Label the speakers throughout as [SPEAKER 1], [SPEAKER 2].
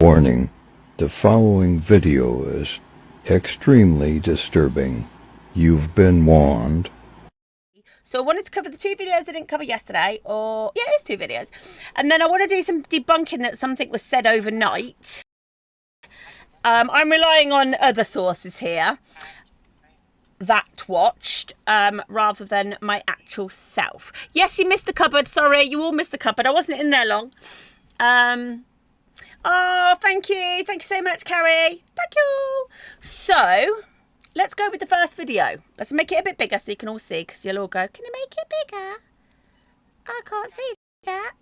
[SPEAKER 1] Warning, the following video is extremely disturbing. You've been warned.
[SPEAKER 2] So I wanted to cover the 2 videos I didn't cover yesterday, or yeah, it's 2 videos. And then I want to do some debunking that something was said overnight. I'm relying on other sources here that watched rather than my actual self. Yes, you missed the cupboard. Sorry, you all missed the cupboard. I wasn't in there long. Oh, thank you. Thank you so much, Carrie. Thank you. So let's go with the first video. Let's make it a bit bigger so you can all see, because you'll all go, can you make it bigger? I can't see that.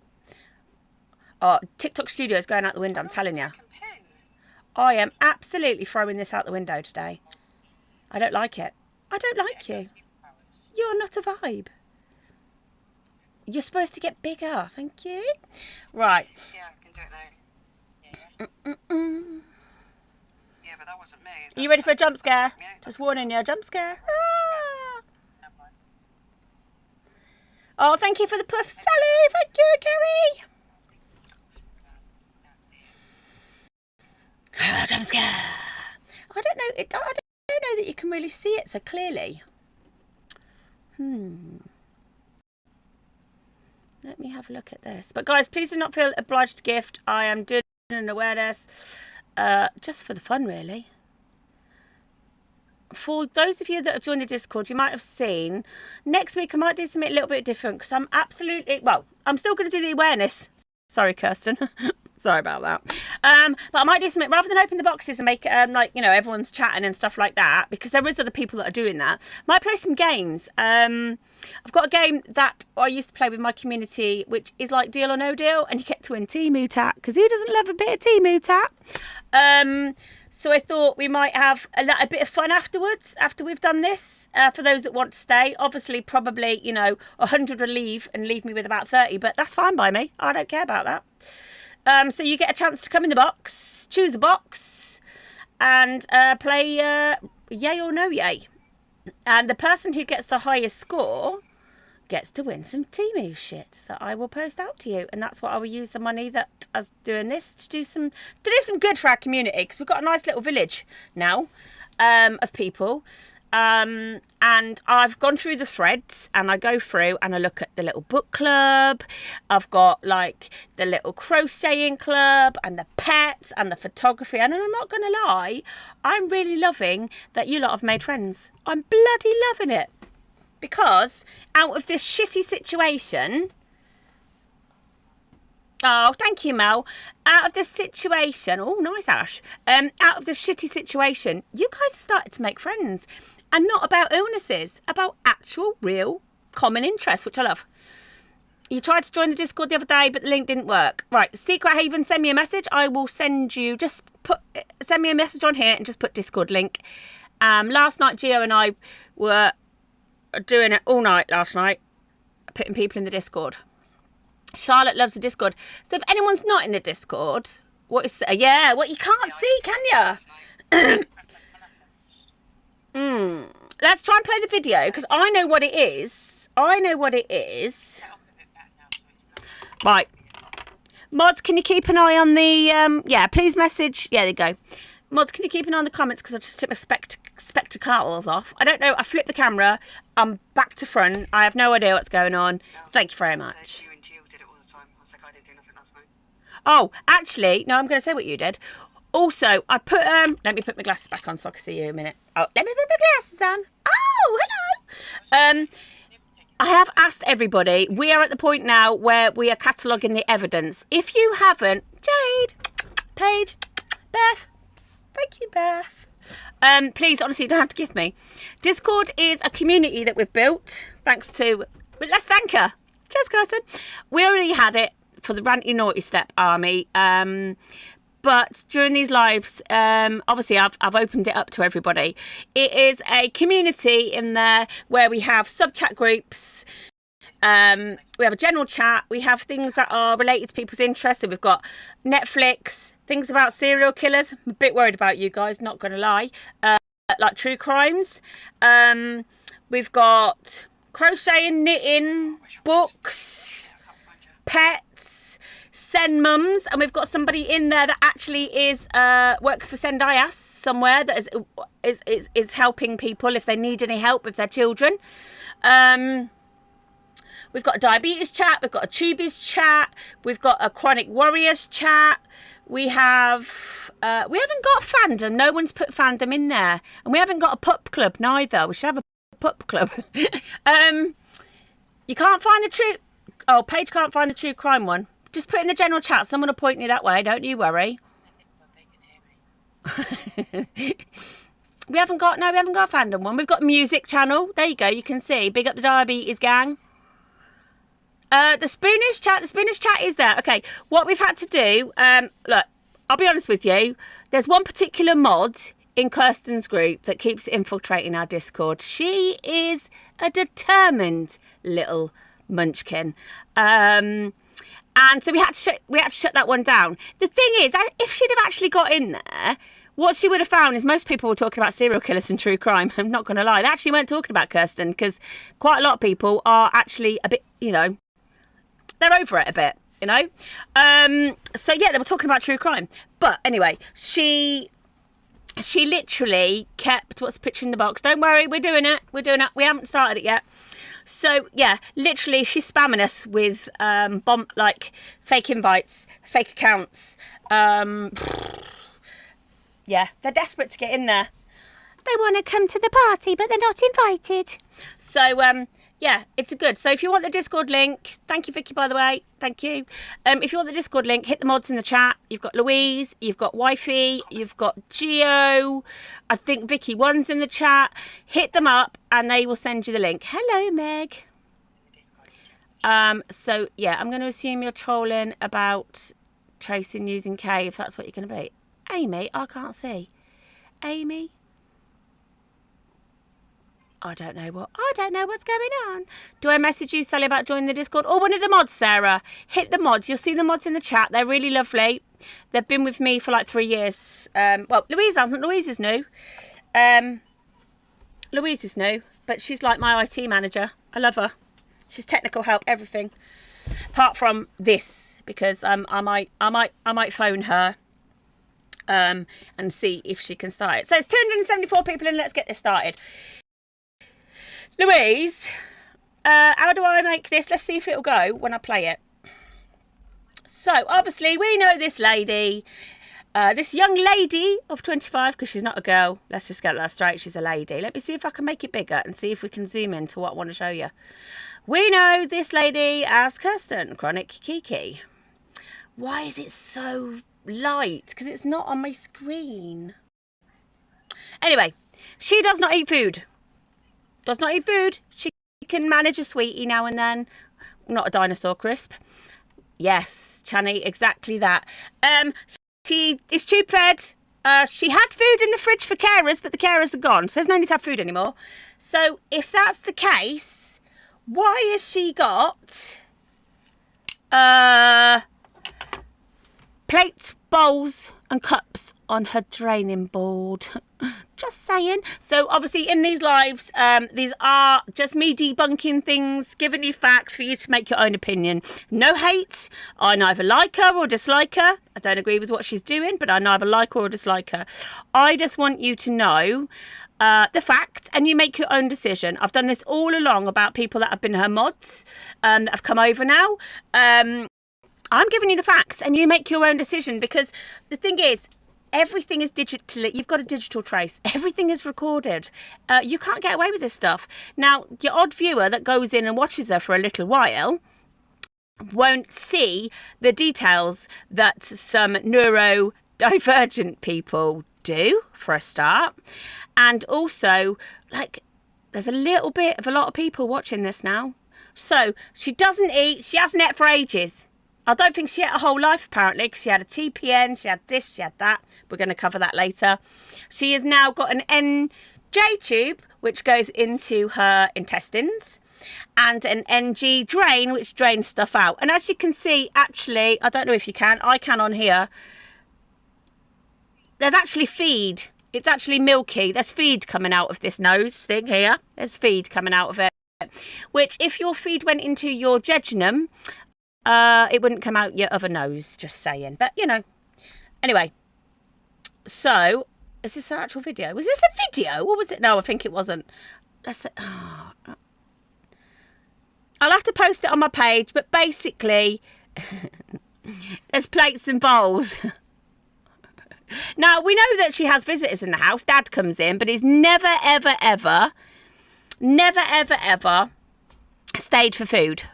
[SPEAKER 2] Oh, TikTok Studio is going out the window, I'm telling you. I am absolutely throwing this out the window today. I don't like it. I don't like you. You're not a vibe. You're supposed to get bigger. Thank you. Right.
[SPEAKER 3] Yeah, I can do it now. Yeah, but that wasn't me.
[SPEAKER 2] Are you ready for a jump scare? Just warning you, a jump scare. Oh, thank you for the puff, Sally. Thank you, Kerry. Jump scare. I don't know. I don't know that you can really see it so clearly. Let me have a look at this. But guys, please do not feel obliged to gift. I am doing an awareness just for the fun, really. For those of you that have joined the Discord, you might have seen next week I might do something a little bit different, because I'm absolutely, well, I'm still going to do the awareness. Sorry, Kirsten. Sorry about that. But I might do something, rather than open the boxes and make like, you know, everyone's chatting and stuff like that, because there is other people that are doing that. Might play some games. I've got a game that I used to play with my community, which is like Deal or No Deal, and you get to win Temu Tat, because who doesn't love a bit of Temu Tat? So I thought we might have a bit of fun afterwards, after we've done this, for those that want to stay. Obviously, probably, you know, 100 will leave and leave me with about 30, but that's fine by me. I don't care about that. So you get a chance to come in the box, choose a box, and play yay or no yay. And the person who gets the highest score gets to win some Temu shit that I will post out to you. And that's what I will use the money that I was doing this to do some good for our community, because we've got a nice little village now of people. And I've gone through the threads, and I go through and I look at the little book club. I've got like the little crocheting club and the pets and the photography. And I'm not going to lie, I'm really loving that you lot have made friends. I'm bloody loving it. Because out of this shitty situation, oh, thank you, Mel. Out of this situation, oh, nice, Ash. Out of this shitty situation, you guys have started to make friends. And not about illnesses, about actual, real, common interests, which I love. You tried to join the Discord the other day, but the link didn't work. Right, Secret Haven, send me a message. I will send you, send me a message on here and just put Discord link. Last night, Gio and I were doing it all night last night, putting people in the Discord. Charlotte loves the Discord. So if anyone's not in the Discord, what is, yeah, what you can't see, can you? Let's try and play the video, because I know what it is. Right. Mods, can you keep an eye on the, yeah, please message. Yeah, there you go. Mods, can you keep an eye on the comments, because I just took my spectacles off. I don't know. I flipped the camera. I'm back to front. I have no idea what's going on. Thank you very much. Oh, actually, no, I'm going to say what you did. Also, I put, let me put my glasses back on so I can see you a minute. Oh, let me put my glasses on. Oh, hello. I have asked everybody. We are at the point now where we are cataloguing the evidence. If you haven't, Jade, Paige, Beth, thank you, Beth. Please, honestly, you don't have to give me. Discord is a community that we've built, thanks to, but let's thank her. Cheers, Kirsten. We already had it for the Ranty Naughty Step Army. But during these lives, obviously I've opened it up to everybody. It is a community in there where we have sub-chat groups. We have a general chat. We have things that are related to people's interests. So we've got Netflix, things about serial killers. I'm a bit worried about you guys, not going to lie. Like true crimes. We've got crocheting, knitting, books, pets, 10 mums, and we've got somebody in there that actually is works for Sendai somewhere that is helping people if they need any help with their children. We've got a diabetes chat, we've got a tubies chat, we've got a chronic warriors chat. We haven't got fandom. No one's put fandom in there, and we haven't got a pup club neither. We should have a pup club. You can't find the true. Oh, Paige can't find the true crime one. Just put in the general chat. Someone will point you that way. Don't you worry. We haven't got a fandom one. We've got a music channel. There you go. You can see. Big up the diabetes gang. The Spoonish chat is there. Okay, what we've had to do, look, I'll be honest with you. There's one particular mod in Kirsten's group that keeps infiltrating our Discord. She is a determined little munchkin. And so we had to shut that one down. The thing is, if she'd have actually got in there, what she would have found is most people were talking about serial killers and true crime. I'm not going to lie. They actually weren't talking about Kirsten, because quite a lot of people are actually a bit, they're over it a bit, So yeah, they were talking about true crime. But anyway, she literally kept, what's the picture in the box? Don't worry, we're doing it. We haven't started it yet. So yeah, literally she's spamming us with fake invites, fake accounts. Yeah, they're desperate to get in there. They want to come to the party, but they're not invited. So yeah, it's a good. So if you want the Discord link, thank you, Vicky, by the way. Thank you. If you want the Discord link, hit the mods in the chat. You've got Louise, you've got Wifey, you've got Geo. I think Vicky one's in the chat. Hit them up and they will send you the link. Hello, Meg. So yeah, I'm going to assume you're trolling about tracing using K, if that's what you're going to be. Amy, I can't see. Amy? I don't know what's going on. Do I message you, Sally, about joining the Discord? Or one of the mods, Sarah? Hit the mods. You'll see the mods in the chat. They're really lovely. They've been with me for like 3 years. Well, Louise hasn't. Louise is new. Louise is new, but she's like my IT manager. I love her. She's technical help, everything. Apart from this, because I might phone her and see if she can start it. So it's 274 people in. Let's get this started. Louise, how do I make this? Let's see if it'll go when I play it. So obviously we know this lady, this young lady of 25, because she's not a girl. Let's just get that straight. She's a lady. Let me see if I can make it bigger and see if we can zoom into what I want to show you. We know this lady as Kirsten, Chronic KiKi. Why is it so light? Because it's not on my screen. Anyway, she does not eat food. Does not eat food. She can manage a sweetie now and then. Not a dinosaur crisp. Yes, Channy, exactly that. She is tube fed. She had food in the fridge for carers, but the carers are gone, so there's no need to have food anymore. So if that's the case, why has she got plates, bowls and cups on her draining board? Just saying. So obviously in these lives, these are just me debunking things, giving you facts for you to make your own opinion. No hate. I neither like her or dislike her. I don't agree with what she's doing, but I neither like her or dislike her. I just want you to know the facts and you make your own decision. I've done this all along about people that have been her mods, that have come over now. I'm giving you the facts and you make your own decision, because the thing is, everything is digital. You've got a digital trace. Everything is recorded. You can't get away with this stuff. Now, your odd viewer that goes in and watches her for a little while won't see the details that some neurodivergent people do, for a start. And also, there's a lot of people watching this now. So, she doesn't eat. She hasn't ate for ages. I don't think she had a whole life, apparently, because she had a TPN, she had this, she had that. We're going to cover that later. She has now got an NJ tube, which goes into her intestines, and an NG drain, which drains stuff out. And as you can see, actually, I don't know if you can, I can on here, there's actually feed. It's actually milky. There's feed coming out of this nose thing here. There's feed coming out of it, which if your feed went into your jejunum, it wouldn't come out your other nose, just saying. But, you know, anyway. So, is this an actual video? Was this a video? Or was it? No, I think it wasn't. Let's say, oh. I'll have to post it on my page, but basically, there's plates and bowls. Now, we know that she has visitors in the house. Dad comes in, but he's never, ever, ever stayed for food.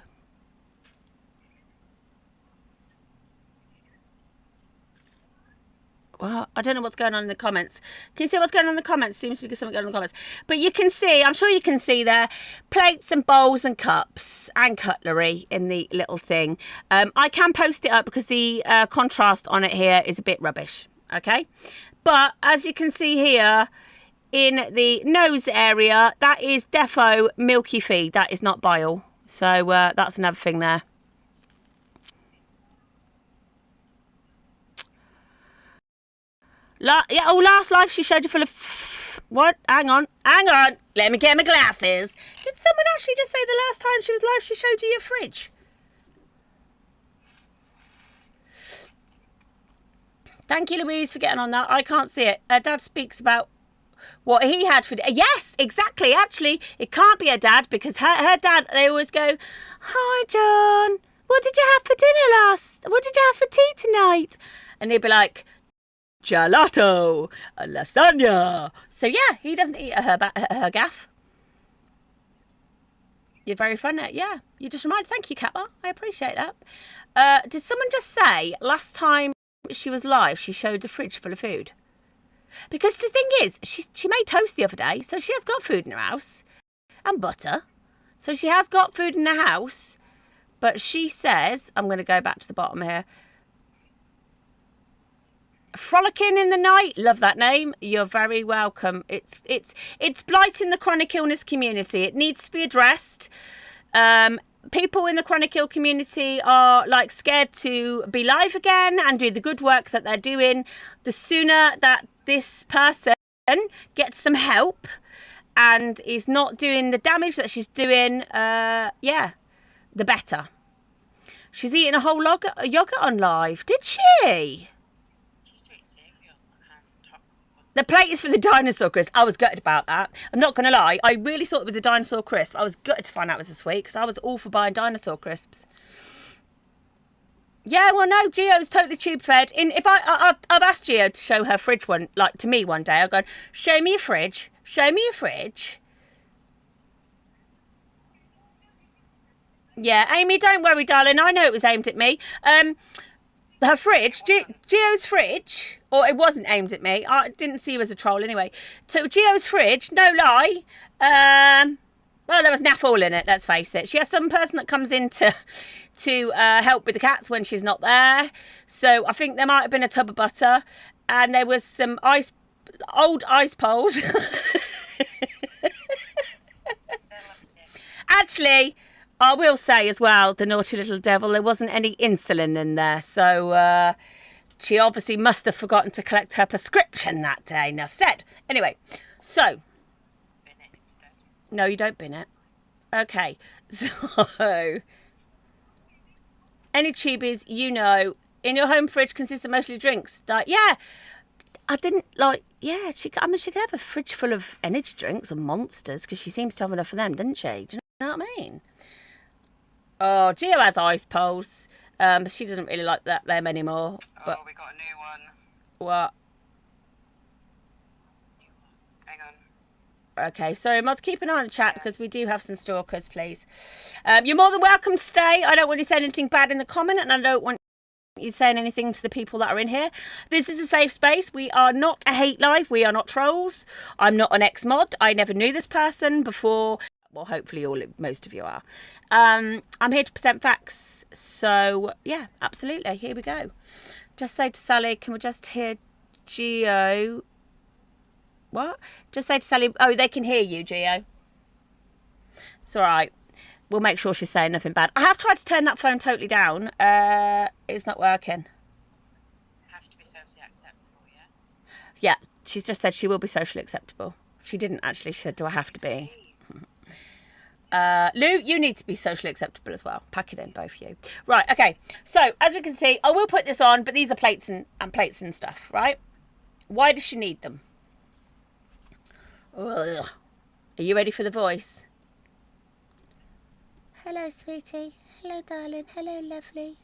[SPEAKER 2] Well, I don't know what's going on in the comments. Can you see what's going on in the comments? Seems to be something going on in the comments. But you can see, I'm sure you can see there, plates and bowls and cups and cutlery in the little thing. I can post it up because the contrast on it here is a bit rubbish. Okay. But as you can see here in the nose area, that is defo milky feed. That is not bile. So that's another thing there. Last life she showed you full of... What? Hang on. Let me get my glasses. Did someone actually just say the last time she was live she showed you your fridge? Thank you, Louise, for getting on that. I can't see it. Her dad speaks about what he had for... Yes, exactly. Actually, it can't be her dad because her dad, they always go, "Hi, John. What did you have for dinner What did you have for tea tonight?" And he'd be like... gelato, a lasagna. So yeah, he doesn't eat her gaff. You're very funny. Yeah, you just reminded. Thank you, Kappa. I appreciate that. Did someone just say last time she was live she showed a fridge full of food? Because the thing is, she made toast the other day, so she has got food in her house and butter. So she has got food in the house, but she says, I'm going to go back to the bottom here. Frolicking in the Night, love that name. You're very welcome. It's blighting the chronic illness community. It needs to be addressed. People in the chronic ill community are like scared to be live again and do the good work that they're doing. The sooner that this person gets some help and is not doing the damage that she's doing, yeah, the better. She's eating a whole yogurt on live. Did she? The plate is for the dinosaur crisp. I was gutted about that. I'm not going to lie. I really thought it was a dinosaur crisp. I was gutted to find out it was a sweet because I was all for buying dinosaur crisps. Yeah, well, no, Gio's totally tube fed. If I've asked Gio to show her fridge to me one day. I've gone, show me your fridge. Show me your fridge. Yeah, Amy, don't worry, darling. I know it was aimed at me. Her fridge, Gio's fridge, or it wasn't aimed at me. I didn't see you as a troll anyway. So Gio's fridge, no lie. Well, there was naff all in it. Let's face it. She has some person that comes in to help with the cats when she's not there. So I think there might have been a tub of butter, and there was some old ice poles. Actually, I will say as well, the naughty little devil, there wasn't any insulin in there. So she obviously must have forgotten to collect her prescription that day. Enough said. Anyway, so. No, you don't bin it. Okay. So. Any tubies, you know, in your home fridge consists of mostly drinks. Like, yeah. I didn't like, yeah, she could have a fridge full of energy drinks and monsters because she seems to have enough of them, doesn't she? Do you know what I mean? Oh, Gio has ice poles. She doesn't really like them anymore. But
[SPEAKER 3] we got a new one.
[SPEAKER 2] What?
[SPEAKER 3] Hang on.
[SPEAKER 2] Okay, sorry, mods, keep an eye on the chat because we do have some stalkers, please. You're more than welcome to stay. I don't want you saying anything bad in the comment, and I don't want you saying anything to the people that are in here. This is a safe space. We are not a hate live. We are not trolls. I'm not an ex-mod. I never knew this person before. Well, hopefully most of you are. I'm here to present facts. So, yeah, absolutely. Here we go. Just say to Sally, can we just hear Gio? What? Just say to Sally, oh, they can hear you, Gio. It's all right. We'll make sure she's saying nothing bad. I have tried to turn that phone totally down. It's not working.
[SPEAKER 3] Have to be socially acceptable, yeah?
[SPEAKER 2] Yeah, she's just said she will be socially acceptable. She didn't actually say, do I have to be? Lou, you need to be socially acceptable as well. Pack it in, both of you. Right, okay. So, as we can see, I will put this on, but these are plates and plates and stuff, right? Why does she need them? Ugh. Are you ready for the voice? Hello, sweetie. Hello, darling. Hello, lovely.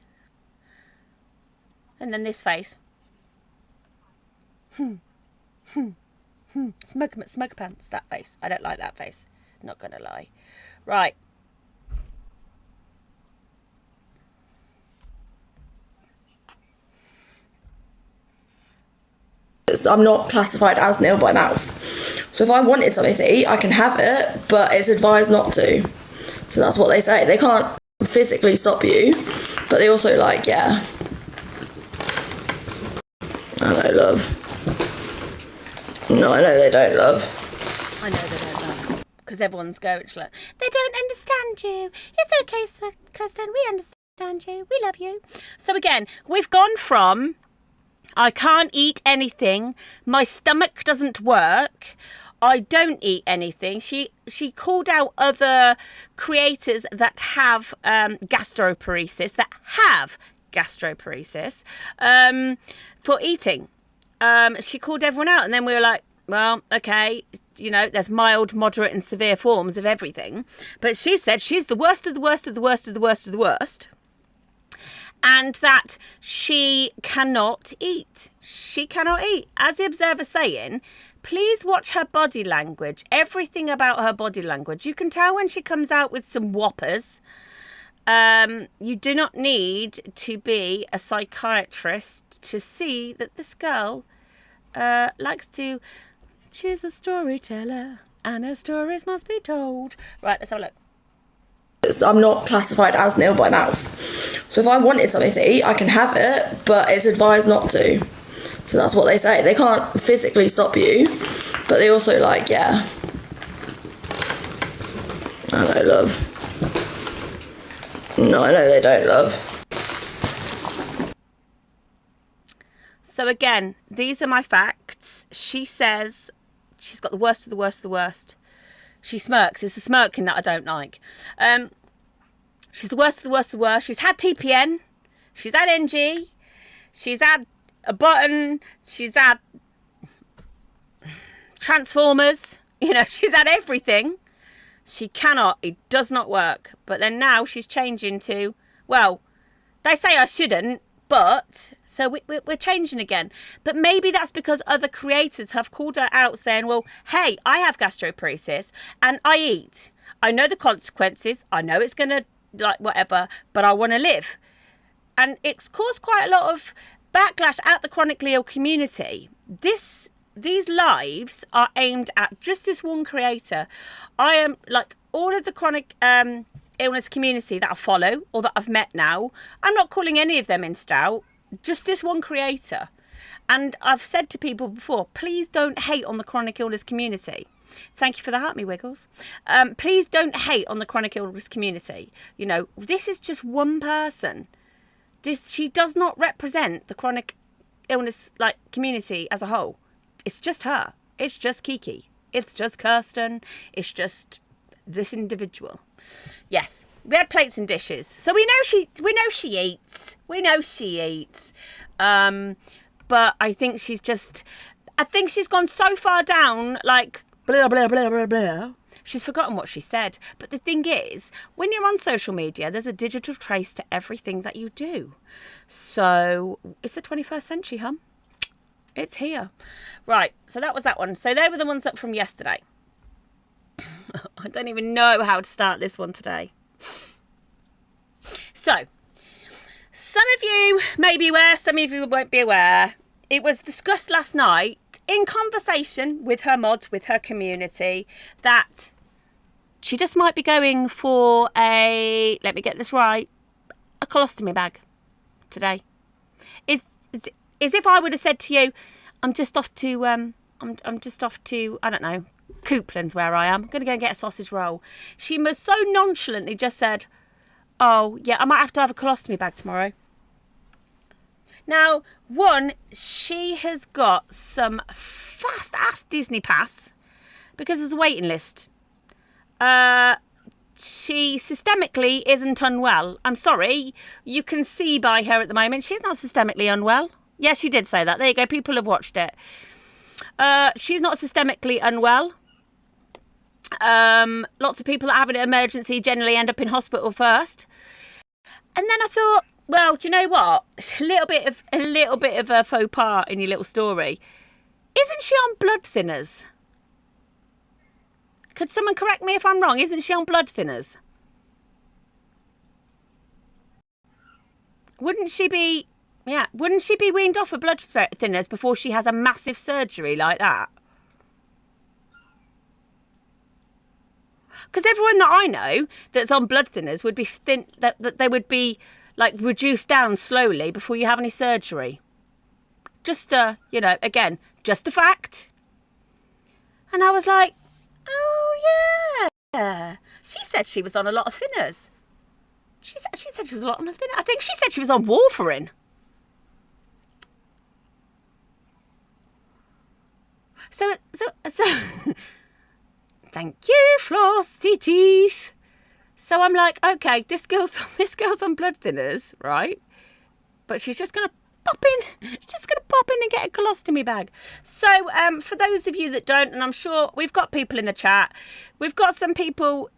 [SPEAKER 2] And then this face. Smoke pants, that face. I don't like that face. Not gonna lie. Right.
[SPEAKER 4] I'm not classified as nil by mouth. So if I wanted something to eat, I can have it, but it's advised not to. So that's what they say. They can't physically stop you, but they also yeah. I know, love. No, I know they don't, love.
[SPEAKER 2] I know they don't love. Because everyone's going, like, they don't understand you. It's okay, cousin. We understand you. We love you. So again, we've gone from I can't eat anything. My stomach doesn't work. I don't eat anything. She called out other creators that have gastroparesis, for eating. She called everyone out, and then we were like, well, okay, you know, there's mild, moderate and severe forms of everything. But she said she's the worst of the worst of the worst of the worst of the worst. And that she cannot eat. She cannot eat. As the observer's saying, please watch her body language. Everything about her body language. You can tell when she comes out with some whoppers. You do not need to be a psychiatrist to see that this girl likes to... She's a storyteller and her stories must be told. Right, let's have a look.
[SPEAKER 4] I'm not classified as nil by mouth. So if I wanted something to eat, I can have it, but it's advised not to. So that's what they say. They can't physically stop you, but they also yeah. I know, love. No, I know they don't, love.
[SPEAKER 2] So again, these are my facts. She says she's got the worst of the worst of the worst. She smirks. It's the smirking that I don't like. She's the worst of the worst of the worst. She's had TPN. She's had NG. She's had a button. She's had Transformers. You know, she's had everything. She cannot. It does not work. But then now she's changing to, well, they say I shouldn't, but... So we're changing again. But maybe that's because other creators have called her out saying, well, hey, I have gastroparesis and I eat. I know the consequences. I know it's going to, like, whatever, but I want to live. And it's caused quite a lot of backlash at the chronically ill community. These lives are aimed at just this one creator. I am, like, all of the chronic illness community that I follow or that I've met now, I'm not calling any of them inced out. Just this one creator. And I've said to people before, please don't hate on the chronic illness community. Thank you for the heart me wiggles. Please don't hate on the chronic illness community. You know, this is just one person. She does not represent the chronic illness community as a whole. It's just her. It's just KiKi. It's just Kirsten. It's just this individual. Yes. We had plates and dishes. So we know she eats. We know she eats. But I think she's gone so far down, like, blah, blah, blah, blah, blah. She's forgotten what she said. But the thing is, when you're on social media, there's a digital trace to everything that you do. So it's the 21st century, hum. It's here. Right. So that was that one. So they were the ones up from yesterday. I don't even know how to start this one today. So, some of you may be aware, some of you won't be aware. It was discussed last night in conversation with her mods, with her community, that she just might be going for a, let me get this right, a colostomy bag today. Is if I would have said to you, I'm just off to, I don't know, Coupland's where I am. I'm going to go and get a sausage roll. She must so nonchalantly just said, oh, yeah, I might have to have a colostomy bag tomorrow. Now, one, she has got some fast-ass Disney pass because there's a waiting list. she systemically isn't unwell. I'm sorry, you can see by her at the moment she's not systemically unwell. Yes, she did say that. There you go, people have watched it. She's not systemically unwell. Lots of people that have an emergency generally end up in hospital first. And then I thought, well, do you know what? It's a little bit of a faux pas in your little story. Isn't she on blood thinners? Could someone correct me if I'm wrong? Isn't she on blood thinners? Wouldn't she be weaned off of blood thinners before she has a massive surgery like that? Because everyone that I know that's on blood thinners would be thin, that they would be like reduced down slowly before you have any surgery. Just again, just a fact. And I was like, oh yeah. She said she was on a lot of thinners. She said she was a lot on a thinner. I think she said she was on warfarin. So thank you, Frosty Teeth. So I'm like, okay, this girl's on blood thinners, right? But she's just gonna pop in and get a colostomy bag. So for those of you that don't, and I'm sure we've got people in the chat, we've got some people.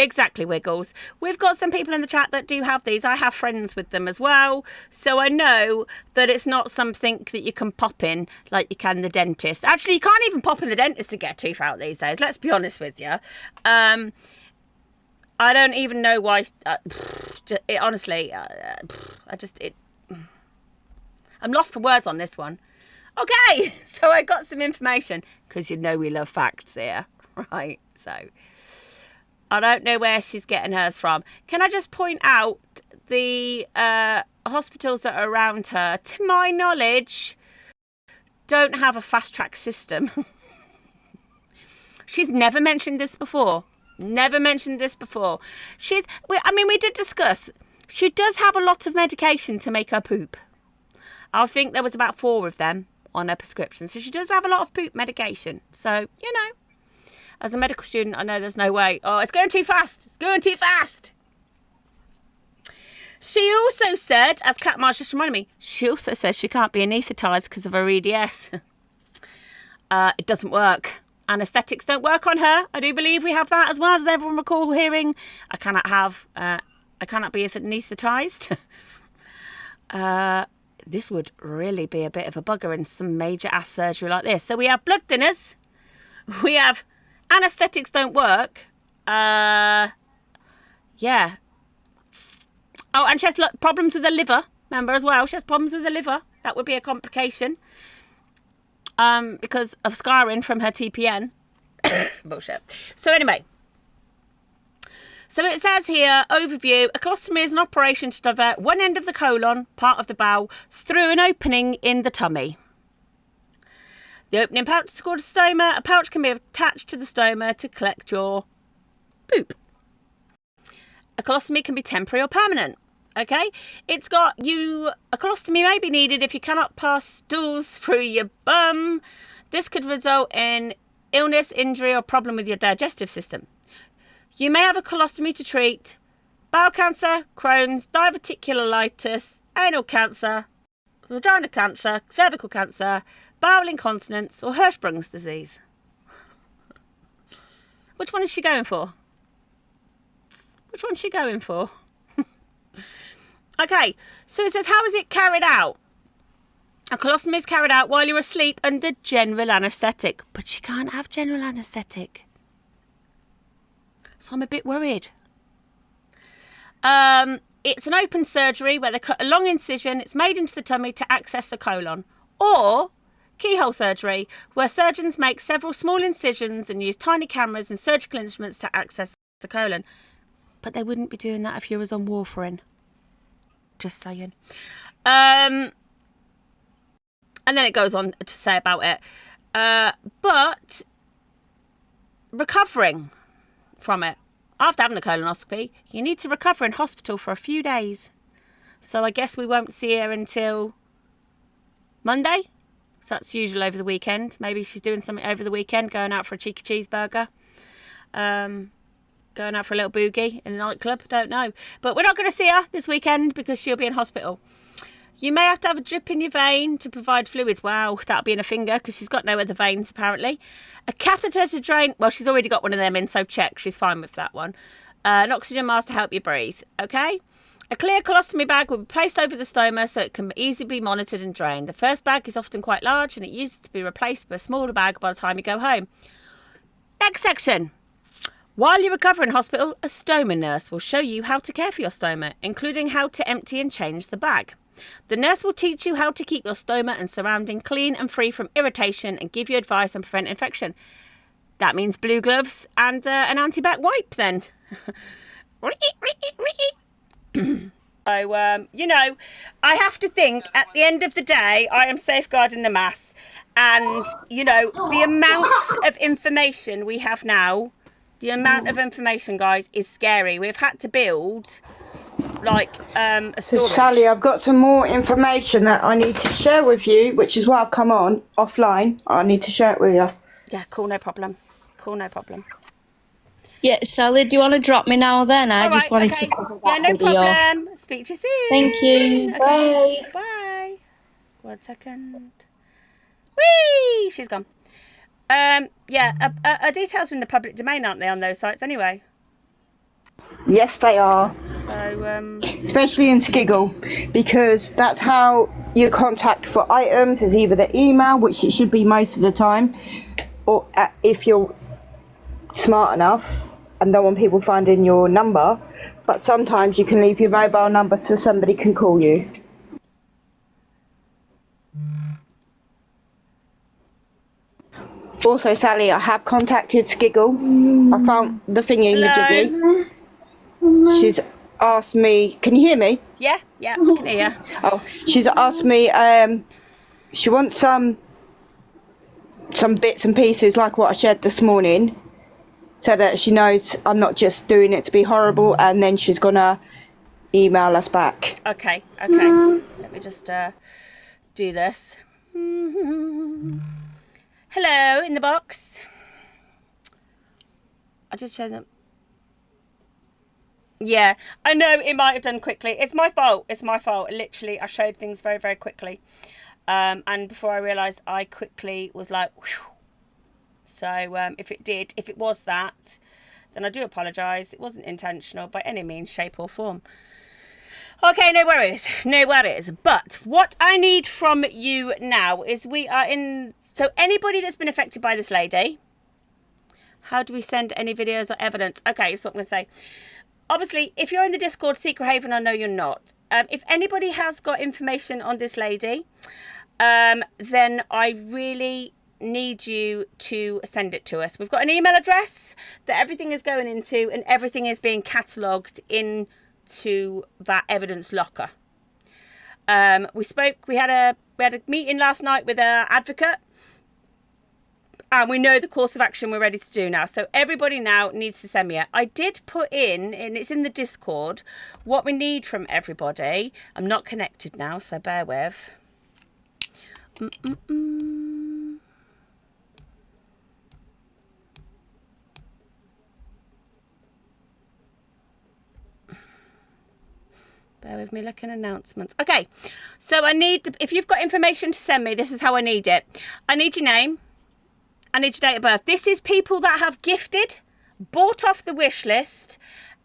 [SPEAKER 2] Exactly, Wiggles. We've got some people in the chat that do have these. I have friends with them as well. So I know that it's not something that you can pop in like you can the dentist. Actually, you can't even pop in the dentist to get a tooth out these days. Let's be honest with you. I don't even know why. Honestly, I'm lost for words on this one. Okay, so I got some information because you know we love facts here, right? So I don't know where she's getting hers from. Can I just point out the hospitals that are around her, to my knowledge, don't have a fast track system. She's never mentioned this before. Never mentioned this before. We did discuss, she does have a lot of medication to make her poop. I think there was about 4 of them on her prescription. So she does have a lot of poop medication. So, as a medical student, I know there's no way. Oh, it's going too fast. It's going too fast. She also said, as Cat Marsh just reminded me, she also says she can't be anaesthetised because of her EDS. It doesn't work. Anaesthetics don't work on her. I do believe we have that as well. Does everyone recall hearing? I cannot be anaesthetised. This would really be a bit of a bugger in some major ass surgery like this. So we have blood thinners. We have anaesthetics don't work. Yeah. Oh, and she has problems with the liver. Remember as well, she has problems with the liver. That would be a complication. Because of scarring from her TPN. Bullshit. So anyway. So it says here, overview, a colostomy is an operation to divert one end of the colon, part of the bowel, through an opening in the tummy. The opening pouch is called a stoma. A pouch can be attached to the stoma to collect your poop. A colostomy can be temporary or permanent. Okay, a colostomy may be needed if you cannot pass stools through your bum. This could result in illness, injury, or problem with your digestive system. You may have a colostomy to treat bowel cancer, Crohn's, diverticulitis, anal cancer, vagina cancer, cervical cancer, bowel incontinence, or Hirschsprung's disease. Which one is she going for? Which one's she going for? Okay, so it says, how is it carried out? A colostomy is carried out while you're asleep under general anaesthetic. But she can't have general anaesthetic. So I'm a bit worried. It's an open surgery where they cut a long incision. It's made into the tummy to access the colon. Or keyhole surgery, where surgeons make several small incisions and use tiny cameras and surgical instruments to access the colon. But they wouldn't be doing that if you was on warfarin. Just saying. And then it goes on to say about it. But recovering from it, after having a colonoscopy, you need to recover in hospital for a few days. So I guess we won't see her until Monday. So that's usual over the weekend. Maybe she's doing something over the weekend, going out for a cheeky cheeseburger. going out for a little boogie in a nightclub, don't know. But we're not going to see her this weekend because she'll be in hospital. You may have to have a drip in your vein to provide fluids. Wow, that'll be in a finger because she's got no other veins apparently. A catheter to drain. Well, she's already got one of them in, so check. She's fine with that one. An oxygen mask to help you breathe. Okay. A clear colostomy bag will be placed over the stoma so it can easily be monitored and drained. The first bag is often quite large and it used to be replaced by a smaller bag by the time you go home. Next section. While you recover in hospital, a stoma nurse will show you how to care for your stoma, including how to empty and change the bag. The nurse will teach you how to keep your stoma and surrounding clean and free from irritation and give you advice on prevent infection. That means blue gloves and an anti-bac wipe then. So, you know, I have to think at the end of the day, I am safeguarding the mass. And, you know, the amount of information we have now, the amount of information, guys, is scary. We've had to build like a storage.
[SPEAKER 5] So Sally, I've got some more information that I need to share with you, which is why I've come on offline. I need to share it with you.
[SPEAKER 2] Yeah, cool, no problem. Cool, no problem.
[SPEAKER 6] Yeah, Sally, do you want to drop me now then? I
[SPEAKER 2] All
[SPEAKER 6] just
[SPEAKER 2] right,
[SPEAKER 6] wanted
[SPEAKER 2] okay.
[SPEAKER 6] to cover
[SPEAKER 2] Yeah,
[SPEAKER 6] that
[SPEAKER 2] no
[SPEAKER 6] video.
[SPEAKER 2] problem. Speak to you soon.
[SPEAKER 6] Thank you.
[SPEAKER 2] Okay.
[SPEAKER 6] Bye.
[SPEAKER 2] Bye. 1 second. Whee! She's gone. Yeah, are details in the public domain, aren't they, on those sites anyway?
[SPEAKER 5] Yes, they are.
[SPEAKER 2] So,
[SPEAKER 5] Especially in Skiggle, because that's how you contact for items is either the email, which it should be most of the time, or if you're smart enough and don't want people finding your number, but sometimes you can leave your mobile number so somebody can call you. Also, Sally, I have contacted Skiggle. I found the thingy in the jiggy. She's asked me, can you hear me?
[SPEAKER 2] yeah, I can hear.
[SPEAKER 5] Oh, she's asked me, she wants some bits and pieces like what I shared this morning, so that she knows I'm not just doing it to be horrible, and then she's gonna email us back.
[SPEAKER 2] Okay. Let me just do this. Hello, in the box. I just showed them. Yeah, I know it might have done quickly. It's my fault. Literally, I showed things very, very quickly. And before I realised, I quickly was like, whew. So if it was that, then I do apologise. It wasn't intentional by any means, shape or form. Okay, no worries. But what I need from you now is so anybody that's been affected by this lady, how do we send any videos or evidence? Okay, that's what I'm going to say. Obviously, if you're in the Discord, Secret Haven, I know you're not. If anybody has got information on this lady, then I really need you to send it to us. We've got an email address that everything is going into, and everything is being catalogued into that evidence locker. We had a meeting last night with our advocate, and we know the course of action we're ready to do now. So everybody now needs to send me it. I did put in, and it's in the Discord, what we need from everybody. I'm not connected now, so bear with. Bear with me, looking announcements. Okay, so I need, if you've got information to send me, this is how I need it. I need your name. I need your date of birth. This is people that have gifted, bought off the wish list,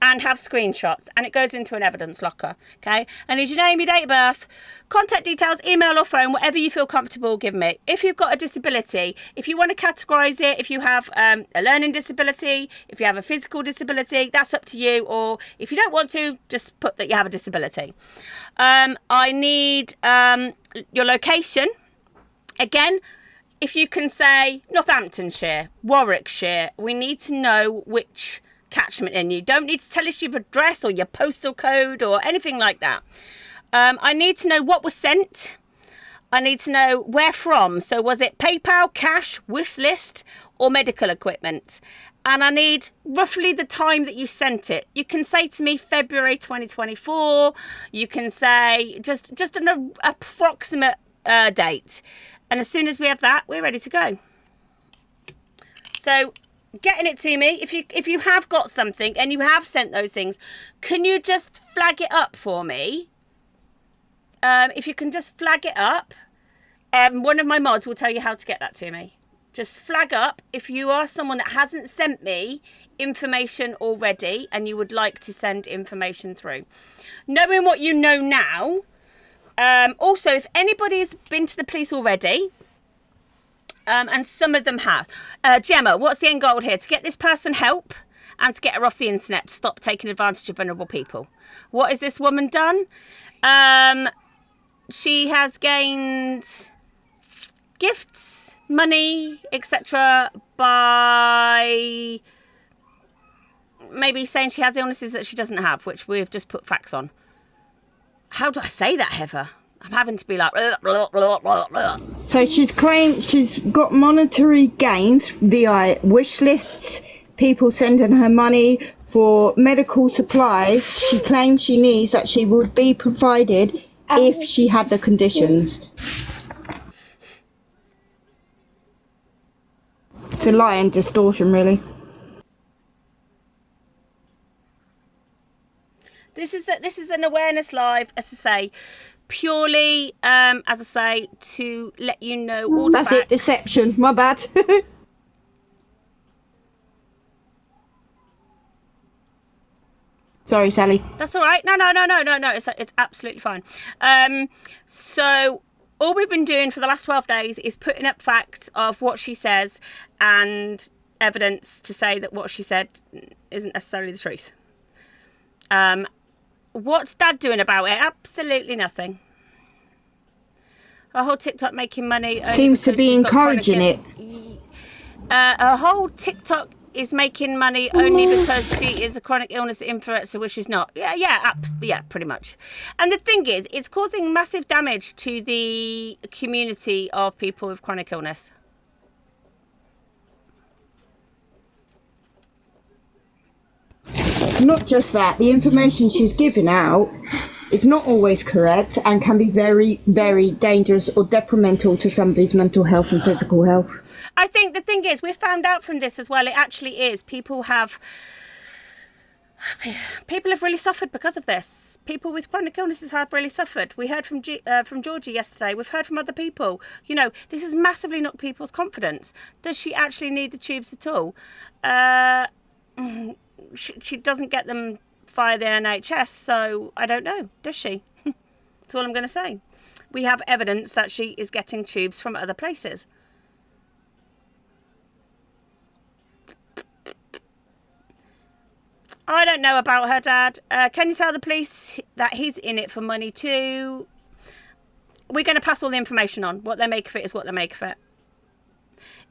[SPEAKER 2] and have screenshots, and it goes into an evidence locker. Okay, I need your name, your date of birth, contact details, email or phone, whatever you feel comfortable giving me. If you've got a disability, if you want to categorize it, if you have a learning disability, if you have a physical disability, that's up to you. Or if you don't want to, just put that you have a disability. I need your location. Again, if you can say Northamptonshire, Warwickshire, we need to know which catchment, and you don't need to tell us your address or your postal code or anything like that. I need to know what was sent. I need to know where from. So was it PayPal, cash, wish list, or medical equipment? And I need roughly the time that you sent it. You can say to me February 2024. You can say just an approximate date. And as soon as we have that, we're ready to go. So getting it to me. If you have got something and you have sent those things, can you just flag it up for me? If you can just flag it up, one of my mods will tell you how to get that to me. Just flag up if you are someone that hasn't sent me information already and you would like to send information through. Knowing what you know now, also, if anybody's been to the police already, and some of them have, Gemma, what's the end goal here? To get this person help and to get her off the internet, to stop taking advantage of vulnerable people. What has this woman done? She has gained gifts, money, etc. by maybe saying she has illnesses that she doesn't have, which we've just put facts on. How do I say that, Heather? I'm having to be like... Blah, blah, blah, blah.
[SPEAKER 5] So she's claimed she's got monetary gains via wish lists, people sending her money for medical supplies. She claims she needs that she would be provided if she had the conditions. It's a lie and distortion, really.
[SPEAKER 2] This is an awareness live, as I say, purely, as I say, to let you know all the
[SPEAKER 5] That's
[SPEAKER 2] facts.
[SPEAKER 5] it, deception. My bad. Sorry, Sally.
[SPEAKER 2] That's all right. No. It's absolutely fine. So all we've been doing for the last 12 days is putting up facts of what she says and evidence to say that what she said isn't necessarily the truth. What's Dad doing about it? Absolutely nothing. Her whole TikTok making money only
[SPEAKER 5] Seems to
[SPEAKER 2] because
[SPEAKER 5] be
[SPEAKER 2] she's got
[SPEAKER 5] encouraging
[SPEAKER 2] chronic
[SPEAKER 5] it.
[SPEAKER 2] Her whole TikTok is making money only because she is a chronic illness influencer, which is not. Yeah, pretty much. And the thing is, it's causing massive damage to the community of people with chronic illness.
[SPEAKER 5] Not just that, the information she's giving out is not always correct and can be very, very dangerous or detrimental to somebody's mental health and physical health.
[SPEAKER 2] I think the thing is, we've found out from this as well, it actually is. People have really suffered because of this. People with chronic illnesses have really suffered. We heard from Georgie yesterday. We've heard from other people. You know, this has massively knocked people's confidence. Does she actually need the tubes at all? She doesn't get them via the NHS, so I don't know. Does she? That's all I'm going to say. We have evidence that she is getting tubes from other places. I don't know about her dad. Can you tell the police that he's in it for money too? We're going to pass all the information on. What they make of it is what they make of it.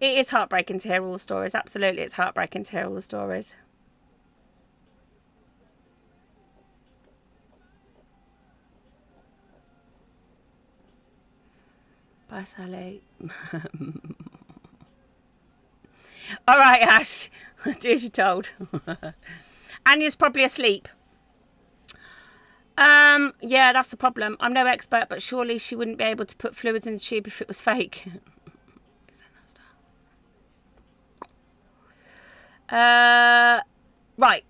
[SPEAKER 2] It is heartbreaking to hear all the stories. Absolutely, it's heartbreaking to hear all the stories. Bye, Sally. All right, Ash. Do as you're told. Anya's probably asleep. Yeah, that's the problem. I'm no expert, but surely she wouldn't be able to put fluids in the tube if it was fake. Right.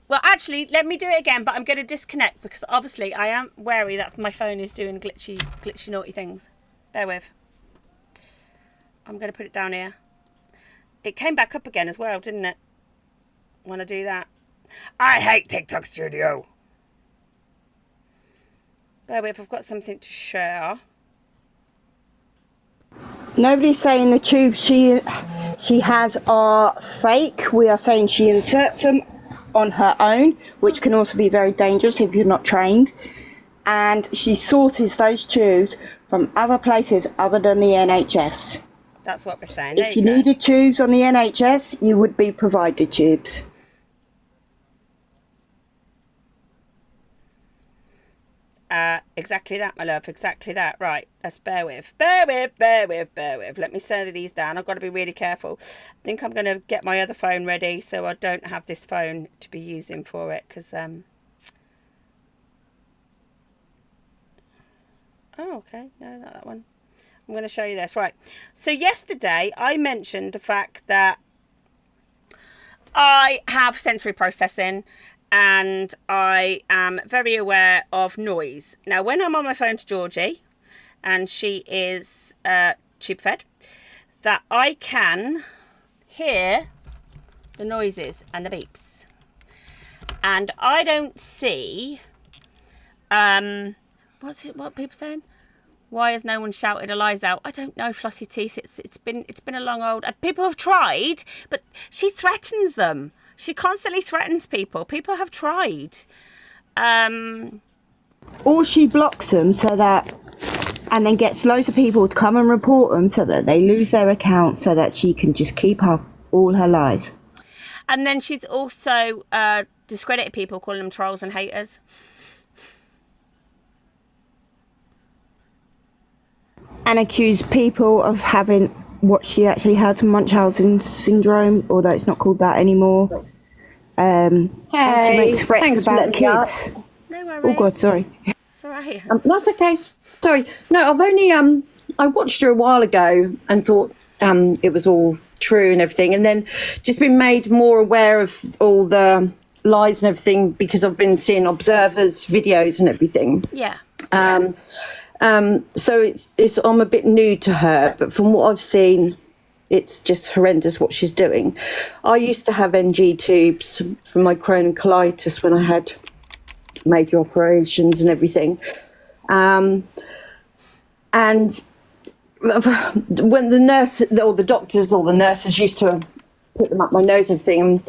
[SPEAKER 2] Well, actually, let me do it again, but I'm going to disconnect because obviously I am wary that my phone is doing glitchy, naughty things. Bear with. I'm going to put it down here. It came back up again as well, didn't it? Want to do that? I hate TikTok Studio. Bear with, I've got something to share.
[SPEAKER 5] Nobody's saying the tubes she has are fake. We are saying she inserts them on her own, which can also be very dangerous if you're not trained. And she sources those tubes from other places other than the NHS.
[SPEAKER 2] That's what we're saying.
[SPEAKER 5] If you needed tubes on the NHS, you would be provided tubes.
[SPEAKER 2] Exactly that, my love. Exactly that. Right. Let's bear with. Let me set these down. I've got to be really careful. I think I'm going to get my other phone ready so I don't have this phone to be using for it because oh, okay. No, not that one. I'm going to show you this. Right. So yesterday I mentioned the fact that I have sensory processing and I am very aware of noise. Now, when I'm on my phone to Georgie and she is tube fed, that I can hear the noises and the beeps. And I don't see, what people saying? Why has no one shouted Eliza out? I don't know, Flossy Teeth. It's been a long old. People have tried, but she threatens them. She constantly threatens people. People have tried.
[SPEAKER 5] Or she blocks them so that, and then gets loads of people to come and report them so that they lose their account so that she can just keep up all her lies.
[SPEAKER 2] And then she's also discredited people, calling them trolls and haters.
[SPEAKER 5] And accuse people of having what she actually had, Munchausen syndrome, although it's not called that anymore. And she makes threats
[SPEAKER 7] thanks for
[SPEAKER 5] about
[SPEAKER 7] letting me up.
[SPEAKER 5] kids.
[SPEAKER 2] No worries.
[SPEAKER 5] Oh God, sorry.
[SPEAKER 2] It's all right.
[SPEAKER 7] That's okay. Sorry. No, I've only I watched her a while ago and thought it was all true and everything, and then just been made more aware of all the lies and everything because I've been seeing Observer's videos and everything.
[SPEAKER 2] Yeah.
[SPEAKER 7] So it's I'm a bit new to her, but from what I've seen, it's just horrendous what she's doing. I used to have NG tubes from my Crohn's colitis when I had major operations and everything. And when the nurse or the doctors or the nurses used to put them up my nose and everything,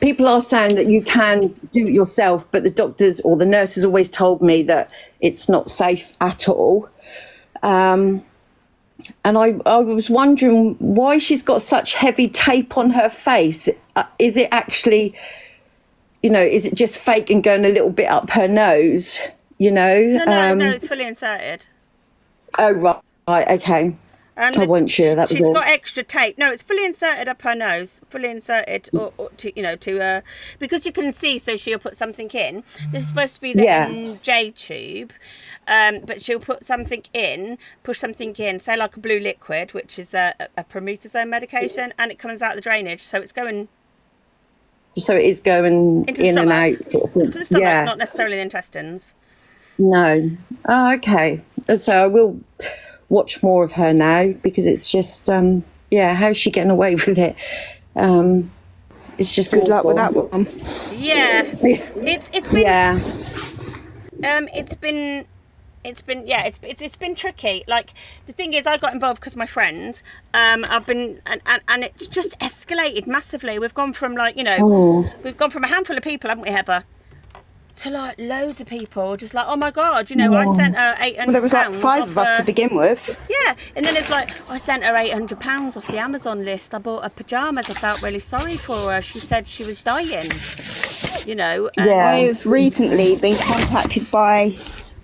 [SPEAKER 7] people are saying that you can do it yourself, but the doctors or the nurses always told me that it's not safe at all. And I was wondering why she's got such heavy tape on her face. Is it actually, is it just fake and going a little bit up her nose,
[SPEAKER 2] No, it's fully inserted.
[SPEAKER 7] Oh, right, okay. I wasn't sure, that was
[SPEAKER 2] she's
[SPEAKER 7] all.
[SPEAKER 2] got extra tape. No, it's fully inserted up her nose, fully inserted, or to because you can see. So she'll put something in. This is supposed to be the NJ tube, but she'll put something in, push something in, say like a blue liquid, which is a promethazone medication, and it comes out the drainage. So it's going.
[SPEAKER 7] So it is going
[SPEAKER 2] into the
[SPEAKER 7] in
[SPEAKER 2] stomach,
[SPEAKER 7] and out, sort of thing.
[SPEAKER 2] to the stomach, not necessarily the intestines.
[SPEAKER 7] No. Oh, okay. So I will watch more of her now because it's just, how's she getting away with it? It's just
[SPEAKER 5] Good luck
[SPEAKER 7] awful.
[SPEAKER 5] with that one.
[SPEAKER 2] Yeah, it's been tricky. Like, the thing is, I got involved because my friend, I've been, and it's just escalated massively. We've gone from we've gone from a handful of people, haven't we, Heather, to like loads of people, just like, oh my God, I sent her £800.
[SPEAKER 5] Well, there was like 5 of us to begin with.
[SPEAKER 2] Yeah, and then it's like, I sent her £800 off the Amazon list. I bought her pyjamas. I felt really sorry for her. She said she was dying.
[SPEAKER 5] I've recently been contacted by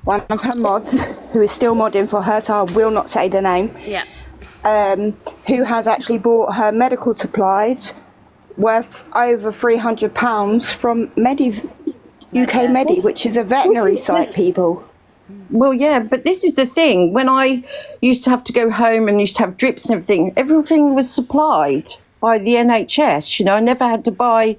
[SPEAKER 5] one of her mods, who is still modding for her, so I will not say the name.
[SPEAKER 2] Yeah.
[SPEAKER 5] Who has actually bought her medical supplies worth over £300 from UK Medi, which is a veterinary site, people.
[SPEAKER 7] Well, yeah, but this is the thing. When I used to have to go home and used to have drips and everything was supplied by the NHS. I never had to buy.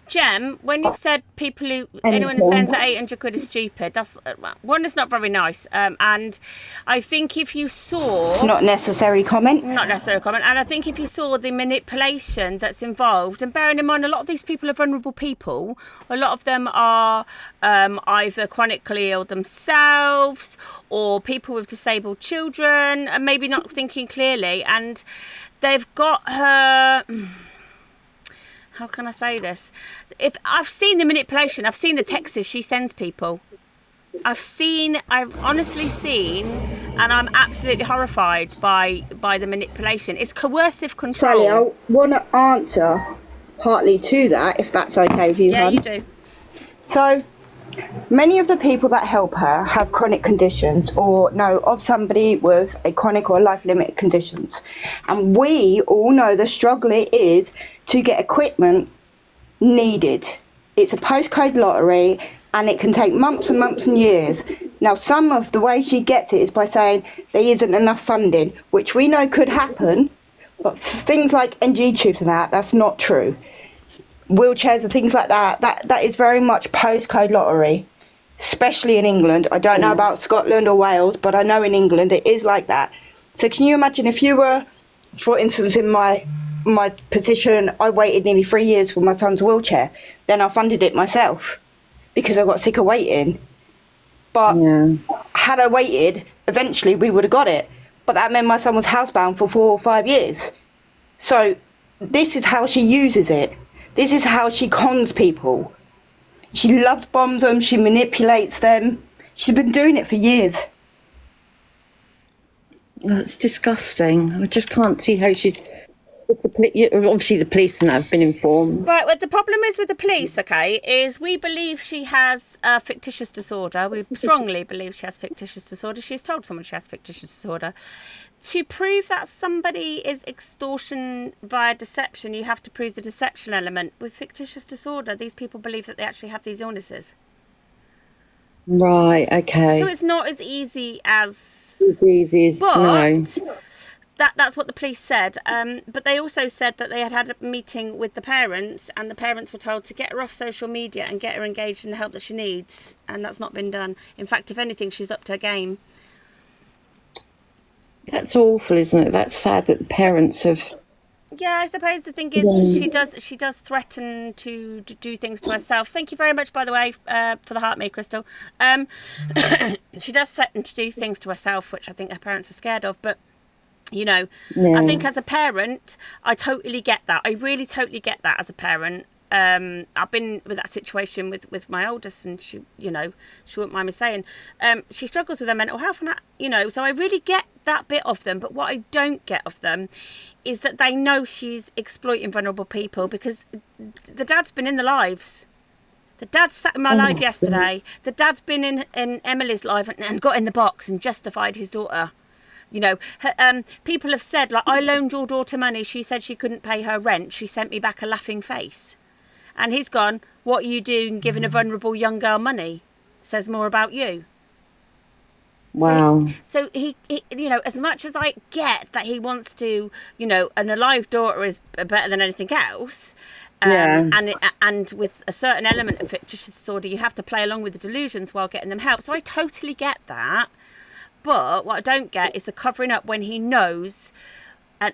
[SPEAKER 2] Jem, when you've said anyone who sends £800 is stupid, that's one, it's not very nice. And I think if you saw...
[SPEAKER 5] It's not necessary comment.
[SPEAKER 2] Not necessary comment. And I think if you saw the manipulation that's involved, and bearing in mind a lot of these people are vulnerable people, a lot of them are either chronically ill themselves or people with disabled children and maybe not thinking clearly. And they've got her... How can I say this? If I've seen the manipulation, I've seen the texts she sends people. I've honestly seen, and I'm absolutely horrified by the manipulation. It's coercive control.
[SPEAKER 5] Sally, I want to answer partly to that, if that's okay with you,
[SPEAKER 2] Yeah,
[SPEAKER 5] hon.
[SPEAKER 2] you do.
[SPEAKER 5] So, many of the people that help her have chronic conditions or know of somebody with a chronic or life-limited conditions. And we all know the struggle it is to get equipment needed. It's a postcode lottery and it can take months and months and years. Now, some of the way she gets it is by saying there isn't enough funding, which we know could happen, but for things like NG tubes and that's not true. wheelchairs and things like that, that is very much postcode lottery, especially in England. I don't know about Scotland or Wales, but I know in England it is like that. So can you imagine if you were, for instance, in my position, I waited nearly 3 years for my son's wheelchair, then I funded it myself because I got sick of waiting. But had I waited, eventually we would have got it. But that meant my son was housebound for 4 or 5 years. So this is how she uses it. This is how she cons people. She love bombs them, she manipulates them. She's been doing it for years.
[SPEAKER 7] That's disgusting. I just can't see how she's... Obviously the police and that have been informed.
[SPEAKER 2] Right, well, the problem is with the police, okay, is we believe she has a fictitious disorder. We strongly believe she has fictitious disorder. She's told someone she has fictitious disorder. To prove that somebody is extortion via deception, you have to prove the deception element. With fictitious disorder, these people believe that they actually have these illnesses.
[SPEAKER 7] Right, okay.
[SPEAKER 2] So it's not as easy as...
[SPEAKER 7] It's easy,
[SPEAKER 2] but
[SPEAKER 7] no.
[SPEAKER 2] that's what the police said. But they also said that they had a meeting with the parents, and the parents were told to get her off social media and get her engaged in the help that she needs. And that's not been done. In fact, if anything, she's upped her game.
[SPEAKER 7] That's awful, isn't it? That's sad that the parents have...
[SPEAKER 2] Yeah, I suppose the thing is she does threaten to do things to herself. Thank you very much, by the way, for the heart me, Crystal. She does threaten to do things to herself, which I think her parents are scared of. But, you know, I think as a parent, I totally get that. I really totally get that as a parent. I've been with that situation with my oldest, and she, you know, she wouldn't mind me saying, she struggles with her mental health, and that, you know, so I really get that bit of them. But what I don't get of them is that they know she's exploiting vulnerable people, because the dad's been in the lives. The dad sat in my live yesterday. The dad's been in Emily's live and got in the box and justified his daughter. You know, people have said, like, I loaned your daughter money. She said she couldn't pay her rent. She sent me back a laughing face. And he's gone, what are you doing giving a vulnerable young girl money? Says more about you.
[SPEAKER 7] Wow.
[SPEAKER 2] So he, you know, as much as I get that he wants to, you know, an alive daughter is better than anything else. And with a certain element of fictitious disorder, you have to play along with the delusions while getting them help. So I totally get that. But what I don't get is the covering up when he knows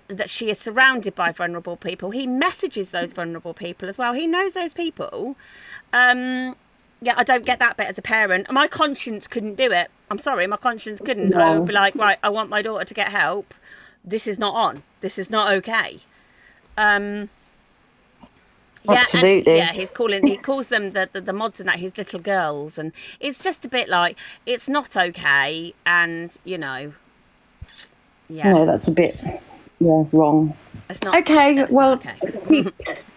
[SPEAKER 2] that she is surrounded by vulnerable people. He messages those vulnerable people as well. He knows those people. Yeah, I don't get that bit as a parent. My conscience couldn't do it. I'm sorry, my conscience couldn't. I would be like, right, I want my daughter to get help. This is not on. This is not okay.
[SPEAKER 7] Absolutely.
[SPEAKER 2] He calls them the mods and that his little girls, and it's just a bit like, it's not okay. And you know,
[SPEAKER 7] no, that's a bit wrong.
[SPEAKER 2] It's not
[SPEAKER 7] okay.
[SPEAKER 2] It's
[SPEAKER 7] well,
[SPEAKER 2] not okay.
[SPEAKER 7] keep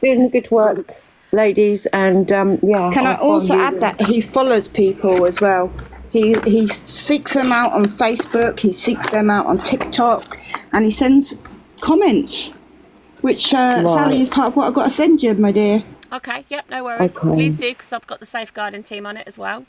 [SPEAKER 7] doing good work, ladies, and
[SPEAKER 5] Can I also add that he follows people as well? He seeks them out on Facebook, he seeks them out on TikTok, and he sends comments, which Sally is part of what I've got to send you, my dear.
[SPEAKER 2] Okay, yep, no worries.
[SPEAKER 7] Okay.
[SPEAKER 2] Please do, because I've got the safeguarding team on it as well.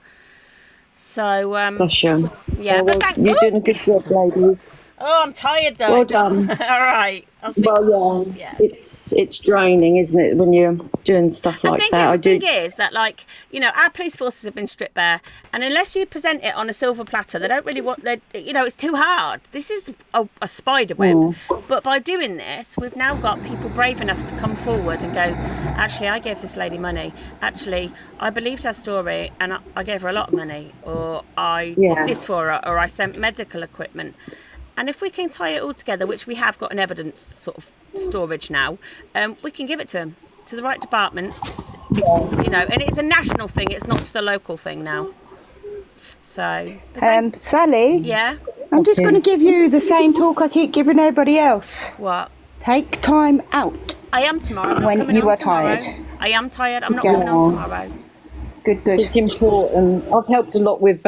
[SPEAKER 2] So,
[SPEAKER 7] Bless you.
[SPEAKER 2] yeah,
[SPEAKER 7] well, you're doing a good job, ladies.
[SPEAKER 2] Oh, I'm tired though.
[SPEAKER 7] Well done.
[SPEAKER 2] All right.
[SPEAKER 7] Yeah. It's draining, isn't it, when you're doing stuff like that?
[SPEAKER 2] The thing is that, like, you know, our police forces have been stripped bare, and unless you present it on a silver platter, they don't really you know, it's too hard. This is a spider web. But by doing this, we've now got people brave enough to come forward and go, actually, I gave this lady money. Actually, I believed her story and I gave her a lot of money, or I did this for her, or I sent medical equipment. And if we can tie it all together, which we have got an evidence sort of storage now, we can give it to them, to the right departments, you know, and it's a national thing. It's not just a local thing now. So,
[SPEAKER 5] Sally?
[SPEAKER 2] Yeah?
[SPEAKER 5] I'm just going to give you the same talk I keep giving everybody else.
[SPEAKER 2] What?
[SPEAKER 5] Take time out.
[SPEAKER 2] I am tomorrow.
[SPEAKER 5] When you are tired.
[SPEAKER 2] I am tired. I'm not coming on tomorrow.
[SPEAKER 5] Good.
[SPEAKER 7] It's important. I've helped a lot with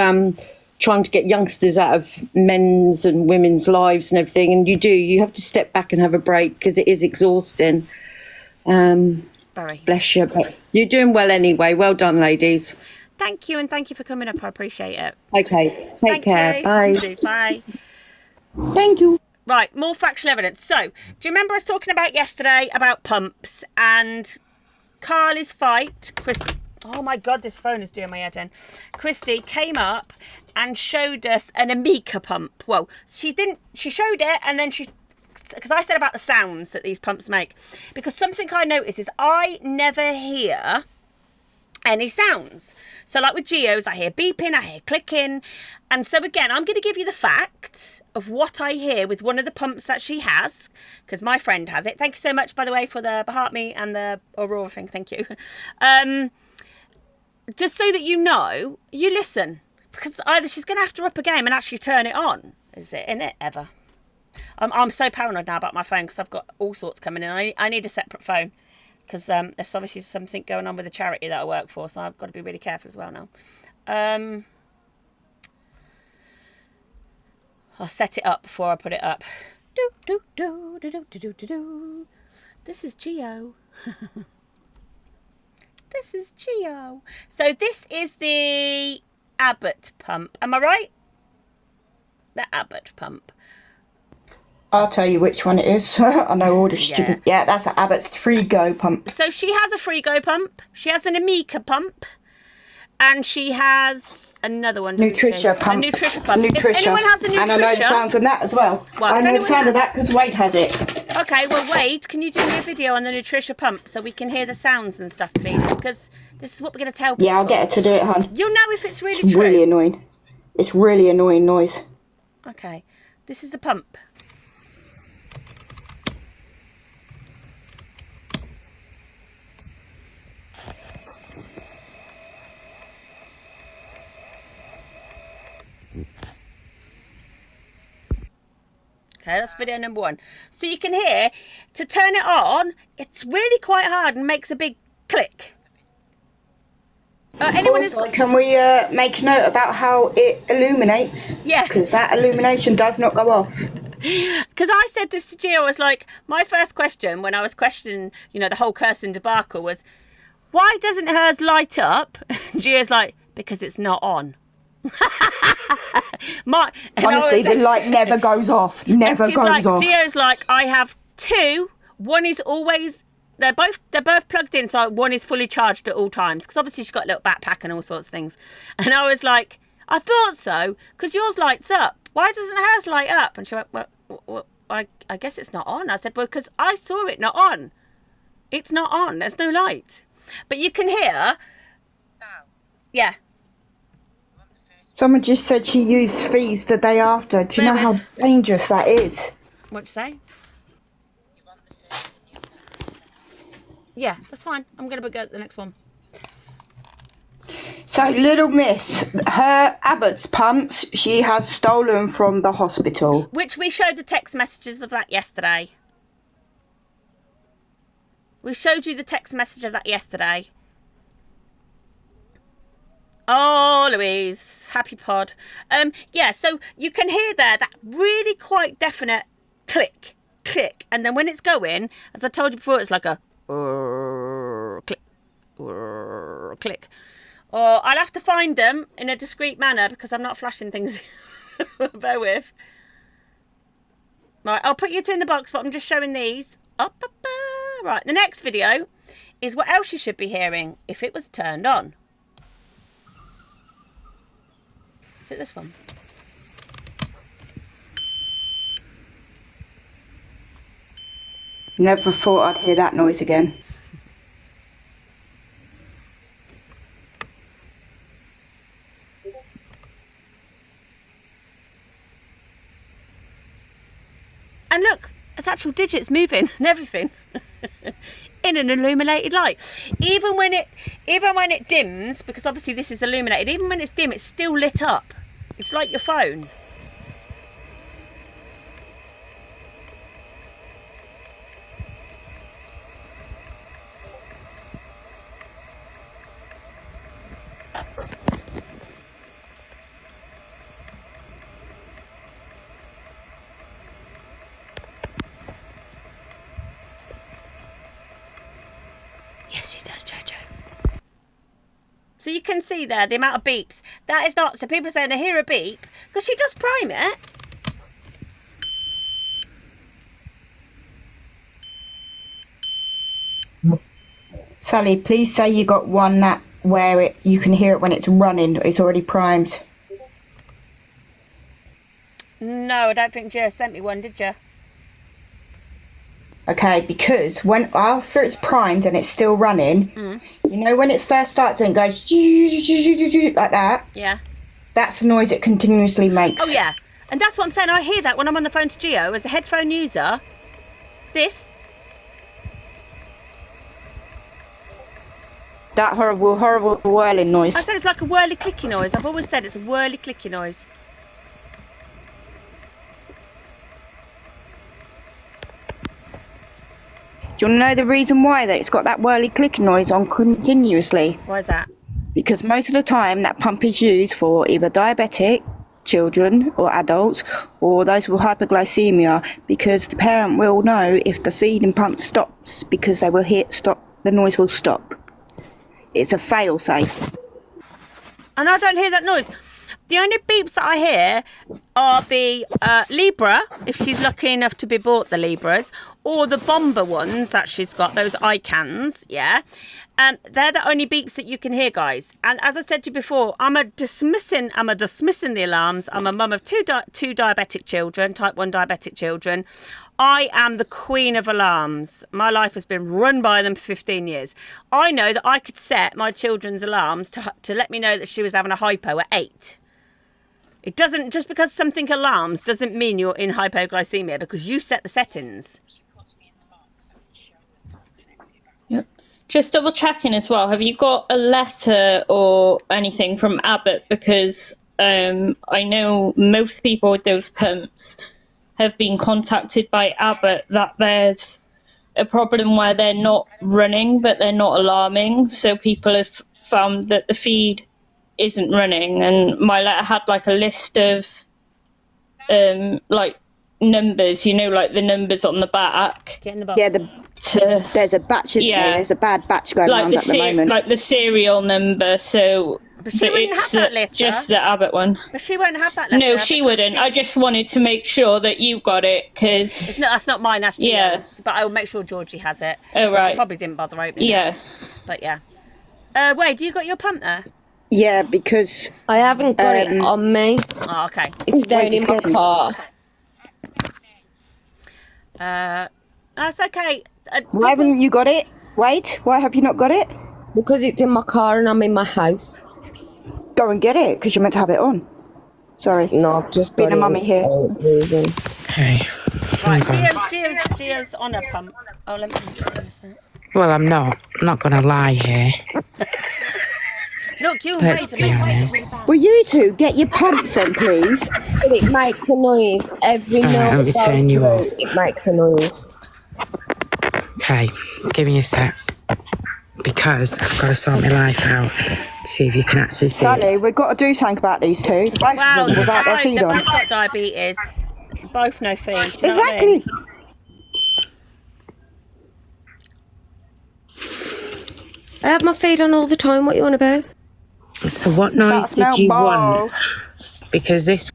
[SPEAKER 7] trying to get youngsters out of men's and women's lives and everything, and you have to step back and have a break, because it is exhausting.
[SPEAKER 2] Very.
[SPEAKER 7] Bless you, but you're doing well anyway. Well done, ladies.
[SPEAKER 2] Thank you, and thank you for coming up. I appreciate it.
[SPEAKER 7] Okay, take care.
[SPEAKER 2] You.
[SPEAKER 7] Bye.
[SPEAKER 2] You too. Bye.
[SPEAKER 5] Thank you.
[SPEAKER 2] Right, more factual evidence. So, do you remember us talking about yesterday about pumps and Carly's fight, Chris. Oh my God, this phone is doing my head in. Christy came up and showed us an Amica pump. Well, she didn't. She showed it, and then because I said about the sounds that these pumps make, because something I noticed is I never hear any sounds. So like with Geo's, I hear beeping, I hear clicking. And so again, I'm going to give you the facts of what I hear with one of the pumps that she has, because my friend has it. Thank you so much, by the way, for the Bahatmi and the Aurora thing. Thank you. Just so that you know, you listen, because either she's going to have to up a game and actually turn it on. Is it in it ever? I'm so paranoid now about my phone because I've got all sorts coming in. I need a separate phone because there's obviously something going on with the charity that I work for, so I've got to be really careful as well now. I'll set it up before I put it up. This is Geo. This is Geo. So this is the Abbott pump. Am I right? The Abbott pump.
[SPEAKER 5] I'll tell you which one it is. I know all the stupid. Yeah, that's an Abbott's Free Go pump.
[SPEAKER 2] So she has a Free Go pump. She has an Amica pump. And she has another one.
[SPEAKER 5] Nutritia pump.
[SPEAKER 2] A Nutritia pump.
[SPEAKER 5] Nutritia.
[SPEAKER 2] If anyone has a Nutritia.
[SPEAKER 5] And I know the sounds on that as well. I know the sound of that because Wade has it.
[SPEAKER 2] Okay, well, Wade, can you do me a video on the Nutritia pump so we can hear the sounds and stuff, please? Because this is what we're going to tell people.
[SPEAKER 5] Yeah, I'll get her to do it, hon.
[SPEAKER 2] You'll know if it's really
[SPEAKER 5] true.
[SPEAKER 2] It's
[SPEAKER 5] really annoying. It's really annoying noise.
[SPEAKER 2] Okay, this is the pump. Okay, that's video number 1. So you can hear, to turn it on, it's really quite hard and makes a big click. Anyone
[SPEAKER 5] also, can we make a note about how it illuminates?
[SPEAKER 2] Yeah.
[SPEAKER 5] Because that illumination does not go off.
[SPEAKER 2] Because I said this to Gio, I was like, my first question when I was questioning, the whole cursing debacle was, why doesn't hers light up? Gio's like, because it's not on.
[SPEAKER 5] Honestly, the light never goes off. Never goes off.
[SPEAKER 2] Gio's like, I have 2. One is always, they're both plugged in, so one is fully charged at all times. Because obviously she's got a little backpack and all sorts of things. And I was like, I thought so, because yours lights up. Why doesn't hers light up? And she went, well, I guess it's not on. I said, well, because I saw it not on. It's not on. There's no light. But you can hear. Yeah.
[SPEAKER 5] Someone just said she used fees the day after. Do you know how dangerous that is?
[SPEAKER 2] What'd you say? Yeah, that's fine. I'm going to go to the next one.
[SPEAKER 5] So, Little Miss, her Abbott's pumps, she has stolen from the hospital.
[SPEAKER 2] Which we showed the text messages of that yesterday. We showed you the text message of that yesterday. Oh, Louise, happy pod. Yeah, so you can hear there that really quite definite click, click. And then when it's going, as I told you before, it's like a click, click. Or I'll have to find them in a discreet manner because I'm not flashing things. Bear with. Right, I'll put you two in the box, but I'm just showing these. Right, the next video is what else you should be hearing if it was turned on. Is it this one?
[SPEAKER 5] Never thought I'd hear that noise again.
[SPEAKER 2] And look, it's actual digits moving and everything in an illuminated light. Even when it dims, because obviously this is illuminated, even when it's dim, it's still lit up. It's like your phone. Yes, she does, Jojo. So you can see there the amount of beeps. That is not, so people are saying they hear a beep because she does prime it.
[SPEAKER 5] Sally, please say you got one that where you can hear it when it's running. It's already primed.
[SPEAKER 2] No, I don't think Gio sent me one, did you?
[SPEAKER 5] Okay, because when after it's primed and it's still running, you know when it first starts and goes like that?
[SPEAKER 2] Yeah.
[SPEAKER 5] That's the noise it continuously makes.
[SPEAKER 2] Oh, yeah. And that's what I'm saying. I hear that when I'm on the phone to Gio as a headphone user. This.
[SPEAKER 5] That horrible whirling noise.
[SPEAKER 2] I said it's like a whirly clicky noise. I've always said it's a whirly clicky noise.
[SPEAKER 5] Do you want to know the reason why that it's got that whirly clicking noise on continuously?
[SPEAKER 2] Why is that?
[SPEAKER 5] Because most of the time that pump is used for either diabetic children or adults or those with hypoglycemia, because the parent will know if the feeding pump stops because they will the noise will stop. It's a fail safe.
[SPEAKER 2] And I don't hear that noise. The only beeps that I hear are the Libra, if she's lucky enough to be bought the Libras, or the Bomber ones that she's got, those ICANs, yeah. They're the only beeps that you can hear, guys. And as I said to you before, I'm a dismissing the alarms. I'm a mum of two diabetic children, type 1 diabetic children. I am the queen of alarms. My life has been run by them for 15 years. I know that I could set my children's alarms to let me know that she was having a hypo at 8. It doesn't, just because something alarms doesn't mean you're in hypoglycemia, because you set the settings.
[SPEAKER 8] Yep. Just double checking as well. Have you got a letter or anything from Abbott? Because I know most people with those pumps have been contacted by Abbott that there's a problem where they're not running, but they're not alarming. So people have found that the feed isn't running, and my letter had like a list of like numbers, you know, like the numbers on the back.
[SPEAKER 2] Get in the box.
[SPEAKER 5] Yeah, there's a batch, isn't there? There's a bad batch going
[SPEAKER 8] like
[SPEAKER 5] around at the moment.
[SPEAKER 8] Like the serial number, so
[SPEAKER 2] but she wouldn't have that letter.
[SPEAKER 8] Just the Abbott one.
[SPEAKER 2] But she won't have that letter.
[SPEAKER 8] No, she wouldn't. I just wanted to make sure that you got it, because...
[SPEAKER 2] That's not mine, that's Gio's.
[SPEAKER 8] Yeah.
[SPEAKER 2] But I'll make sure Georgie has it.
[SPEAKER 8] Oh, right.
[SPEAKER 2] She probably didn't bother opening it. But yeah. Wade, you got your pump there?
[SPEAKER 5] Yeah, because...
[SPEAKER 6] I haven't got it on me.
[SPEAKER 2] Oh, okay.
[SPEAKER 6] It's down in my car.
[SPEAKER 2] That's okay.
[SPEAKER 5] Why haven't you got it? Wait, why have you not got it?
[SPEAKER 6] Because it's in my car and I'm in my house.
[SPEAKER 5] Go and get it, because you're meant to have it on. Sorry.
[SPEAKER 6] No, I've just
[SPEAKER 5] been a mummy here.
[SPEAKER 9] Okay.
[SPEAKER 2] Right, Gio's on a pump. Oh, let me just...
[SPEAKER 9] Well, I'm not gonna lie here.
[SPEAKER 2] Look, you
[SPEAKER 9] Let's
[SPEAKER 2] and
[SPEAKER 9] be
[SPEAKER 2] Wade
[SPEAKER 9] honest.
[SPEAKER 5] Will you two get your pumps then, please?
[SPEAKER 6] It makes a noise. Every
[SPEAKER 9] Alright,
[SPEAKER 6] milk
[SPEAKER 9] let me
[SPEAKER 6] that
[SPEAKER 9] turn
[SPEAKER 6] goes
[SPEAKER 9] you
[SPEAKER 6] through,
[SPEAKER 9] off.
[SPEAKER 6] it makes a noise.
[SPEAKER 9] Okay, give me a sec. Because I've got to sort my life out. See if you can actually see
[SPEAKER 5] Sally,
[SPEAKER 9] it.
[SPEAKER 5] we've got to do something about these two. Both
[SPEAKER 2] Wow,
[SPEAKER 5] of them without their feed
[SPEAKER 2] they've
[SPEAKER 5] on.
[SPEAKER 2] both got diabetes. Both no feed. Do you know what I
[SPEAKER 5] Exactly.
[SPEAKER 2] mean?
[SPEAKER 6] I have my feed on all the time. What you on about?
[SPEAKER 9] So what noise did you want? Because this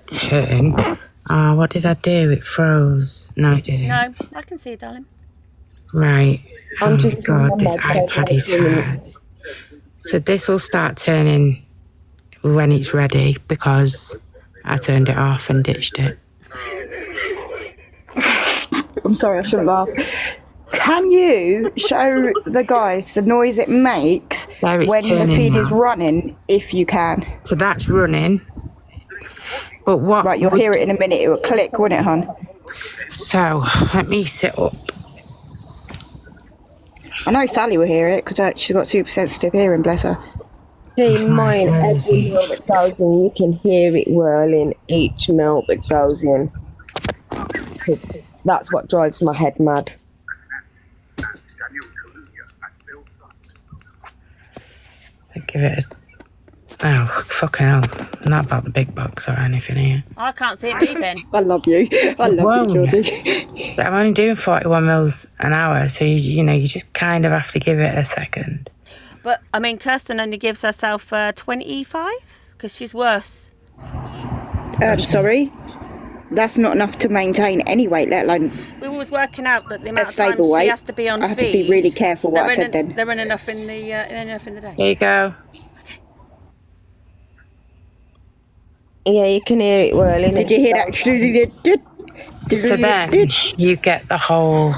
[SPEAKER 9] turn... Oh, what did I do? It froze. No, it didn't.
[SPEAKER 2] No, I can see it, darling.
[SPEAKER 9] Right.
[SPEAKER 6] I'm
[SPEAKER 9] Oh
[SPEAKER 6] just
[SPEAKER 9] God, this iPad is hard. So this will start turning when it's ready, because I turned it off and ditched it.
[SPEAKER 5] I'm sorry, I shouldn't laugh. Can you show the guys the noise it makes
[SPEAKER 9] There, it's
[SPEAKER 5] when the
[SPEAKER 9] turning
[SPEAKER 5] feed
[SPEAKER 9] now.
[SPEAKER 5] is running, if you can?
[SPEAKER 9] So that's running. But what...
[SPEAKER 5] Right, you'll hear it in a minute. It will click, won't it, hon?
[SPEAKER 9] So, let me sit up.
[SPEAKER 5] I know Sally will hear it because she's got super sensitive hearing, bless her.
[SPEAKER 6] See, mine,
[SPEAKER 9] where is
[SPEAKER 6] every
[SPEAKER 9] it?
[SPEAKER 6] milk that goes in, you can hear it whirling each milk that goes in. 'Cause that's what drives my head mad.
[SPEAKER 9] I give it a... Oh, fucking hell. Not about the big box or anything here.
[SPEAKER 2] I can't see it moving.
[SPEAKER 5] I love you. I love you, Geordie.
[SPEAKER 9] But I'm only doing 41 mils an hour, so you just kind of have to give it a second.
[SPEAKER 2] But, I mean, Kirsten only gives herself 25 because she's worse.
[SPEAKER 5] Sorry? that's not enough to maintain any weight, let alone
[SPEAKER 2] We was working out that the
[SPEAKER 5] a
[SPEAKER 2] amount of time
[SPEAKER 5] stable
[SPEAKER 2] she
[SPEAKER 5] weight.
[SPEAKER 2] has to be on
[SPEAKER 5] I have
[SPEAKER 2] feed.
[SPEAKER 5] to be really careful what I said then.
[SPEAKER 2] There ain't enough in the day.
[SPEAKER 9] Here you go.
[SPEAKER 6] Yeah, you can hear it whirling.
[SPEAKER 5] Did you hear that?
[SPEAKER 9] So then you get the whole,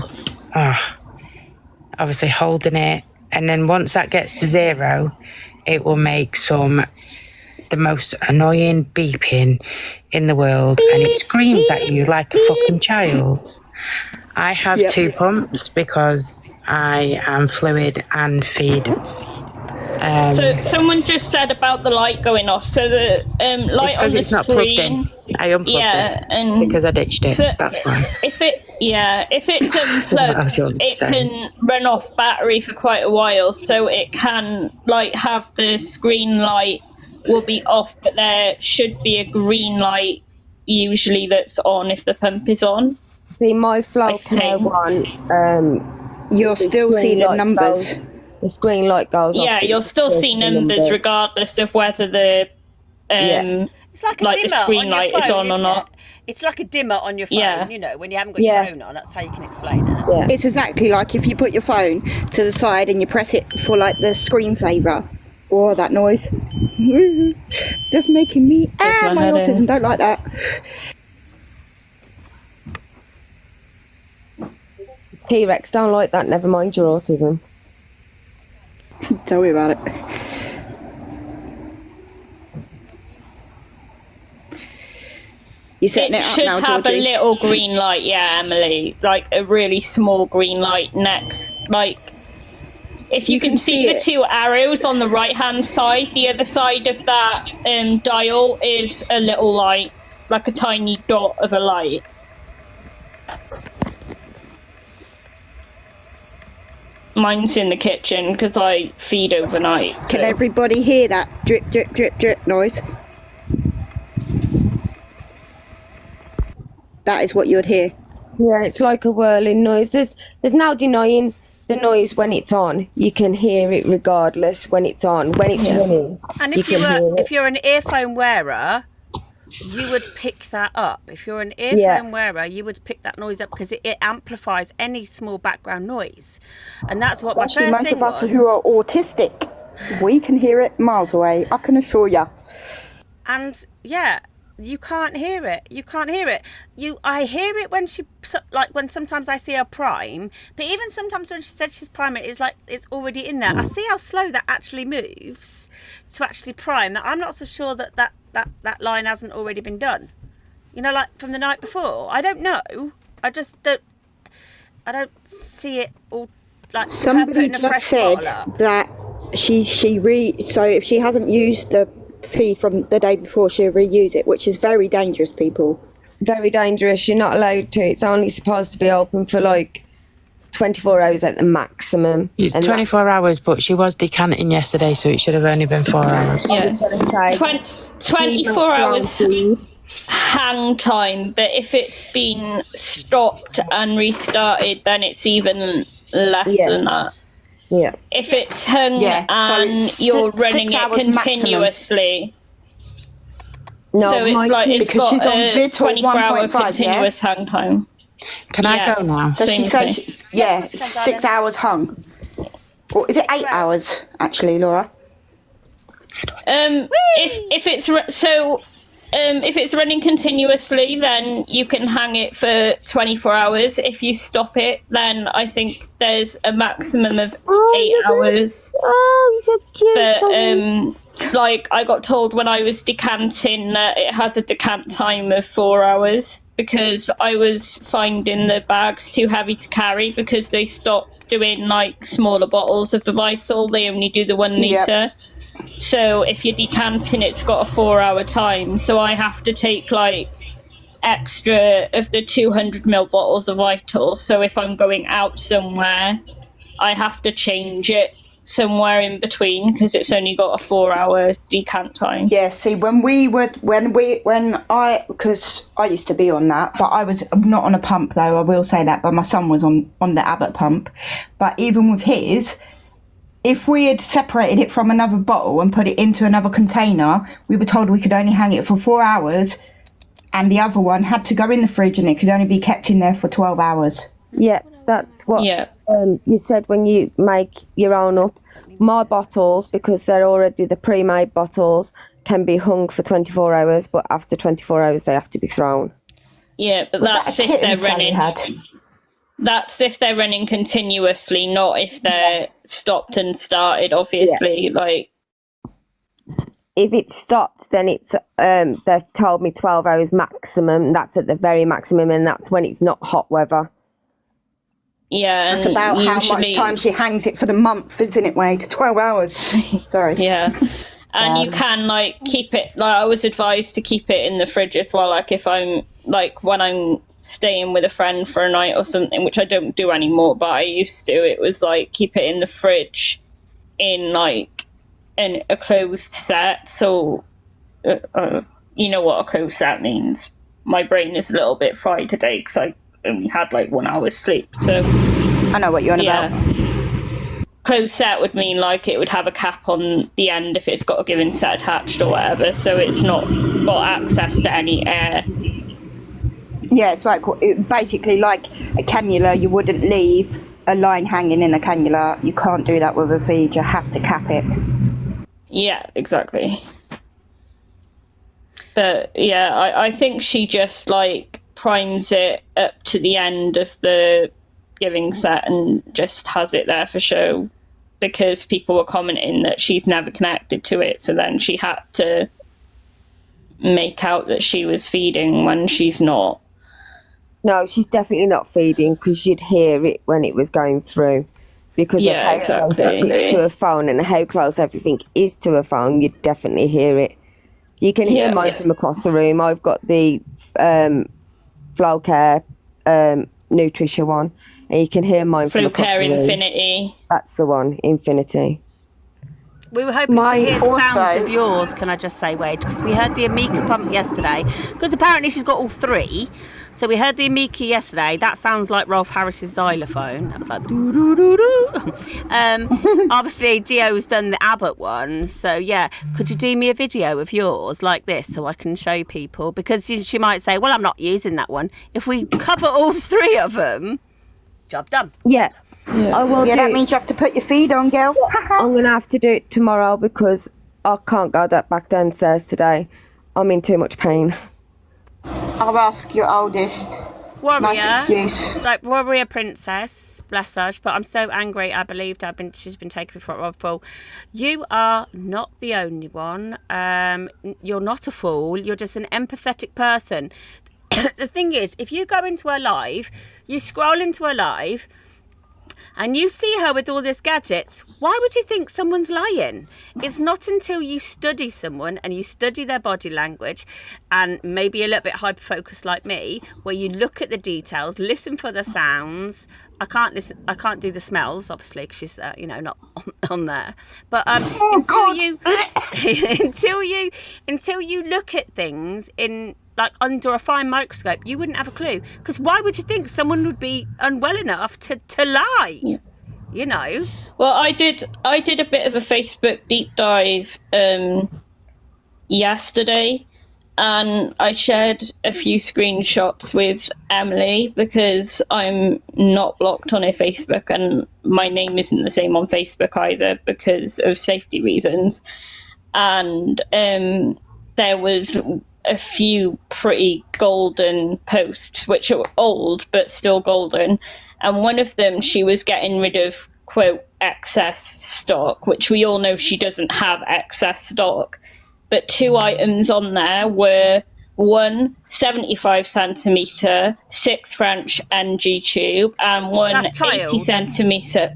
[SPEAKER 9] obviously holding it, and then once that gets to 0, it will make the most annoying beeping in the world, and it screams at you like a fucking child. I have 2 pumps because I am fluid and feed.
[SPEAKER 8] So someone just said about the light going off. So the light on the
[SPEAKER 9] it's not plugged in.
[SPEAKER 8] screen.
[SPEAKER 9] I unplugged it
[SPEAKER 8] and
[SPEAKER 9] because I ditched it.
[SPEAKER 8] so
[SPEAKER 9] That's why.
[SPEAKER 8] If it's
[SPEAKER 9] else you want
[SPEAKER 8] unplugged,
[SPEAKER 9] to
[SPEAKER 8] it
[SPEAKER 9] say.
[SPEAKER 8] can run off battery for quite a while. So it can have the screen light will be off, but there should be a green light usually that's on if the pump is on.
[SPEAKER 6] See, my flow
[SPEAKER 8] think.
[SPEAKER 6] care one,
[SPEAKER 5] you'll
[SPEAKER 6] the
[SPEAKER 5] still see
[SPEAKER 6] screen
[SPEAKER 5] the
[SPEAKER 6] light
[SPEAKER 5] numbers.
[SPEAKER 6] the screen light goes off.
[SPEAKER 8] Yeah,
[SPEAKER 6] but
[SPEAKER 8] you'll
[SPEAKER 6] you
[SPEAKER 8] still
[SPEAKER 6] still
[SPEAKER 8] see numbers regardless of whether the
[SPEAKER 2] It's like a
[SPEAKER 8] the
[SPEAKER 2] dimmer
[SPEAKER 8] screen
[SPEAKER 2] on your
[SPEAKER 8] light
[SPEAKER 2] phone,
[SPEAKER 8] is on or
[SPEAKER 2] isn't
[SPEAKER 8] not.
[SPEAKER 2] it? It's like a dimmer on your phone,
[SPEAKER 8] Yeah.
[SPEAKER 2] you know, when you haven't got
[SPEAKER 6] Yeah.
[SPEAKER 2] your phone on. That's how you can explain it.
[SPEAKER 6] Yeah.
[SPEAKER 5] It's exactly like if you put your phone to the side and you press it for like the screensaver. Oh, that noise. Just making me...
[SPEAKER 8] my
[SPEAKER 5] my
[SPEAKER 8] head in.
[SPEAKER 5] autism, don't like that.
[SPEAKER 6] T-Rex don't like that, never mind your autism.
[SPEAKER 5] Tell me about it. You're setting
[SPEAKER 8] It
[SPEAKER 5] it up
[SPEAKER 8] should
[SPEAKER 5] now,
[SPEAKER 8] have
[SPEAKER 5] Georgie.
[SPEAKER 8] a little green light, yeah, Emily. Like a really small green light next. Like, if you can see the
[SPEAKER 5] it.
[SPEAKER 8] 2 arrows on the right-hand side, the other side of that dial is a little light, like a tiny dot of a light. Mine's in the kitchen because I feed overnight. So.
[SPEAKER 5] Can everybody hear that drip, drip, drip, drip noise? That is what you'd hear.
[SPEAKER 6] Yeah, it's like a whirling noise. There's no denying the noise when it's on. You can hear it regardless when it's on. When it's running,
[SPEAKER 2] And
[SPEAKER 6] you
[SPEAKER 2] if
[SPEAKER 6] can hear it.
[SPEAKER 2] if you're an earphone wearer, you would pick that up. If you're an earphone wearer, you would pick that noise up because it amplifies any small background noise. And that's what
[SPEAKER 5] Actually,
[SPEAKER 2] my first
[SPEAKER 5] most
[SPEAKER 2] thing
[SPEAKER 5] of us
[SPEAKER 2] was.
[SPEAKER 5] who are autistic, we can hear it miles away. I can assure you.
[SPEAKER 2] And yeah, you can't hear it. You can't hear it. I hear it when when sometimes I see her prime, but even sometimes when she said she's priming, it's like it's already in there. I see how slow that actually moves to actually prime. That I'm not so sure that line hasn't already been done. You know, like from the night before. I don't know. I don't see it all. Like
[SPEAKER 5] Somebody just said that so if she hasn't used the feed from the day before, she'll reuse it, which is very dangerous, people.
[SPEAKER 6] Very dangerous. You're not allowed to. It's only supposed to be open for like 24 hours at the maximum.
[SPEAKER 9] It's
[SPEAKER 6] And
[SPEAKER 9] 24 hours, but she was decanting yesterday, so it should have only been 4 hours.
[SPEAKER 6] I was going to say
[SPEAKER 8] 24 hours hang time, but if it's been stopped and restarted, then it's even less than that.
[SPEAKER 6] Yeah.
[SPEAKER 8] If it's hung
[SPEAKER 5] Yeah, so
[SPEAKER 8] and
[SPEAKER 5] it's
[SPEAKER 8] you're
[SPEAKER 5] 6
[SPEAKER 8] running it
[SPEAKER 5] hours
[SPEAKER 8] continuously.
[SPEAKER 6] No,
[SPEAKER 8] So it's like it's
[SPEAKER 5] because she's
[SPEAKER 8] got
[SPEAKER 5] on
[SPEAKER 8] a
[SPEAKER 5] Vital
[SPEAKER 8] 24-hour
[SPEAKER 5] 1.5, yeah?
[SPEAKER 8] continuous hang time.
[SPEAKER 9] Can I go now?
[SPEAKER 5] Does she
[SPEAKER 8] Same
[SPEAKER 5] say,
[SPEAKER 8] thing.
[SPEAKER 5] yeah,
[SPEAKER 2] Yes, Miss
[SPEAKER 5] 6 hours hung? Or is it 8 hours, actually, Laura?
[SPEAKER 8] If it's running continuously, then you can hang it for 24 hours. If you stop it, then I think there's a maximum of 8 hours.
[SPEAKER 6] Oh, so cute.
[SPEAKER 8] But like I got told when I was decanting that it has a decant time of 4 hours because I was finding the bags too heavy to carry because they stopped doing like smaller bottles of the Vital. They only do the 1 litre. So if you're decanting, it's got a 4 hour time. So I have to take like extra of the 200ml bottles of Vital. So if I'm going out somewhere, I have to change it somewhere in between because it's only got a 4 hour decant time.
[SPEAKER 5] Yeah, see, because I used to be on that, but I was not on a pump though, I will say that, but my son was on the Abbott pump. But even with his, if we had separated it from another bottle and put it into another container, we were told we could only hang it for 4 hours and the other one had to go in the fridge, and it could only be kept in there for 12 hours.
[SPEAKER 6] Yeah, that's what you said when you make your own up. My bottles, because they're already the pre-made bottles, can be hung for 24 hours, but after 24 hours they have to be thrown.
[SPEAKER 8] Yeah, but that's if they're running. That's if they're running continuously, not if they're stopped and started, obviously. Like,
[SPEAKER 6] if it's stopped, then it's they've told me 12 hours maximum. That's at the very maximum, and that's when it's not hot weather.
[SPEAKER 8] Yeah,
[SPEAKER 5] that's about how much time she hangs it for the month, isn't it, Wade? 12 hours. Sorry.
[SPEAKER 8] Yeah. And you can, like, keep it, like, I was advised to keep it in the fridge as well, like, if I'm, like, when I'm staying with a friend for a night or something, which I don't do anymore, but I used to, it was, like, keep it in the fridge in, like, a closed set, so, you know what a closed set means. My brain is a little bit fried today, because I only had, like, 1 hour's sleep, so...
[SPEAKER 5] I know what you're on about.
[SPEAKER 8] Closed set would mean like it would have a cap on the end if it's got a given set attached or whatever, so it's not got access to any air.
[SPEAKER 5] Yeah, it's like basically like a cannula. You wouldn't leave a line hanging in a cannula. You can't do that with a feed. You have to cap it.
[SPEAKER 8] Yeah, exactly. But yeah, I think she just like primes it up to the end of the giving set and just has it there for show, because people were commenting that she's never connected to it, so then she had to make out that she was feeding when she's not.
[SPEAKER 6] No, she's definitely not feeding, because you'd hear it when it was going through, because of how close it sits to a phone and how close everything is to a phone. You'd definitely hear it. You can hear mine from across the room. I've got the Flow Care Nutrition one, and you can hear mine from across the room.
[SPEAKER 8] Infinity.
[SPEAKER 6] That's the one, Infinity.
[SPEAKER 2] We were hoping to hear the sounds of yours, can I just say, Wade? Because we heard the Amica pump yesterday, because apparently she's got all three. So we heard the Amica yesterday. That sounds like Rolf Harris's xylophone. That was like doo doo doo doo. Obviously, Gio's done the Abbott one. So yeah, could you do me a video of yours like this so I can show people? Because she might say, well, I'm not using that one. If we cover all three of them, job done.
[SPEAKER 6] Yeah. I will do.
[SPEAKER 5] That means you have to put your feed on, girl.
[SPEAKER 6] I'm going to have to do it tomorrow, because I can't go back downstairs today. I'm in too much pain.
[SPEAKER 5] I'll ask your oldest.
[SPEAKER 2] Warrior,
[SPEAKER 5] nice excuse.
[SPEAKER 2] Like Warrior Princess, bless her, but I'm so angry. I believed she's been taken for a fool. You are not the only one. You're not a fool. You're just an empathetic person. The thing is, if you go into her live, you scroll into her live, and you see her with all these gadgets, why would you think someone's lying? It's not until you study someone and you study their body language, and maybe a little bit hyper-focused like me, where you look at the details, listen for the sounds. I can't do the smells, obviously, because she's not on there. But until you look at things in like under a fine microscope, you wouldn't have a clue. Because why would you think someone would be unwell enough to lie? Yeah. You know.
[SPEAKER 8] Well, I did a bit of a Facebook deep dive yesterday, and I shared a few screenshots with Emily, because I'm not blocked on her Facebook, and my name isn't the same on Facebook either because of safety reasons. And there was a few pretty golden posts, which are old but still golden, and one of them, she was getting rid of, quote, excess stock, which we all know she doesn't have excess stock, but two items on there were one 75 centimetre 6 French NG tube, and one 80 centimetre.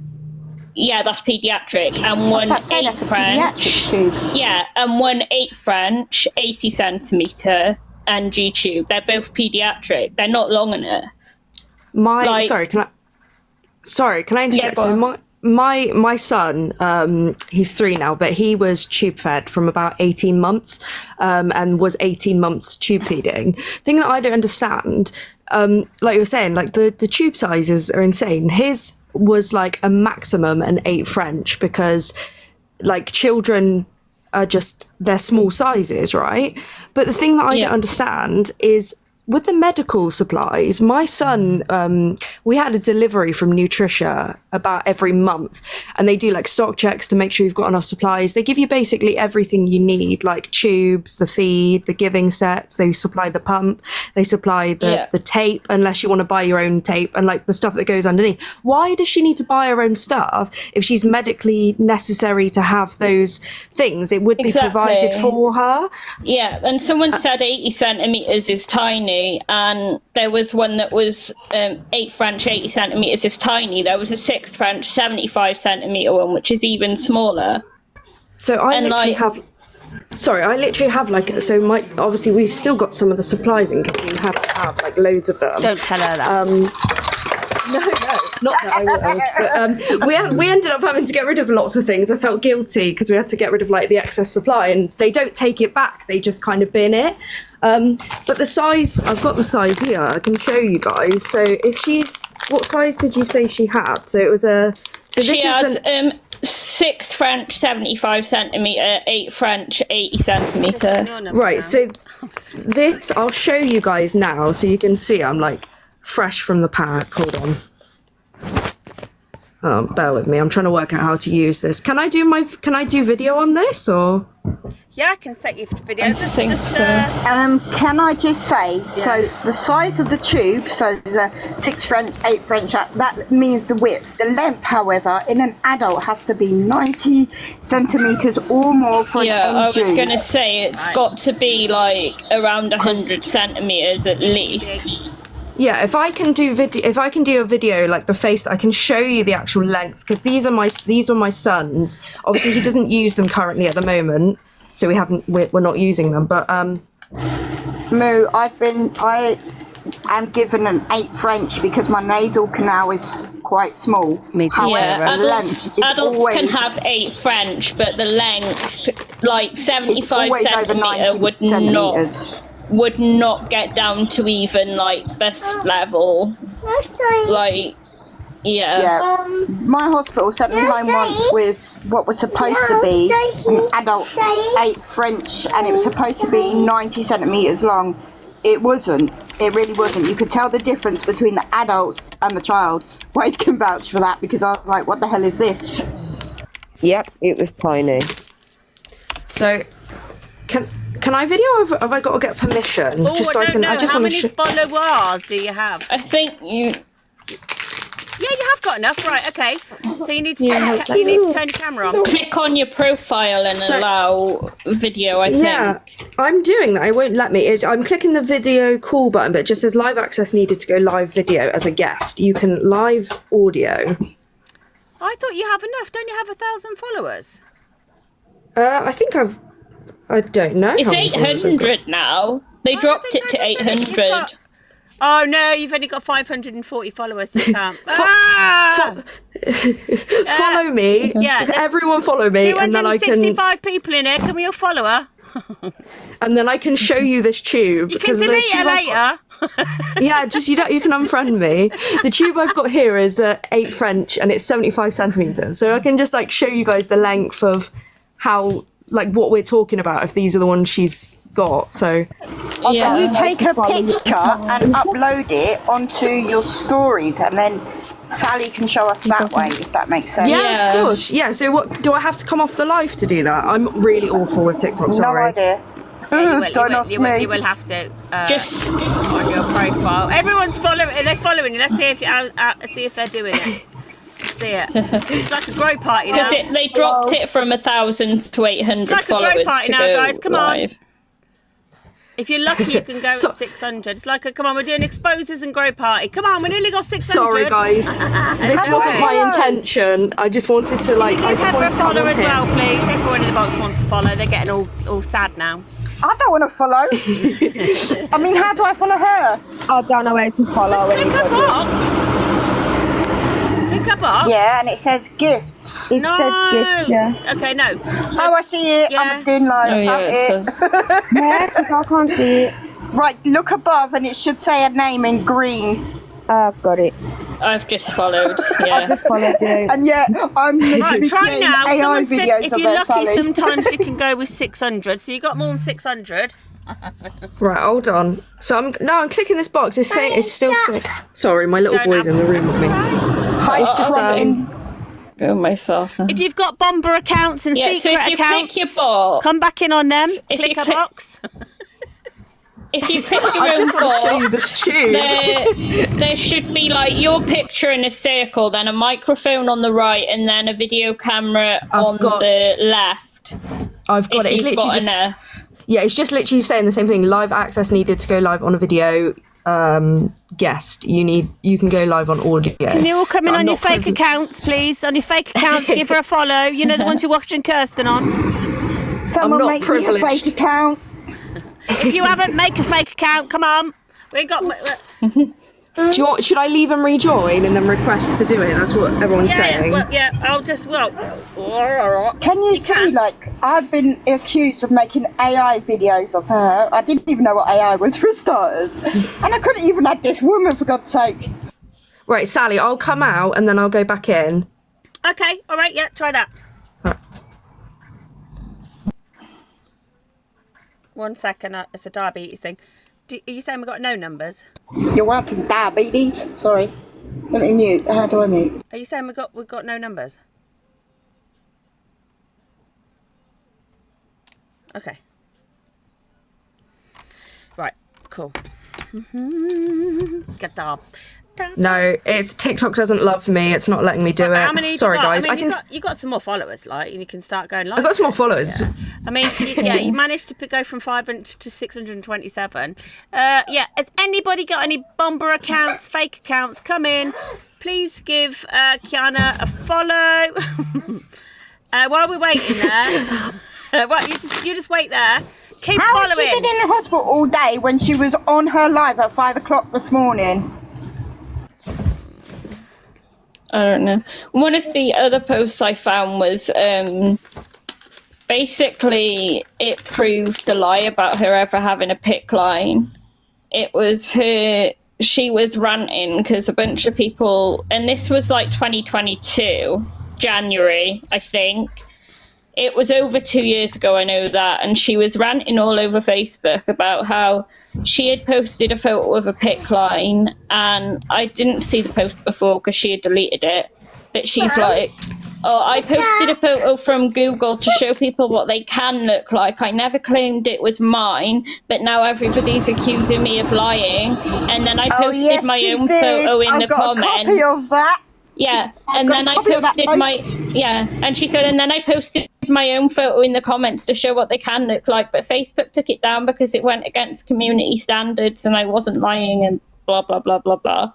[SPEAKER 8] Yeah, that's paediatric. And one 8 French. Tube. Yeah, and one 8 French 80 centimetre NG tube. They're both paediatric. They're not long enough.
[SPEAKER 10] Sorry, can I interject?
[SPEAKER 8] Yeah,
[SPEAKER 10] so my son, he's 3 now, but he was tube fed from about 18 months, and was 18 months tube feeding. Thing that I don't understand, like you were saying, like the tube sizes are insane. His was like a maximum an 8 French, because like children are just they're small sizes, right? But the thing that I don't understand is with the medical supplies, my son, we had a delivery from Nutricia about every month, and they do like stock checks to make sure you've got enough supplies. They give you basically everything you need, like tubes, the feed, the giving sets. They supply the pump, they supply the tape, unless you want to buy your own tape, and like the stuff that goes underneath. Why does she need to buy her own stuff if she's medically necessary to have those things? It would be provided for her.
[SPEAKER 8] Yeah, and someone said 80 centimetres is tiny, and there was one that was 8 French, 80 centimetres is tiny. There was a 6 French, 75 centimetre one, which is even smaller.
[SPEAKER 10] So I literally have like, so my, obviously we've still got some of the supplies in because we have like loads of them.
[SPEAKER 2] Don't tell her that.
[SPEAKER 10] No, not that I will. But we ended up having to get rid of lots of things. I felt guilty because we had to get rid of like the excess supply, and they don't take it back. They just kind of bin it. But the size, I've got the size here. I can show you guys. So if she's, what size did you say she had? So it was a. So
[SPEAKER 8] she had 6 French, 75 centimetre, 8 French, 80 centimetre.
[SPEAKER 10] Right. So this, I'll show you guys now, so you can see. I'm like fresh from the pack. Hold on. Bear with me. I'm trying to work out how to use this. Can I do video on this or?
[SPEAKER 2] Yeah, I can set you for video.
[SPEAKER 8] I think so.
[SPEAKER 5] Can I just say, so the size of the tube, so the 6 French, 8 French, that means the width. The length, however, in an adult has to be 90 centimetres or more for an NG.
[SPEAKER 8] I was going to say, it's got to be like around 100 centimetres at least.
[SPEAKER 10] Yeah, if I can do a video like the face, I can show you the actual length, because these are my son's. Obviously, he doesn't use them currently at the moment, so we're not using them. But
[SPEAKER 5] Moo, I am given an 8 French because my nasal canal is quite small.
[SPEAKER 2] Me too.
[SPEAKER 8] Yeah, adults can have 8 French, but the length, like 75 centimetre, would not get down to even like best level. Like,
[SPEAKER 5] my hospital sent me home once with what was supposed to be an adult 8 French, and it was supposed to be 90 centimetres long. It wasn't. It really wasn't. You could tell the difference between the adults and the child. Wade can vouch for that, because I was like, what the hell is this?
[SPEAKER 6] Yep, it was tiny.
[SPEAKER 10] So, can I video, or have I got to get permission?
[SPEAKER 2] Oh,
[SPEAKER 10] just so I can. I just
[SPEAKER 2] how
[SPEAKER 10] want
[SPEAKER 2] many
[SPEAKER 10] to.
[SPEAKER 2] followers do you have?
[SPEAKER 8] I think you.
[SPEAKER 2] Yeah, you have got enough, right? Okay. So you need to turn your camera on.
[SPEAKER 8] Click on your profile and allow video. I think.
[SPEAKER 10] Yeah, I'm doing that. It won't let me. I'm clicking the video call button, but it just says live access needed to go live video as a guest. You can live audio.
[SPEAKER 2] I thought you have enough. Don't you have 1,000 followers?
[SPEAKER 10] I think I don't know.
[SPEAKER 8] It's 800 now. They dropped it to 800.
[SPEAKER 2] Oh no, you've only got 540 followers. You can't.
[SPEAKER 10] Follow me. Yeah, everyone follow me, and then I can.
[SPEAKER 2] 265 people in here. Can we all follow her?
[SPEAKER 10] And then I can show you this tube.
[SPEAKER 2] You can delete her later.
[SPEAKER 10] Yeah, just you can unfriend me. The tube I've got here is the 8 French, and it's 75 centimetres. So I can just like show you guys the length of how, like, what we're talking about, if these are the ones she's got. So
[SPEAKER 5] can you take a picture and upload it onto your stories, and then Sally can show us that way, if that makes sense?
[SPEAKER 10] Yeah, of course. Yeah, so what, do I have to come off the live to do that? I'm really awful with TikTok, sorry.
[SPEAKER 5] No idea.
[SPEAKER 2] You will have to just on your profile. Everyone's following. They're following you. Let's see if they're doing it. See it. It's like a grow party now.
[SPEAKER 8] They dropped it from 1,000 to 800
[SPEAKER 2] it's like
[SPEAKER 8] followers.
[SPEAKER 2] A grow party now, guys. Come on. If you're lucky, you can go at 600. It's like come on, we're doing exposers and grow party. Come on, we nearly got 600.
[SPEAKER 10] Sorry, guys. This wasn't my intention. I just wanted to
[SPEAKER 2] I just wanted to follow as well, please. Everyone in the box wants to follow. They're getting all sad now.
[SPEAKER 5] I don't want to follow. I mean, how do I follow her?
[SPEAKER 6] I don't know where to follow.
[SPEAKER 2] Just click a box. Click a box.
[SPEAKER 5] Yeah, and it says gifts.
[SPEAKER 6] It says gifts, yeah.
[SPEAKER 2] Okay, no.
[SPEAKER 5] So, I see it. Yeah. I'm doing live.
[SPEAKER 6] Yeah, because I can't see it.
[SPEAKER 5] Right, look above, and it should say a name in green.
[SPEAKER 6] Got it.
[SPEAKER 8] I've just followed.
[SPEAKER 5] I
[SPEAKER 8] Yeah.
[SPEAKER 5] just followed you. And yet, I'm
[SPEAKER 2] Right,
[SPEAKER 5] literally
[SPEAKER 2] try
[SPEAKER 5] playing
[SPEAKER 2] now.
[SPEAKER 5] AI
[SPEAKER 2] Someone said
[SPEAKER 5] videos
[SPEAKER 2] if
[SPEAKER 5] of
[SPEAKER 2] you're
[SPEAKER 5] her,
[SPEAKER 2] lucky,
[SPEAKER 5] Sally.
[SPEAKER 2] sometimes you can go with 600. So you got more than 600.
[SPEAKER 10] Right, hold on. So I'm clicking this box. It's saying it's still. Sorry, my little
[SPEAKER 2] Don't
[SPEAKER 10] boy's in the room with me. It's just
[SPEAKER 8] Go myself.
[SPEAKER 2] If you've got bomber accounts and
[SPEAKER 8] Yeah, so
[SPEAKER 2] secret
[SPEAKER 8] if you
[SPEAKER 2] accounts,
[SPEAKER 8] click your bot,
[SPEAKER 2] come back in on them.
[SPEAKER 8] if
[SPEAKER 2] Click
[SPEAKER 8] you
[SPEAKER 2] a
[SPEAKER 8] click-
[SPEAKER 2] box.
[SPEAKER 8] If you click your
[SPEAKER 10] I
[SPEAKER 8] own
[SPEAKER 10] just want to show you
[SPEAKER 8] bot,
[SPEAKER 10] this tube.
[SPEAKER 8] there should be like your picture in a circle, then a microphone on the right, and then a video camera on the left.
[SPEAKER 10] I've got it. It's
[SPEAKER 8] You've
[SPEAKER 10] literally
[SPEAKER 8] got
[SPEAKER 10] just
[SPEAKER 8] enough.
[SPEAKER 10] yeah. It's just literally saying the same thing. Live access needed to go live on a video. Guest, you can go live on audio.
[SPEAKER 2] Can you all come in
[SPEAKER 10] I'm
[SPEAKER 2] on your
[SPEAKER 10] not
[SPEAKER 2] fake accounts, please? On your fake accounts, give her a follow. You know the ones you're watching Kirsten on.
[SPEAKER 5] Someone
[SPEAKER 10] not
[SPEAKER 5] make me a
[SPEAKER 10] privileged.
[SPEAKER 5] fake account.
[SPEAKER 2] If you haven't, make a fake account. Come on. We ain't got.
[SPEAKER 10] Do you want, should I leave and rejoin and then request to do it? That's what everyone's saying.
[SPEAKER 2] I'll just
[SPEAKER 5] Can you see, like, I've been accused of making AI videos of her. I didn't even know what AI was for starters. And I couldn't even add this woman, for God's sake.
[SPEAKER 10] Right, Sally, I'll come out and then I'll go back in.
[SPEAKER 2] Okay, all right, yeah, try that.
[SPEAKER 10] Right.
[SPEAKER 2] 1 second, it's a diabetes thing. Are you saying we've got no numbers?
[SPEAKER 5] You're welcome, diabetes. Sorry. Let me mute. How do I mute?
[SPEAKER 2] Are you saying we've got no numbers? Okay. Right, cool. Good job.
[SPEAKER 10] No, it's TikTok doesn't love me. It's not letting me do
[SPEAKER 2] How
[SPEAKER 10] it.
[SPEAKER 2] many
[SPEAKER 10] Sorry,
[SPEAKER 2] you got?
[SPEAKER 10] guys.
[SPEAKER 2] I mean, you got some more followers, like, and you can start going live.
[SPEAKER 10] I've got some more followers.
[SPEAKER 2] Yeah. I mean, you managed to go from 500 to 627. Yeah, has anybody got any bomber accounts, fake accounts? Come in. Please give Kiana a follow. While we're waiting there, well, you just wait there. Keep
[SPEAKER 5] How
[SPEAKER 2] following.
[SPEAKER 5] has she been in the hospital all day when she was on her live at 5 o'clock this morning?
[SPEAKER 8] I don't know. One of the other posts I found was basically it proved the lie about her ever having a PIC line. It was she was ranting because a bunch of people, and this was like 2022, January, I think. It was over 2 years ago, I know that, and she was ranting all over Facebook about how she had posted a photo of a PIC line, and I didn't see the post before because she had deleted it, but she's like, oh, I posted a photo from Google to show people what they can look like. I never claimed it was mine, but now everybody's accusing me of lying, and then I posted my own photo in the comments.
[SPEAKER 5] I've got a copy of that.
[SPEAKER 8] Yeah, and then I posted and she said, and then I posted my own photo in the comments to show what they can look like, but Facebook took it down because it went against community standards and I wasn't lying and blah, blah, blah, blah, blah.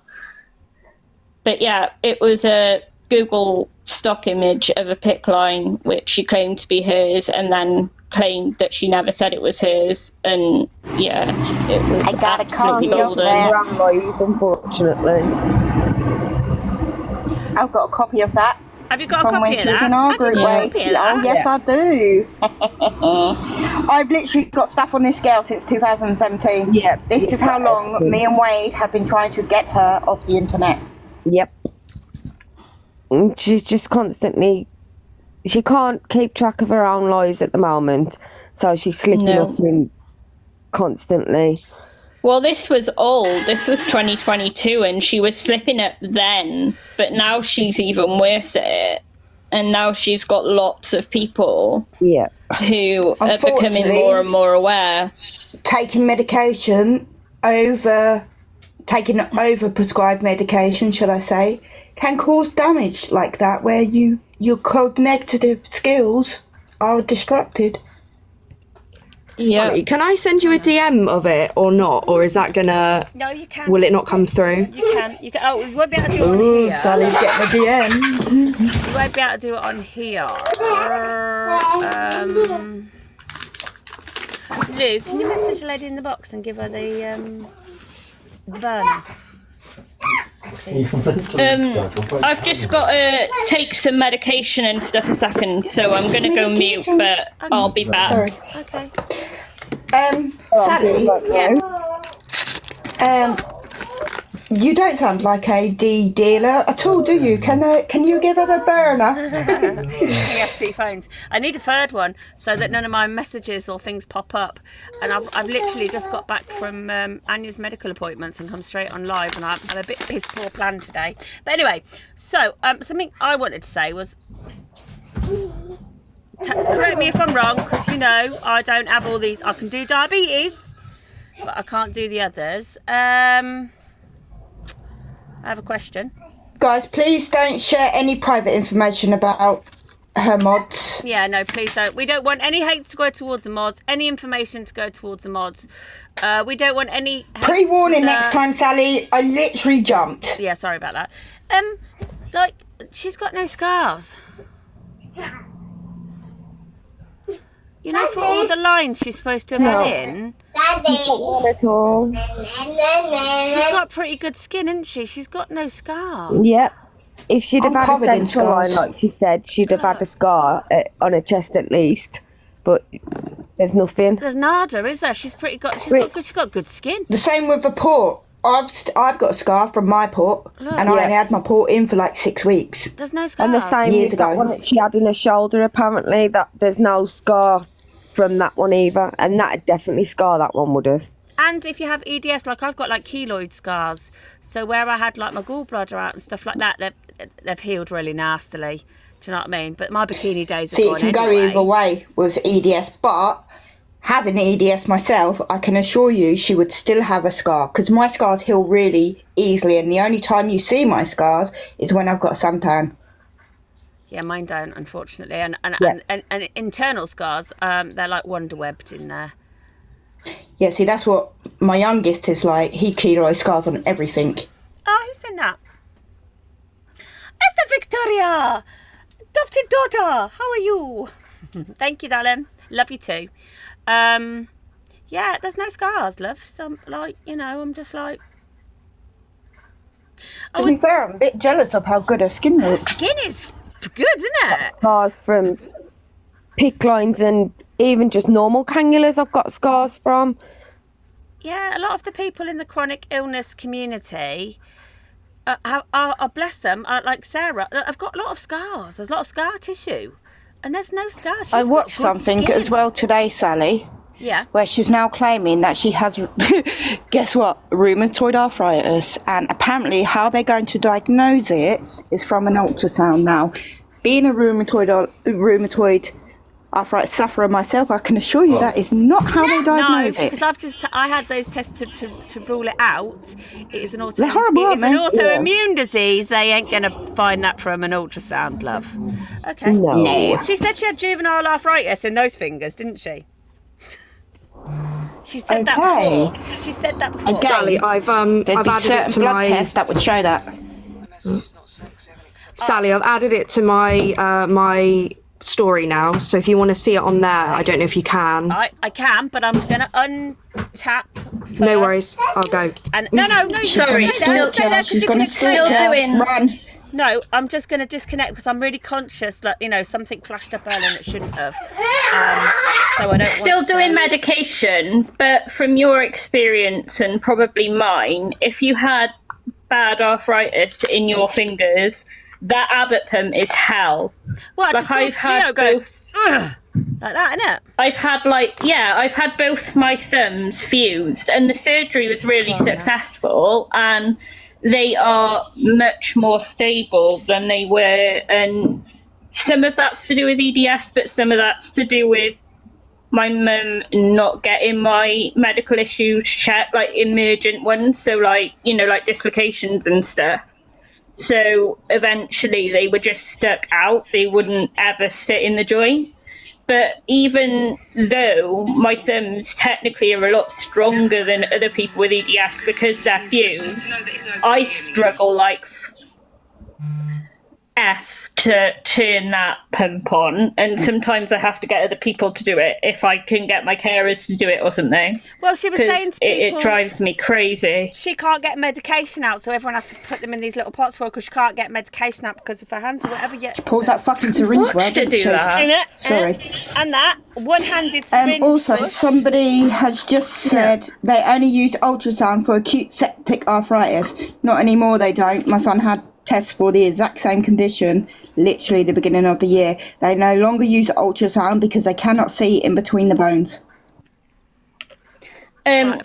[SPEAKER 8] But yeah, it was a Google stock image of a PIC line, which she claimed to be hers, and then claimed that she never said it was hers, and yeah, it was absolutely golden.
[SPEAKER 6] Wrong lies, unfortunately.
[SPEAKER 5] I've got a copy of that.
[SPEAKER 2] Have you got a
[SPEAKER 5] from
[SPEAKER 2] copy
[SPEAKER 5] when
[SPEAKER 2] of
[SPEAKER 5] she was
[SPEAKER 2] that?
[SPEAKER 5] in our
[SPEAKER 2] Have you
[SPEAKER 5] group.
[SPEAKER 2] got a copy of that?
[SPEAKER 5] Oh, yes, I do. I've literally got stuff on this girl since 2017.
[SPEAKER 6] Yeah.
[SPEAKER 5] This is how long me and Wade have been trying to get her off the internet.
[SPEAKER 6] Yep. She's just constantly... She can't keep track of her own lies at the moment, so she's slipping up in constantly.
[SPEAKER 8] Well, this was old. This was 2022, and she was slipping up then, but now she's even worse at it. And now she's got lots of people who are becoming more and more aware.
[SPEAKER 5] Taking medication taking over prescribed medication, should I say, can cause damage like that, where your cognitive skills are disrupted.
[SPEAKER 10] Sorry, can I send you a DM of it or not? Or is that gonna...
[SPEAKER 2] No, you can.
[SPEAKER 10] Will it not come through?
[SPEAKER 2] You can. Oh, you won't be able to do it on here.
[SPEAKER 5] Sally's getting a DM.
[SPEAKER 2] You won't be able to do it on here. Lou, can you message the lady in the box and give her the burn?
[SPEAKER 8] I've just got to take some medication and stuff a second, so I'm going to go mute, but I'll be back.
[SPEAKER 5] Sorry.
[SPEAKER 2] Okay.
[SPEAKER 5] Sally, You don't sound like a D dealer at all, do you? Can you give her the burner?
[SPEAKER 2] We have 2 phones. I need a third one so that none of my messages or things pop up. And I've literally just got back from Anya's medical appointments and come straight on live, and I'm a bit piss poor planned today. But anyway, so something I wanted to say was, correct me if I'm wrong, because you know I don't have all these. I can do diabetes, but I can't do the others. I have a question.
[SPEAKER 5] Guys, please don't share any private information about her mods.
[SPEAKER 2] Yeah, no, please don't. We don't want any hates to go towards the mods, any information to go towards the mods. We don't want any...
[SPEAKER 5] Pre-warning next time, Sally. I literally jumped.
[SPEAKER 2] Yeah, sorry about that. Like, she's got no scars. You know, for all the lines she's supposed to have had in...
[SPEAKER 6] Not at all.
[SPEAKER 2] She's got pretty good skin, hasn't she? She's got no scars.
[SPEAKER 6] Yep. If she'd have
[SPEAKER 5] I'm
[SPEAKER 6] had a
[SPEAKER 5] covered in
[SPEAKER 6] central line,
[SPEAKER 5] scars.
[SPEAKER 6] like she said, she'd have had a scar on her chest at least. But there's nothing.
[SPEAKER 2] There's nada, is there? She's got good skin.
[SPEAKER 5] The same with the port. I've got a scar from my port, and I only had my port in for like 6 weeks.
[SPEAKER 2] There's no scars.
[SPEAKER 6] And the same
[SPEAKER 5] Years
[SPEAKER 6] with that
[SPEAKER 5] ago.
[SPEAKER 6] one that she had in her shoulder, apparently, that there's no scar from that one either. And that'd definitely scar, that one would have.
[SPEAKER 2] And if you have EDS, like I've got like keloid scars, so where I had like my gallbladder out and stuff like that, they've healed really nastily. Do you know what I mean? But my bikini days are
[SPEAKER 5] See,
[SPEAKER 2] gone
[SPEAKER 5] it can
[SPEAKER 2] anyway.
[SPEAKER 5] go either way with EDS, but having EDS myself, I can assure you she would still have a scar, because my scars heal really easily, and the only time you see my scars is when I've got a suntan.
[SPEAKER 2] Yeah, mine don't, unfortunately. And internal scars, they're like wonder-webbed in there.
[SPEAKER 5] Yeah, see, that's what my youngest is like. He keloid scars on everything.
[SPEAKER 2] Oh, who's in that? Esther Victoria! Adopted daughter! How are you? Thank you, darling. Love you too. Yeah, there's no scars, love. Some, like, you know, I'm just like...
[SPEAKER 5] To be fair, I'm a bit jealous of how good her skin looks.
[SPEAKER 2] Her skin is good, isn't it?
[SPEAKER 6] Scars from pick lines and even just normal cannulas I've got scars from.
[SPEAKER 2] Yeah, a lot of the people in the chronic illness community, bless them, like Sarah, I've got a lot of scars. There's a lot of scar tissue. And there's no scars.
[SPEAKER 5] I watched something as well today, Sally.
[SPEAKER 2] Yeah.
[SPEAKER 5] Where she's now claiming that she has, guess what, rheumatoid arthritis. And apparently how they're going to diagnose it is from an ultrasound now. Being a rheumatoid arthritis sufferer myself, I can assure you that is not how they diagnose it.
[SPEAKER 2] Because I had those tests to rule it out. It is an
[SPEAKER 5] They're horrible, aren't they?
[SPEAKER 2] autoimmune disease. They ain't going to find that from an ultrasound, love. Okay.
[SPEAKER 6] No.
[SPEAKER 2] She said she had juvenile arthritis in those fingers, didn't she? She said that before. She said that before.
[SPEAKER 5] Again,
[SPEAKER 10] Sally, I've added it to
[SPEAKER 5] blood
[SPEAKER 10] my
[SPEAKER 5] test that would show that.
[SPEAKER 10] Sally, I've added it to my my story now. So if you want to see it on there, I don't know if you can.
[SPEAKER 2] I can, but I'm going to untap first.
[SPEAKER 10] No worries, I'll go.
[SPEAKER 2] And no,
[SPEAKER 8] Sorry,
[SPEAKER 2] stay there,
[SPEAKER 5] She's going to
[SPEAKER 8] still doing.
[SPEAKER 5] Run.
[SPEAKER 2] No, I'm just going to disconnect because I'm really conscious that, you know, something flashed up earlier and it shouldn't have. So I don't
[SPEAKER 8] Still
[SPEAKER 2] want
[SPEAKER 8] doing
[SPEAKER 2] to...
[SPEAKER 8] medication, but from your experience and probably mine, if you had bad arthritis in your fingers, that Abbott pump is hell.
[SPEAKER 2] Well,
[SPEAKER 8] Like I've had both.
[SPEAKER 2] like that, innit?
[SPEAKER 8] I've had both my thumbs fused, and the surgery was really successful, and they are much more stable than they were. And some of that's to do with EDS, but some of that's to do with my mum not getting my medical issues checked, like emergent ones, so like, you know, like dislocations and stuff. So eventually they were just stuck out. They wouldn't ever sit in the joint. But even though my thumbs technically are a lot stronger than other people with EDS because they're fused, I struggle like F to turn that pump on, and sometimes I have to get other people to do it if I can get my carers to do it or something.
[SPEAKER 2] Well, she was saying to people,
[SPEAKER 8] it drives me crazy.
[SPEAKER 2] She can't get medication out, so everyone has to put them in these little pots for her because she can't get medication out because of her hands or whatever. Yet
[SPEAKER 5] pulls that fucking syringe.
[SPEAKER 8] Watch to do that.
[SPEAKER 5] Sorry.
[SPEAKER 2] And that one-handed syringe.
[SPEAKER 5] Also, somebody has just said they only use ultrasound for acute septic arthritis. Not anymore. They don't. My son had tests for the exact same condition literally the beginning of the year. They no longer use ultrasound because they cannot see in between the bones.
[SPEAKER 8] I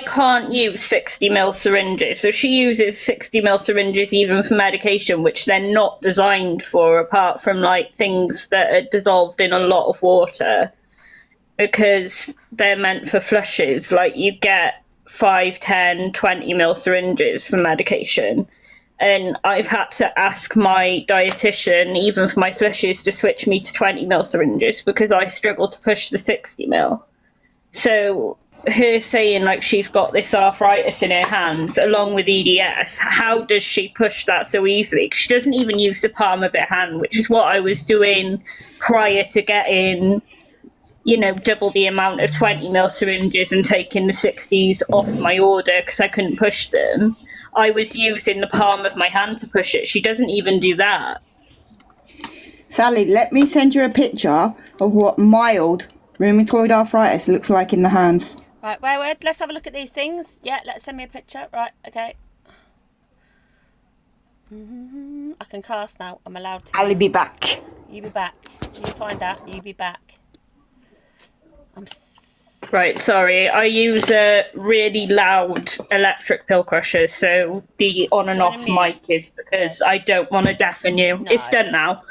[SPEAKER 8] can't use 60ml syringes. So she uses 60ml syringes even for medication, which they're not designed for, apart from like things that are dissolved in a lot of water, because they're meant for flushes. Like you get 5, 10, 20ml syringes for medication. And I've had to ask my dietitian, even for my flushes, to switch me to 20ml syringes because I struggle to push the 60ml. So her saying like she's got this arthritis in her hands along with EDS, how does she push that so easily? 'Cause she doesn't even use the palm of her hand, which is what I was doing prior to getting, you know, double the amount of 20ml syringes and taking the 60s off my order because I couldn't push them. I was using the palm of my hand to push it. She doesn't even do that.
[SPEAKER 5] Sally, let me send you a picture of what mild rheumatoid arthritis looks like in the hands.
[SPEAKER 2] Right, wait, let's have a look at these things. Yeah, let's send me a picture. Right, okay. I can cast now. I'm allowed to.
[SPEAKER 5] I'll be back.
[SPEAKER 2] You be back. You find out. You be back.
[SPEAKER 8] Right, sorry. I use a really loud electric pill crusher, so the on and off mic is because I don't want to deafen you. No. It's done now.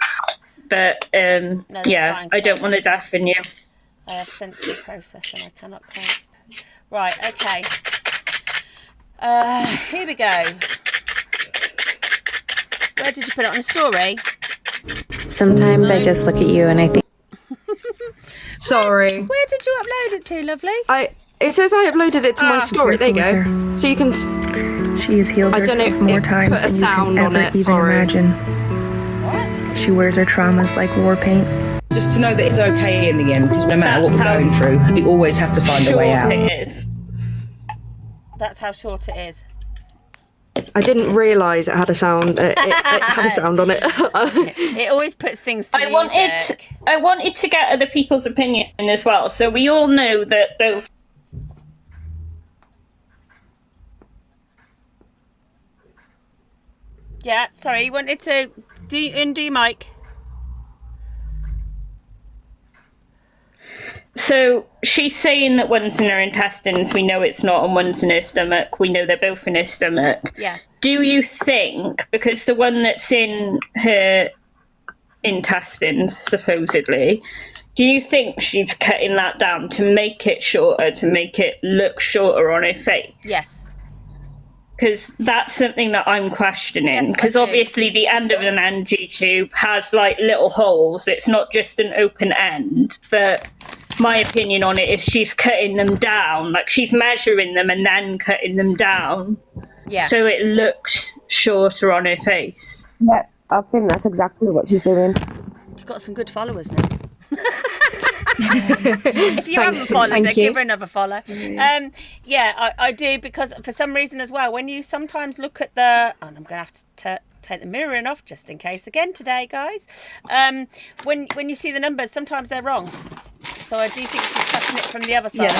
[SPEAKER 8] But, no, yeah, fine, I don't want to deafen you.
[SPEAKER 2] I have sensory processing. I cannot cope. Right, okay. Here we go. Where did you put it, on the story?
[SPEAKER 11] Sometimes I just look at you and I think...
[SPEAKER 10] Sorry.
[SPEAKER 2] Where did you upload it to, lovely?
[SPEAKER 10] It says I uploaded it to my story. There you go. So you can...
[SPEAKER 11] She has healed herself more times than you can ever even imagine. What? She wears her traumas like war paint.
[SPEAKER 12] Just to know that it's okay in the end, because no matter what we're going through, we always have to find a way out.
[SPEAKER 8] It is.
[SPEAKER 2] That's how short it is.
[SPEAKER 10] I didn't realise it had a sound. It had a sound on it.
[SPEAKER 2] It always puts things to music.
[SPEAKER 8] I wanted to get other people's opinion as well. So we all know that both.
[SPEAKER 2] Yeah, sorry, you wanted to undo your mic.
[SPEAKER 8] So she's saying that one's in her intestines, we know it's not, and one's in her stomach, we know they're both in her stomach.
[SPEAKER 2] Yeah.
[SPEAKER 8] Do you think, because the one that's in her intestines, supposedly, do you think she's cutting that down to make it shorter, to make it look shorter on her face?
[SPEAKER 2] Yes.
[SPEAKER 8] Because that's something that I'm questioning. Because obviously the end of an NG tube has like little holes. It's not just an open end. But my opinion on it is she's cutting them down. Like she's measuring them and then cutting them down.
[SPEAKER 2] Yeah.
[SPEAKER 8] So it looks shorter on her face.
[SPEAKER 6] Yeah, I think that's exactly what she's doing.
[SPEAKER 2] You've got some good followers now. If you haven't followed her, give her another follow. Yeah, I do, because for some reason as well, when you sometimes look at the... Oh, I'm going to have to take the mirroring off just in case again today, guys. When you see the numbers, sometimes they're wrong. So I do think she's cutting it from the other side.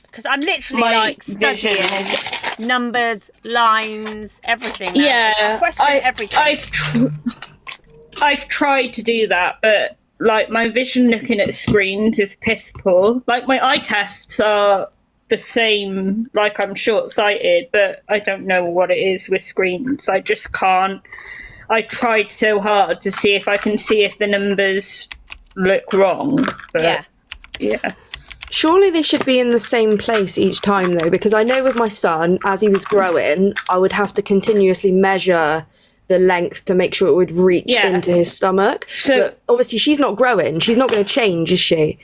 [SPEAKER 2] Because I'm literally studying numbers, lines, everything.
[SPEAKER 8] Yeah,
[SPEAKER 2] I question everything.
[SPEAKER 8] I've tried to do that, but like my vision looking at screens is piss poor. Like my eye tests are the same, like I'm short-sighted, but I don't know what it is with screens. I just can't. I tried so hard to see if I can see if the numbers look wrong. But yeah.
[SPEAKER 10] Surely they should be in the same place each time though, because I know with my son, as he was growing, I would have to continuously measure the length to make sure it would reach into his stomach. But obviously she's not growing. She's not going to change, is she?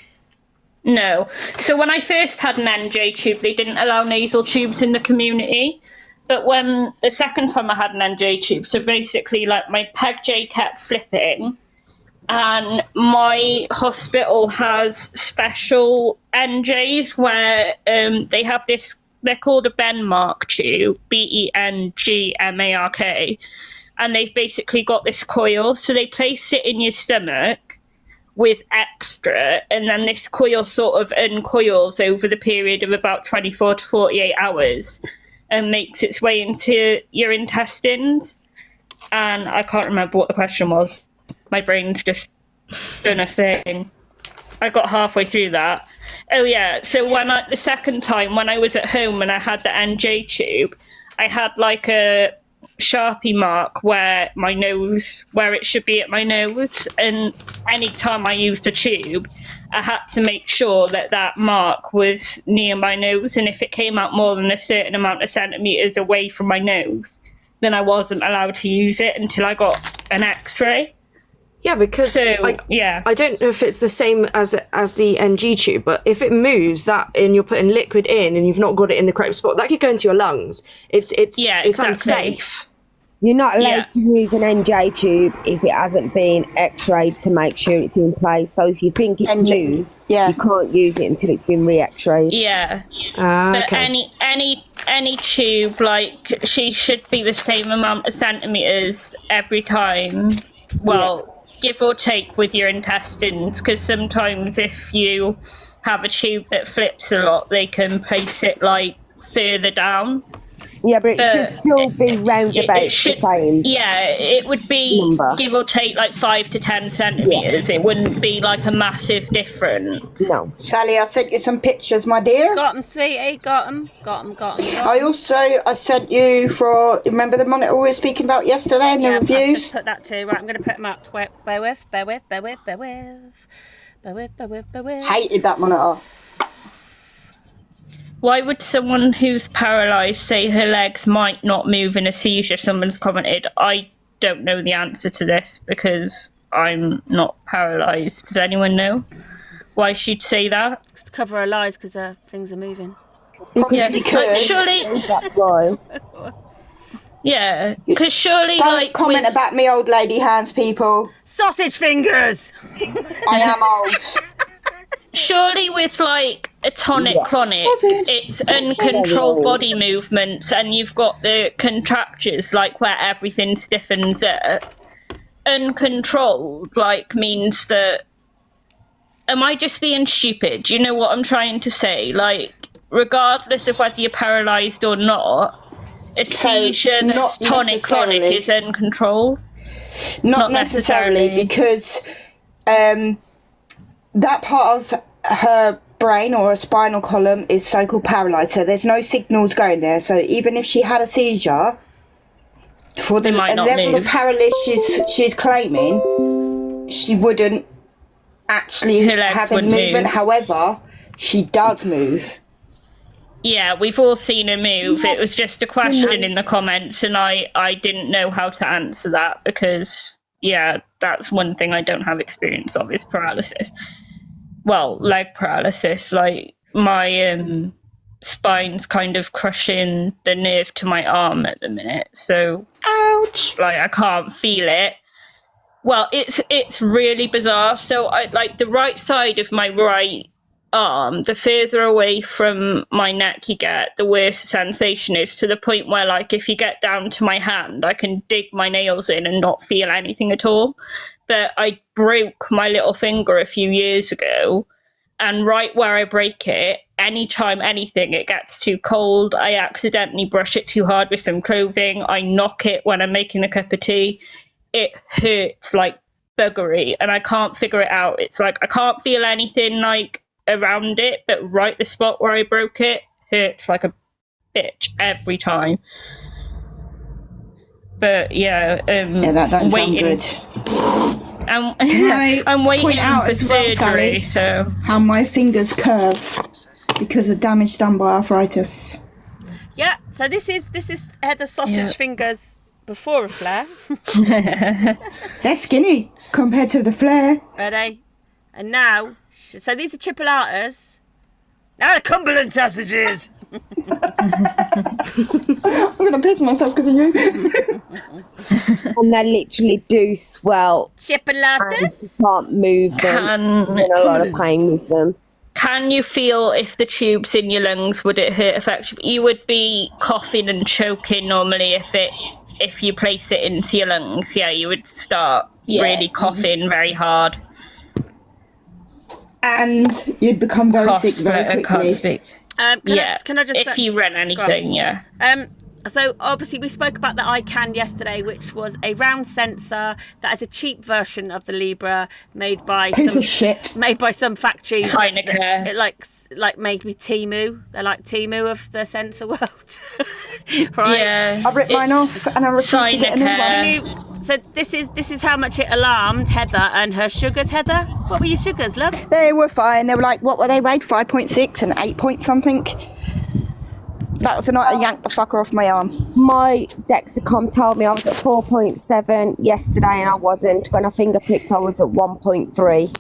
[SPEAKER 8] No. So when I first had an NJ tube, they didn't allow nasal tubes in the community. But when the second time I had an NJ tube, so basically like my peg J kept flipping, and my hospital has special NJs where they have this, they're called a Benmark tube, BENGMARK, and they've basically got this coil, so they place it in your stomach with extra, and then this coil sort of uncoils over the period of about 24 to 48 hours and makes its way into your intestines. And I can't remember what the question was. My brain's just done a thing. I got halfway through that. Oh yeah, so the second time when I was at home and I had the NJ tube, I had like a Sharpie mark where my nose, where it should be at my nose, and any time I used a tube, I had to make sure that that mark was near my nose, and if it came out more than a certain amount of centimeters away from my nose, then I wasn't allowed to use it until I got an X-ray.
[SPEAKER 10] Yeah, because I don't know if it's the same as the NG tube, but if it moves that and you're putting liquid in and you've not got it in the correct spot, that could go into your lungs. It's
[SPEAKER 8] exactly.
[SPEAKER 10] unsafe.
[SPEAKER 6] You're not allowed to use an NJ tube if it hasn't been x-rayed to make sure it's in place. So if you think it's moved, you can't use it until it's been re-x-rayed.
[SPEAKER 8] Yeah. But any tube, like, she should be the same amount of centimetres every time. Well, give or take with your intestines, because sometimes if you have a tube that flips a lot, they can place it, like, further down.
[SPEAKER 6] Yeah, but it should still be roundabout the same.
[SPEAKER 8] Yeah, it would be number. Give or take like 5 to 10 centimetres. Yeah. It wouldn't be like a massive difference.
[SPEAKER 6] No.
[SPEAKER 5] Sally, I sent you some pictures, my dear.
[SPEAKER 2] Got them, sweetie. Got them.
[SPEAKER 5] I sent you remember the monitor we were speaking about yesterday and the reviews?
[SPEAKER 2] I've just put that too. Right, I'm going to put them up. Bear with.
[SPEAKER 5] Hated that monitor.
[SPEAKER 8] Why would someone who's paralysed say her legs might not move in a seizure? Someone's commented. I don't know the answer to this because I'm not paralysed. Does anyone know why she'd say that?
[SPEAKER 2] To cover her lies because things are moving.
[SPEAKER 8] Because surely...
[SPEAKER 6] That's why.
[SPEAKER 8] Yeah, because surely...
[SPEAKER 5] Don't comment about me old lady hands, people.
[SPEAKER 2] Sausage fingers!
[SPEAKER 5] I am old.
[SPEAKER 8] Surely with like a tonic-clonic, it's uncontrolled body movements and you've got the contractures, like where everything stiffens up. Uncontrolled, like, means that... Am I just being stupid? Do you know what I'm trying to say? Like, regardless of whether you're paralysed or not, a seizure that's tonic-clonic is uncontrolled?
[SPEAKER 5] Not necessarily, because... that part of her brain or her spinal column is so-called paralysed, so there's no signals going there. So even if she had a seizure, for the level of paralysis she's claiming, she wouldn't actually have a movement. However, she does move.
[SPEAKER 8] Yeah, we've all seen her move. It was just a question in the comments, and I didn't know how to answer that because... Yeah, that's one thing I don't have experience of is paralysis. Well, leg paralysis. Like, my spine's kind of crushing the nerve to my arm at the minute. So,
[SPEAKER 5] ouch!
[SPEAKER 8] Like, I can't feel it. Well, it's really bizarre. So, like the right side of my right arm, the further away from my neck you get, the worse the sensation is, to the point where, like, if you get down to my hand, I can dig my nails in and not feel anything at all. But I broke my little finger a few years ago, and right where I break it, anytime it gets too cold, I accidentally brush it too hard with some clothing, I knock it when I'm making a cup of tea, it hurts like buggery, and I can't figure it out. It's like I can't feel anything like around it, but right the spot where I broke it hurts like a bitch every time. But yeah,
[SPEAKER 5] that doesn't sound good.
[SPEAKER 8] I'm waiting for surgery,
[SPEAKER 5] Sally,
[SPEAKER 8] so
[SPEAKER 5] how my fingers curve because of damage done by arthritis.
[SPEAKER 2] Yeah, so this is the sausage fingers before a flare.
[SPEAKER 5] They're skinny compared to the flare.
[SPEAKER 2] Ready? And now, so these are chipolatas. Now the Cumberland sausages.
[SPEAKER 5] I'm going to piss myself because of you.
[SPEAKER 6] And they literally do swell.
[SPEAKER 2] Chipolatas?
[SPEAKER 6] You can't move them. You're in a lot of pain with them.
[SPEAKER 8] Can you feel if the tube's in your lungs, would it hurt effectively? You would be coughing and choking normally if you place it into your lungs. Yeah, you would start really coughing very hard.
[SPEAKER 5] And you'd become very sick very quickly.
[SPEAKER 8] Can't speak.
[SPEAKER 2] Can I just
[SPEAKER 8] if you run anything, yeah.
[SPEAKER 2] So obviously we spoke about the iCan yesterday, which was a round sensor that is a cheap version of the Libra made by some factory.
[SPEAKER 8] Sinecare.
[SPEAKER 2] It like maybe Temu. They're like Temu of the sensor world. Right?
[SPEAKER 8] Yeah.
[SPEAKER 5] I ripped mine off and I refused to get a new one.
[SPEAKER 2] So this is how much it alarmed Heather and her sugars. Heather, what were your sugars, love?
[SPEAKER 5] They were fine. They were like, what were they weighed? 5.6 and 8 point something. That was the night I yanked the fucker off my arm.
[SPEAKER 6] My Dexcom told me I was at 4.7 yesterday and I wasn't. When I finger pricked, I was at 1.3.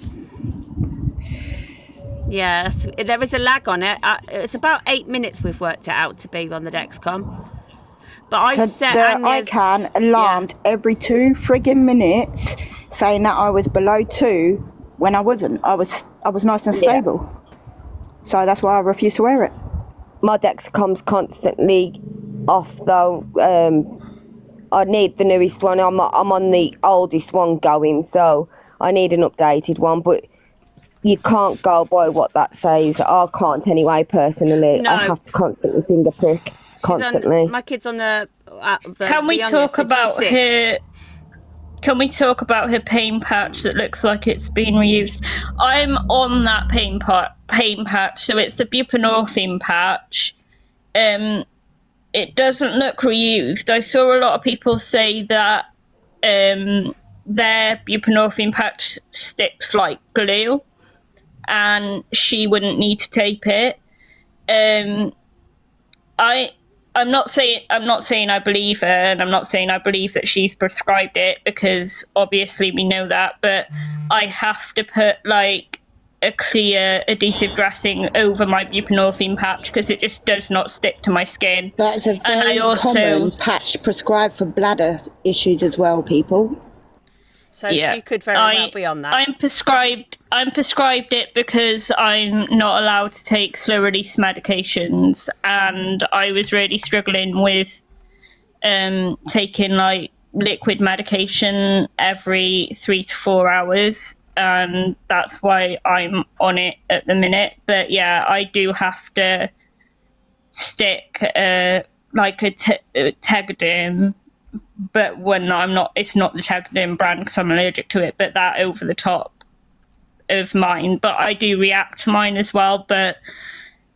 [SPEAKER 2] Yes, there is a lag on it. It's about 8 minutes we've worked it out to be on the Dexcom. But I set
[SPEAKER 5] the iCan alarmed every 2 friggin' minutes, saying that I was below 2 when I wasn't. I was nice and stable. So that's why I refused to wear it.
[SPEAKER 6] My Dexcom's constantly off though. I need the newest one. I'm on the oldest one going, so I need an updated one. But you can't go by what that says. I can't anyway, personally.
[SPEAKER 2] No.
[SPEAKER 6] I have to constantly finger prick. Constantly.
[SPEAKER 2] My kid's on the
[SPEAKER 8] Can we talk about her? Can we talk about her pain patch that looks like it's been reused? I'm on that pain patch, so it's the buprenorphine patch. It doesn't look reused. I saw a lot of people say that their buprenorphine patch sticks like glue, and she wouldn't need to tape it. I'm not saying I believe her, and I'm not saying I believe that she's prescribed it, because obviously we know that, but I have to put like a clear adhesive dressing over my buprenorphine patch because it just does not stick to my skin.
[SPEAKER 5] That's a very common patch prescribed for bladder issues as well, people.
[SPEAKER 2] So she could very well be on that.
[SPEAKER 8] I'm prescribed it because I'm not allowed to take slow release medications, and I was really struggling with taking like liquid medication every 3 to 4 hours, and that's why I'm on it at the minute. But yeah, I do have to stick like a Tegaderm. But when I'm not, it's not the Tegaderm brand because I'm allergic to it, but that over the top of mine. But I do react to mine as well. But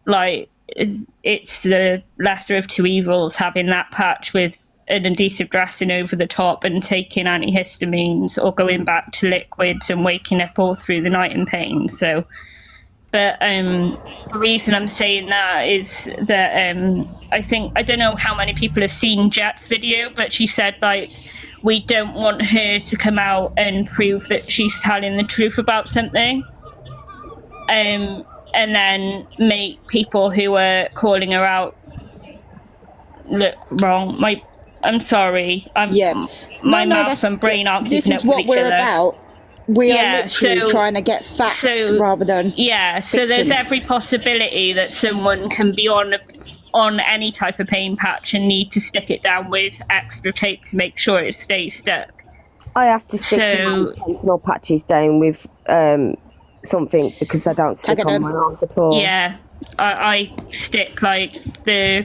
[SPEAKER 8] like, it's the lesser of two evils, having that patch with an adhesive dressing over the top and taking antihistamines or going back to liquids and waking up all through the night in pain. So, but the reason I'm saying that is that I don't know how many people have seen Jet's video, but she said like, we don't want her to come out and prove that she's telling the truth about something, and then make people who are calling her out look wrong. I'm sorry. My mouth and brain aren't keeping up with each other.
[SPEAKER 5] This is what we're about. We are literally trying to get facts rather than
[SPEAKER 8] so there's every possibility that someone can be on any type of pain patch and need to stick it down with extra tape to make sure it stays stuck.
[SPEAKER 6] I have to stick my patches down with something because they don't stick on my arms at all.
[SPEAKER 8] Yeah, I stick like the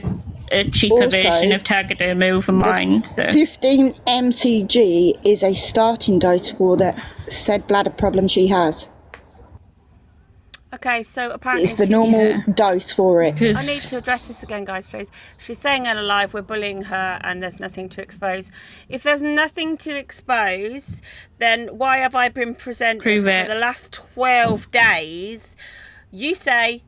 [SPEAKER 8] cheaper version of Tegaderm over mine. So
[SPEAKER 5] 15 mcg is a starting dose for the said bladder problem she has.
[SPEAKER 2] Okay, so apparently
[SPEAKER 5] it's the normal dose for it.
[SPEAKER 2] I need to address this again, guys, please. She's saying in a live we're bullying her and there's nothing to expose. If there's nothing to expose, then why have I been presenting for the last 12 days? You say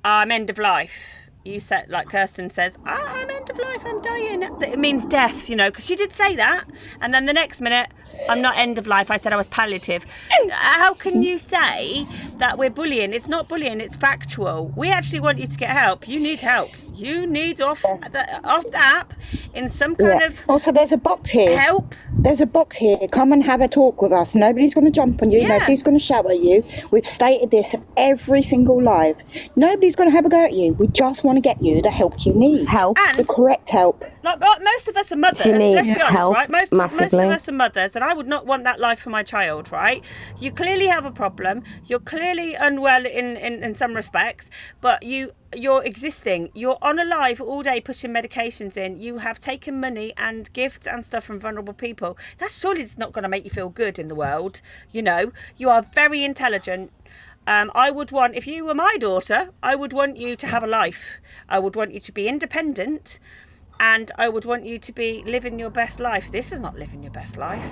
[SPEAKER 2] I'm end of life. You said, like Kirsten says, I'm end of life, I'm dying. It means death, because she did say that. And then the next minute, I'm not end of life. I said I was palliative. How can you say that we're bullying? It's not bullying. It's factual. We actually want you to get help. You need help. You need off the app in some kind of
[SPEAKER 5] Also, there's a box here.
[SPEAKER 2] help.
[SPEAKER 5] There's a box here. Come and have a talk with us. Nobody's going to jump on you.
[SPEAKER 2] Yeah.
[SPEAKER 5] Nobody's going to shout at you. We've stated this every single live. Nobody's going to have a go at you. We just want to get you the help you need.
[SPEAKER 6] Help.
[SPEAKER 2] And
[SPEAKER 5] the correct help.
[SPEAKER 2] Like most of us are mothers.
[SPEAKER 6] She needs
[SPEAKER 2] Let's be honest,
[SPEAKER 6] help
[SPEAKER 2] right? Most of
[SPEAKER 6] massively.
[SPEAKER 2] us are mothers, and I would not want that life for my child, right? You clearly have a problem. You're clearly unwell in some respects, but you're existing. You're on a live all day pushing medications in. You have taken money and gifts and stuff from vulnerable people. That's surely it's not going to make you feel good in the world. You know, you are very intelligent. I would want, if you were my daughter, I would want you to have a life. I would want you to be independent, and I would want you to be living your best life. This is not living your best life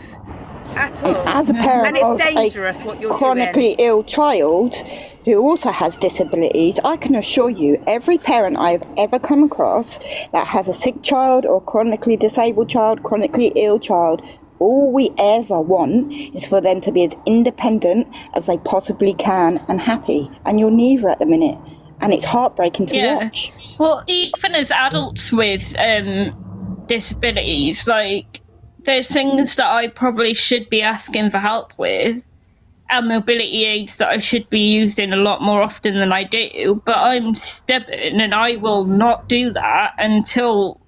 [SPEAKER 2] at all.
[SPEAKER 5] As a parent
[SPEAKER 2] and it's
[SPEAKER 5] of
[SPEAKER 2] dangerous what you're
[SPEAKER 5] chronically
[SPEAKER 2] doing.
[SPEAKER 5] ill child who also has disabilities, I can assure you, every parent I've ever come across that has a sick child or chronically disabled child, chronically ill child, all we ever want is for them to be as independent as they possibly can and happy. And you're neither at the minute. And it's heartbreaking to watch.
[SPEAKER 8] Well, even as adults with disabilities, like, there's things that I probably should be asking for help with, and mobility aids that I should be using a lot more often than I do, but I'm stubborn and I will not do that until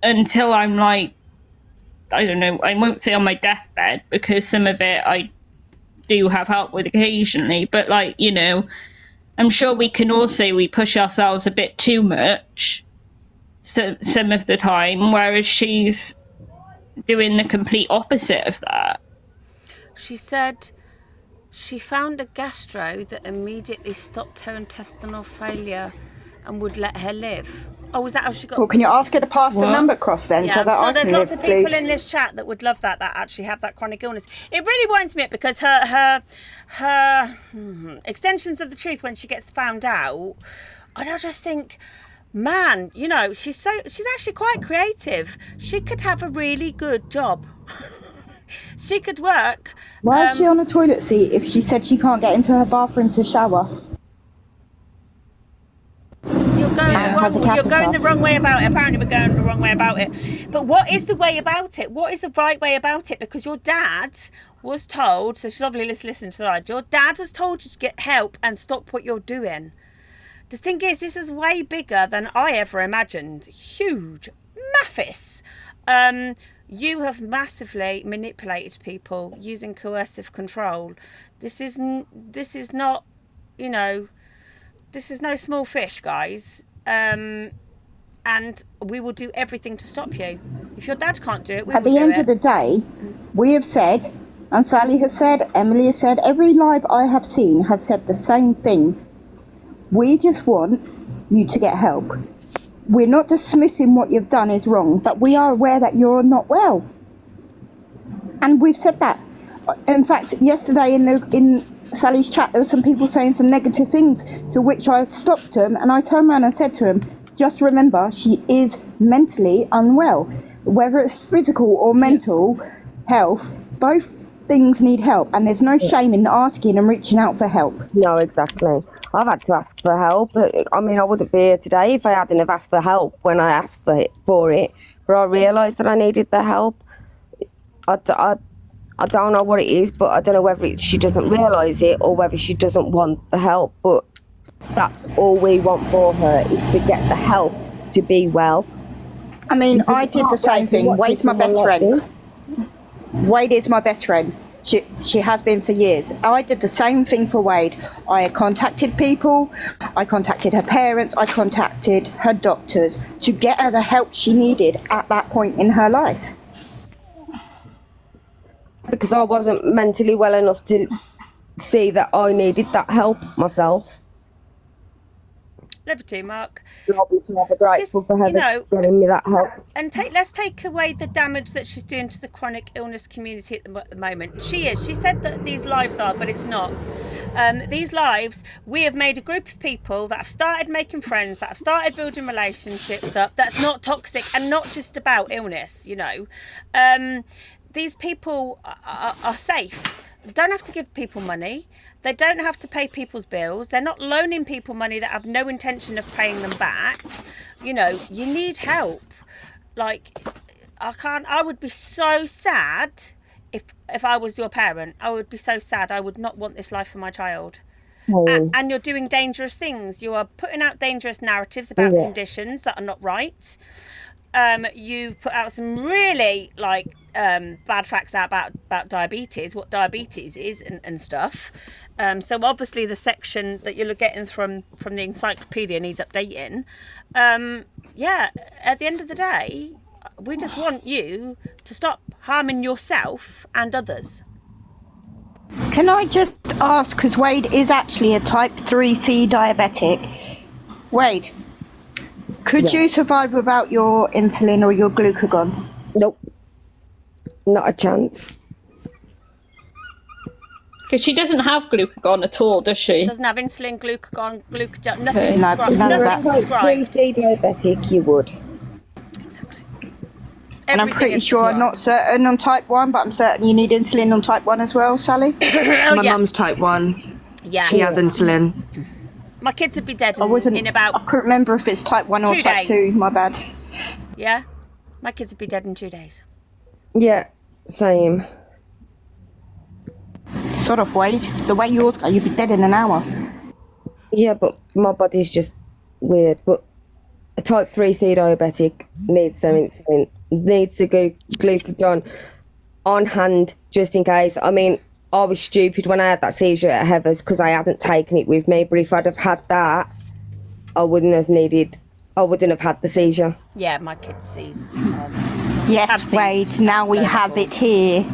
[SPEAKER 8] I'm like, I don't know, I won't say on my deathbed, because some of it I do have help with occasionally, but like, you know, I'm sure we can all say we push ourselves a bit too much some of the time, whereas she's doing the complete opposite of that.
[SPEAKER 2] She said she found a gastro that immediately stopped her intestinal failure and would let her live. Oh, is that how she got?
[SPEAKER 5] Well, can you ask her to pass the number across then,
[SPEAKER 2] Yeah,
[SPEAKER 5] so that
[SPEAKER 2] I'm sure
[SPEAKER 5] I
[SPEAKER 2] there's
[SPEAKER 5] can
[SPEAKER 2] lots
[SPEAKER 5] live,
[SPEAKER 2] of people
[SPEAKER 5] please?
[SPEAKER 2] in this chat that would love that actually have that chronic illness. It really winds me up because her extensions of the truth when she gets found out, and I just think, man, you know, she's actually quite creative. She could have a really good job. She could work.
[SPEAKER 5] Why is she on a toilet seat if she said she can't get into her bathroom to shower?
[SPEAKER 2] You're going the wrong way about it. Apparently we're going the wrong way about it. But what is the way about it? What is the right way about it? Because your dad was told, so she's obviously listening to the ride, your dad was told you to get help and stop what you're doing. The thing is, this is way bigger than I ever imagined. Huge. Mathis. You have massively manipulated people using coercive control. This is not, you know, this is no small fish, guys. And we will do everything to stop you. If your dad can't do it, we will do it.
[SPEAKER 5] At the end of the day, we have said, and Sally has said, Emily has said, every live I have seen has said the same thing. We just want you to get help. We're not dismissing what you've done is wrong, but we are aware that you're not well. And we've said that. In fact, yesterday in Sally's chat, there were some people saying some negative things, to which I stopped them and I turned around and said to him, just remember, she is mentally unwell. Whether it's physical or mental health, both things need help, and there's no shame in asking and reaching out for help.
[SPEAKER 6] No, exactly. I've had to ask for help. I mean, I wouldn't be here today if I hadn't have asked for help when I asked for it. But I realised that I needed the help. I don't know what it is, but I don't know whether she doesn't realise it or whether she doesn't want the help. But that's all we want for her, is to get the help to be well.
[SPEAKER 5] I mean, I did the same thing. Wade's my best friend. Wade is my best friend. She has been for years. I did the same thing for Wade. I contacted people, I contacted her parents, I contacted her doctors to get her the help she needed at that point in her life.
[SPEAKER 6] Because I wasn't mentally well enough to see that I needed that help myself.
[SPEAKER 2] Love you too, Mark.
[SPEAKER 6] I'll be forever grateful for her getting me that help.
[SPEAKER 2] And let's take away the damage that she's doing to the chronic illness community at the moment. She said that these lives are, but it's not. These lives, we have made a group of people that have started making friends, that have started building relationships up, that's not toxic and not just about illness, you know. these people are safe. Don't have to give people money. They don't have to pay people's bills. They're not loaning people money that have no intention of paying them back. You know, you need help. Like, I would be so sad if I was your parent. I would be so sad. I would not want this life for my child. And you're doing dangerous things. You are putting out dangerous narratives about conditions that are not right. You've put out some really bad facts out about diabetes, what diabetes is and stuff. So obviously the section that you're getting from the encyclopedia needs updating. At the end of the day, we just want you to stop harming yourself and others.
[SPEAKER 5] Can I just ask, because Wade is actually a type 3C diabetic. Wade, could you survive without your insulin or your glucagon?
[SPEAKER 6] Nope. Not a chance.
[SPEAKER 8] Because she doesn't have glucagon at all, does she?
[SPEAKER 2] Doesn't have insulin, glucagon, nothing
[SPEAKER 8] Okay.
[SPEAKER 2] prescribed.
[SPEAKER 5] None of
[SPEAKER 2] Nothing
[SPEAKER 5] that.
[SPEAKER 2] prescribed.
[SPEAKER 6] 3C diabetic, you would.
[SPEAKER 5] And I'm pretty sure I'm not certain on type 1, but I'm certain you need insulin on type 1 as well, Sally.
[SPEAKER 10] My mum's type 1.
[SPEAKER 2] Yeah.
[SPEAKER 10] She has insulin.
[SPEAKER 2] My kids would be dead in
[SPEAKER 5] I
[SPEAKER 2] about
[SPEAKER 5] couldn't remember if it's type 1 or
[SPEAKER 2] 2
[SPEAKER 5] type
[SPEAKER 2] days.
[SPEAKER 5] 2, my bad.
[SPEAKER 2] Yeah, my kids would be dead in 2 days.
[SPEAKER 6] Yeah, same.
[SPEAKER 5] Sort of, Wade. The way yours go, you'd be dead in an hour.
[SPEAKER 6] Yeah, but my body's just weird. But a type 3C diabetic needs their insulin, needs to go glucagon on hand just in case. I mean, I was stupid when I had that seizure at Heather's because I hadn't taken it with me. But if I'd have had that, I wouldn't have had the seizure.
[SPEAKER 2] Yeah, my kids sees.
[SPEAKER 5] Yes, Wade, now we have it here.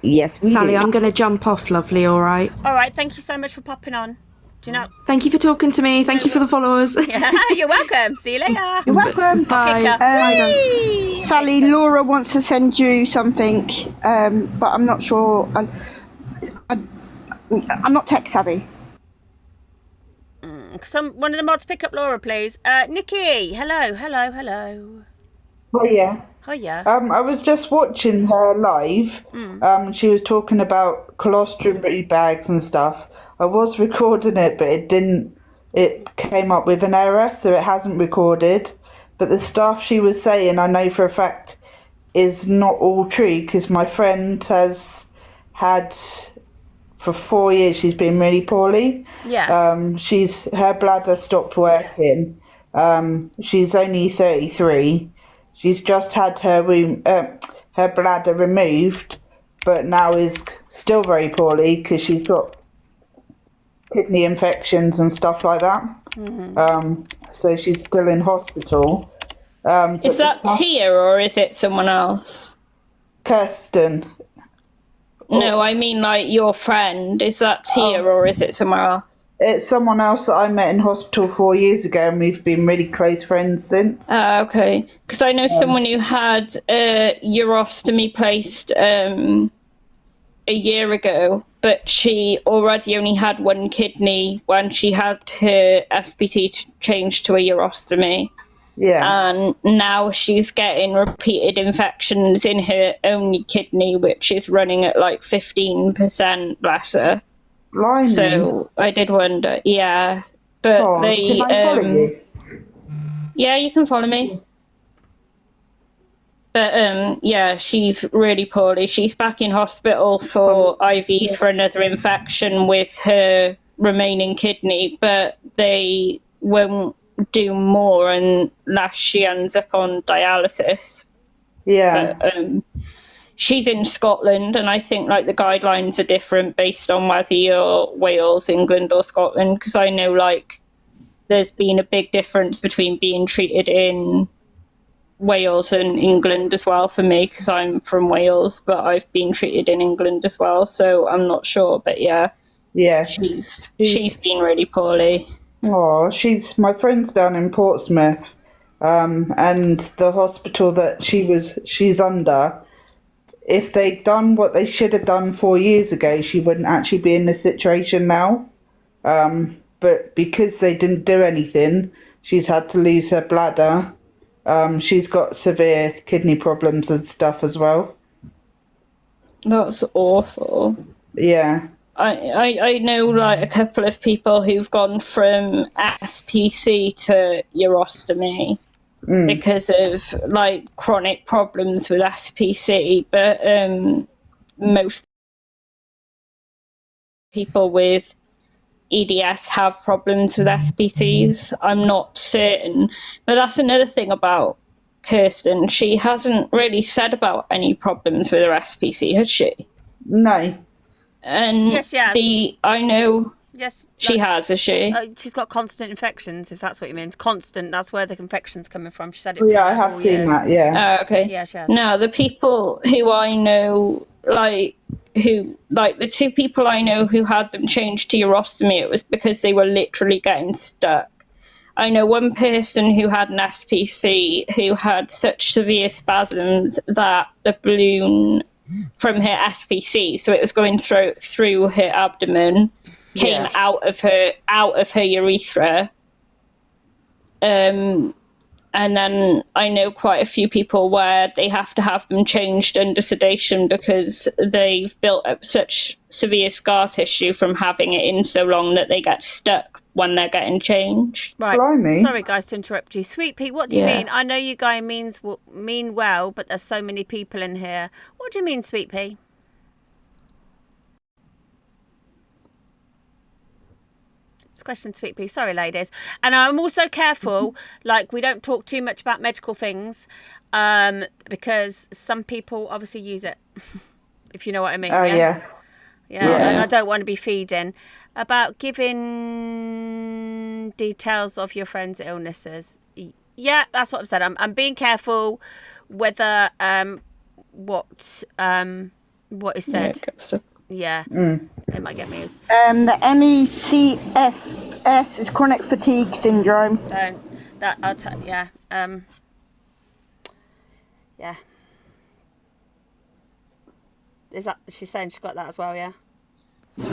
[SPEAKER 6] Yes, we
[SPEAKER 10] Sally,
[SPEAKER 6] do.
[SPEAKER 10] I'm going to jump off, lovely, all right?
[SPEAKER 2] All right, thank you so much for popping on. Do you know?
[SPEAKER 10] Thank you for talking to me. Thank you for the followers.
[SPEAKER 2] Yeah, you're welcome. See you later.
[SPEAKER 5] You're welcome.
[SPEAKER 10] Bye.
[SPEAKER 2] Kicker.
[SPEAKER 5] Sally, Laura wants to send you something, but I'm not sure. I'm not tech savvy.
[SPEAKER 2] One of the mods pick up Laura, please. Nikki, hello.
[SPEAKER 13] Oh yeah.
[SPEAKER 2] Hiya.
[SPEAKER 13] I was just watching her live. She was talking about colostomy bags and stuff. I was recording it, but it didn't. It came up with an error, so it hasn't recorded. But the stuff she was saying, I know for a fact, is not all true because my friend has had for 4 years. She's been really poorly.
[SPEAKER 2] Yeah.
[SPEAKER 13] Her bladder stopped working. She's only 33. She's just had her bladder removed, but now is still very poorly because she's got kidney infections and stuff like that. So she's still in hospital.
[SPEAKER 8] Is that Tia or is it someone else?
[SPEAKER 13] Kirsten.
[SPEAKER 8] No, I mean like your friend. Is that Tia or is it somewhere else?
[SPEAKER 13] It's someone else that I met in hospital 4 years ago, and we've been really close friends since.
[SPEAKER 8] Okay. Because I know someone who had a urostomy placed a year ago, but she already only had one kidney when she had her SPT changed to a urostomy.
[SPEAKER 13] Yeah.
[SPEAKER 8] And now she's getting repeated infections in her only kidney, which is running at like 15%, bless her.
[SPEAKER 13] Blimey.
[SPEAKER 8] So I did wonder, yeah. But
[SPEAKER 13] can I follow you?
[SPEAKER 8] Yeah, you can follow me. But yeah, she's really poorly. She's back in hospital for IVs for another infection with her remaining kidney, but they won't do more unless she ends up on dialysis.
[SPEAKER 13] Yeah.
[SPEAKER 8] But, she's in Scotland, and I think like the guidelines are different based on whether you're Wales, England, or Scotland. Because I know like there's been a big difference between being treated in Wales and England as well for me, because I'm from Wales, but I've been treated in England as well, so I'm not sure. But yeah, she's been really poorly.
[SPEAKER 13] Oh, my friend's down in Portsmouth, and the hospital that she's under. If they'd done what they should have done 4 years ago, she wouldn't actually be in this situation now. But because they didn't do anything, she's had to lose her bladder. She's got severe kidney problems and stuff as well.
[SPEAKER 8] That's awful.
[SPEAKER 13] Yeah.
[SPEAKER 8] I know like a couple of people who've gone from SPC to urostomy because of like chronic problems with SPC, but most people with EDS have problems with SPCs. I'm not certain, but that's another thing about Kirsten. She hasn't really said about any problems with her SPC, has she?
[SPEAKER 13] No.
[SPEAKER 8] And
[SPEAKER 2] yes, she has.
[SPEAKER 8] I know.
[SPEAKER 2] Yes,
[SPEAKER 8] she has. Has she?
[SPEAKER 2] She's got constant infections. If that's what you mean, constant. That's where the infection's coming from. She said it.
[SPEAKER 13] Yeah, I have seen that. Yeah.
[SPEAKER 8] Okay.
[SPEAKER 2] Yeah, she has.
[SPEAKER 8] Now the people who I know, the two people I know who had them changed to urostomy, it was because they were literally getting stuck. I know one person who had an SPC who had such severe spasms that the balloon from her SPC, so it was going through her abdomen, came out of her urethra. And then I know quite a few people where they have to have them changed under sedation because they've built up such severe scar tissue from having it in so long that they get stuck when they're getting changed.
[SPEAKER 2] Right. Sorry, guys, to interrupt you. Sweet Pea, what do you mean? I know you guys mean well, but there's so many people in here. What do you mean, Sweet Pea? Question, Sweet Pea. Sorry, ladies. And I'm also careful, like we don't talk too much about medical things, because some people obviously use it, if you know what I mean. Yeah. I don't want to be feeding about giving details of your friends' illnesses. Yeah, that's what I've said. I'm being careful whether what is said. Yeah, it might get me.
[SPEAKER 5] The MECFS is chronic fatigue syndrome.
[SPEAKER 2] Yeah. Is that she's saying she got that as well? Yeah.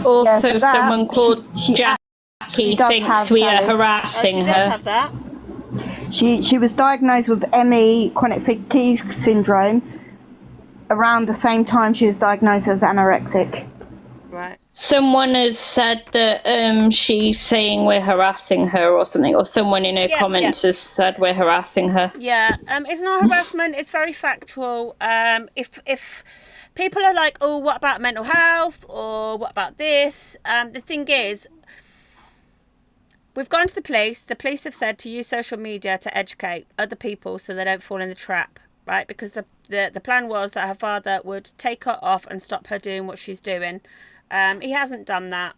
[SPEAKER 8] Also, someone called Jackie thinks we are harassing her.
[SPEAKER 2] She does have that.
[SPEAKER 5] She was diagnosed with ME, chronic fatigue syndrome, around the same time she was diagnosed as anorexic.
[SPEAKER 2] Right.
[SPEAKER 8] Someone has said that she's saying we're harassing her or something, or someone in her comments has said we're harassing her.
[SPEAKER 2] Yeah, it's not harassment. It's very factual. If people are like, oh, what about mental health, or what about this? The thing is, we've gone to the police. The police have said to use social media to educate other people so they don't fall in the trap, right? Because the plan was that her father would take her off and stop her doing what she's doing. He hasn't done that.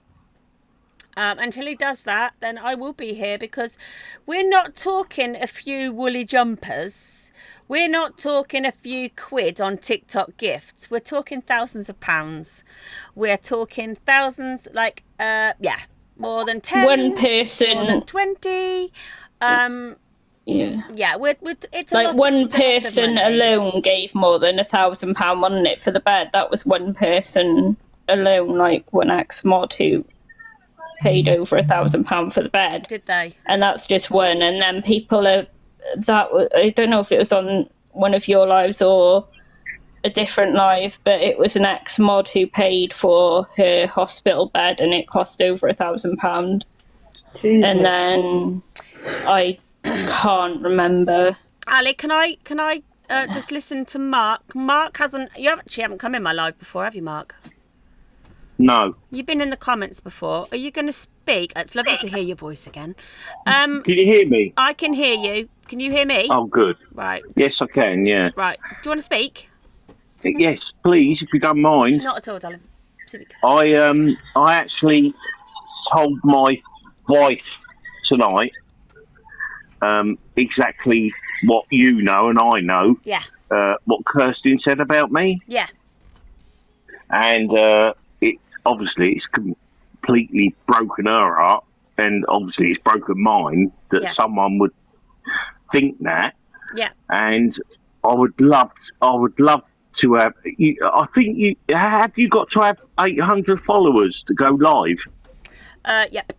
[SPEAKER 2] Until he does that, then I will be here, because we're not talking a few woolly jumpers. We're not talking a few quid on TikTok gifts. We're talking thousands of pounds. We're talking thousands, more than 10.
[SPEAKER 8] One person.
[SPEAKER 2] More than 20. Yeah, it's
[SPEAKER 8] like one person alone gave more than £1,000, wasn't it, for the bed? That was one person alone, like one ex-mod who paid over £1,000 for the bed.
[SPEAKER 2] Did they?
[SPEAKER 8] And that's just one. And then people I don't know if it was on one of your lives or a different live, but it was an ex-mod who paid for her hospital bed and it cost over £1,000. And then I can't remember.
[SPEAKER 2] Ali, can I just listen to Mark? Mark you haven't come in my live before, have you, Mark?
[SPEAKER 14] No.
[SPEAKER 2] You've been in the comments before. Are you going to speak? It's lovely to hear your voice again.
[SPEAKER 14] Can you hear me?
[SPEAKER 2] I can hear you. Can you hear me?
[SPEAKER 14] Oh, good.
[SPEAKER 2] Right.
[SPEAKER 14] Yes, I can, yeah.
[SPEAKER 2] Right. Do you want to speak?
[SPEAKER 14] Yes, please, if you don't mind.
[SPEAKER 2] Not at all, darling. Speak.
[SPEAKER 14] I actually told my wife tonight exactly what you know and I know.
[SPEAKER 2] Yeah.
[SPEAKER 14] What Kirsten said about me.
[SPEAKER 2] Yeah.
[SPEAKER 14] And it's completely broken her heart, and obviously it's broken mine that someone would think that.
[SPEAKER 2] Yeah.
[SPEAKER 14] And I would love to have. I think you got to have 800 followers to go live.
[SPEAKER 2] Yep.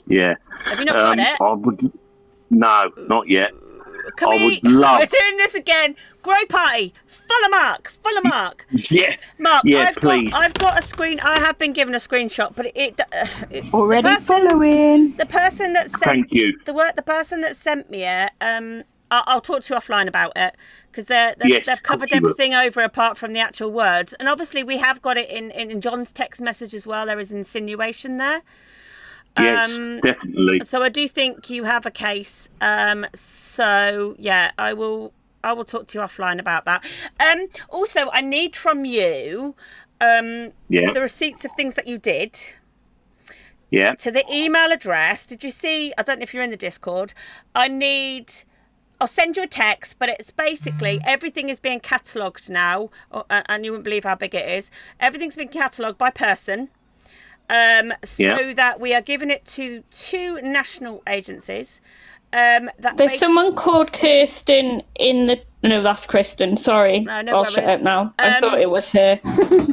[SPEAKER 14] Yeah.
[SPEAKER 2] Have you not got it?
[SPEAKER 14] No, not yet. would love.
[SPEAKER 2] We're doing this again. Grey party. Follow Mark.
[SPEAKER 14] Yeah.
[SPEAKER 2] Mark,
[SPEAKER 14] Yeah, please.
[SPEAKER 2] I've got a screen. I have been given a screenshot, but it
[SPEAKER 5] already following.
[SPEAKER 2] The person that sent.
[SPEAKER 14] Thank you.
[SPEAKER 2] The person that sent me it. I'll talk to you offline about it because they've covered everything over apart from the actual words. And obviously, we have got it in John's text message as well. There is insinuation there.
[SPEAKER 14] Yes, definitely.
[SPEAKER 2] So I do think you have a case. So yeah, I will talk to you offline about that. Also, I need from you the receipts of things that you did.
[SPEAKER 14] Yeah.
[SPEAKER 2] To the email address. Did you see? I don't know if you're in the Discord. I'll send you a text, but it's basically everything is being catalogued now, and you wouldn't believe how big it is. Everything's been catalogued by person. So that we are giving it to 2 national agencies.
[SPEAKER 8] There's someone called Kirsten in the... No, that's Kristen. Sorry.
[SPEAKER 2] No
[SPEAKER 8] I'll
[SPEAKER 2] worries.
[SPEAKER 8] shut up now. I thought it was her.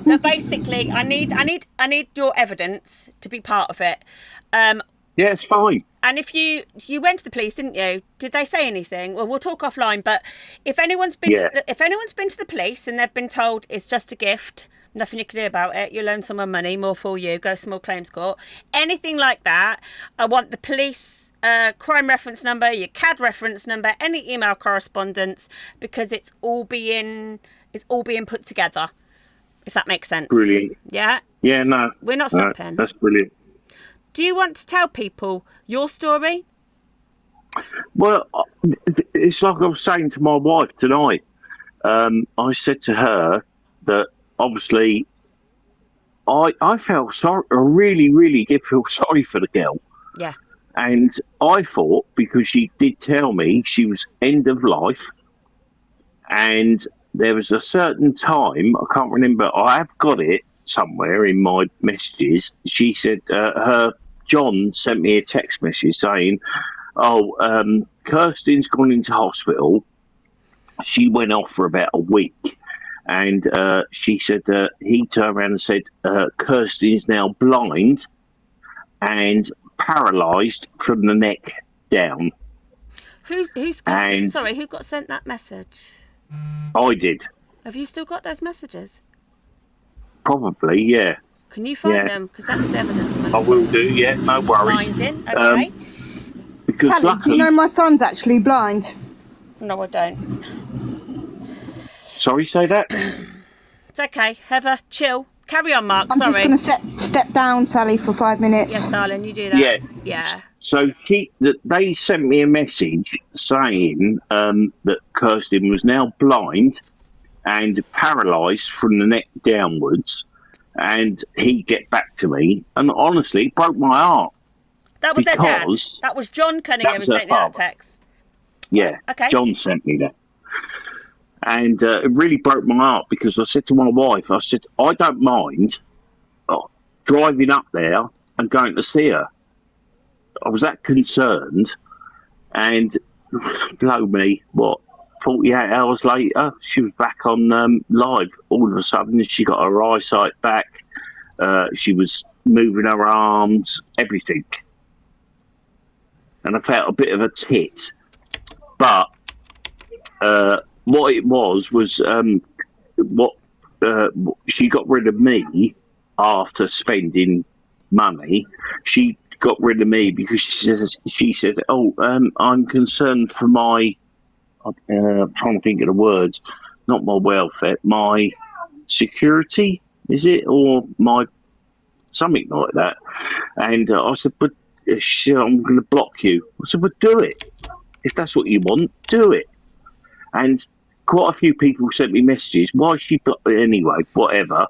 [SPEAKER 2] But basically, I need your evidence to be part of it.
[SPEAKER 14] Yeah, it's fine.
[SPEAKER 2] And if you went to the police, didn't you? Did they say anything? Well, we'll talk offline. But if anyone's been to the police and they've been told it's just a gift, nothing you can do about it, you'll loan someone money, more for you, go small claims court, anything like that, I want the police crime reference number, your CAD reference number, any email correspondence, because it's all being put together, if that makes sense.
[SPEAKER 14] Brilliant.
[SPEAKER 2] Yeah?
[SPEAKER 14] Yeah, no.
[SPEAKER 2] We're not stopping.
[SPEAKER 14] That's brilliant.
[SPEAKER 2] Do you want to tell people your story?
[SPEAKER 14] Well, it's like I was saying to my wife tonight. I said to her that obviously I felt sorry. I really did feel sorry for the girl.
[SPEAKER 2] Yeah.
[SPEAKER 14] And I thought, because she did tell me she was end of life, and there was a certain time, I can't remember, I have got it somewhere in my messages. She said John sent me a text message saying, Kirsten's gone into hospital. She went off for about a week. And she said he turned around and said Kirsten's now blind and paralysed from the neck down.
[SPEAKER 2] Who got sent that message?
[SPEAKER 14] I did.
[SPEAKER 2] Have you still got those messages?
[SPEAKER 14] Probably, yeah.
[SPEAKER 2] Can you find them? Because that's evidence.
[SPEAKER 14] I will do, yeah, no worries.
[SPEAKER 2] Okay.
[SPEAKER 14] Because
[SPEAKER 5] Kelly,
[SPEAKER 14] luckily...
[SPEAKER 5] do you know my son's actually blind?
[SPEAKER 2] No, I don't.
[SPEAKER 14] Sorry, say that?
[SPEAKER 2] It's okay. Heather, chill. Carry on, Mark.
[SPEAKER 5] I'm
[SPEAKER 2] Sorry.
[SPEAKER 5] just going to step down, Sally, for 5 minutes.
[SPEAKER 2] Yes, darling, you do that. Yeah.
[SPEAKER 14] So they sent me a message saying that Kirsten was now blind and paralysed from the neck downwards, and he'd get back to me. And honestly, it broke my heart.
[SPEAKER 2] That was their dad. That was John Cunningham who sent you that text.
[SPEAKER 14] Yeah.
[SPEAKER 2] Okay.
[SPEAKER 14] John sent me that. And it really broke my heart, because I said to my wife, I said, I don't mind driving up there and going to see her. I was that concerned. And blow me, 48 hours later, she was back on live. All of a sudden, she got her eyesight back. She was moving her arms, everything. And I felt a bit of a tit. But... what it was she got rid of me after spending money. She got rid of me because she said, I'm concerned for my, I'm trying to think of the words, not my welfare, my security, is it? Or my, something like that. And I said, but she said, I'm going to block you. I said, but do it. If that's what you want, do it. And quite a few people sent me messages. Why is she blocked? Anyway, whatever.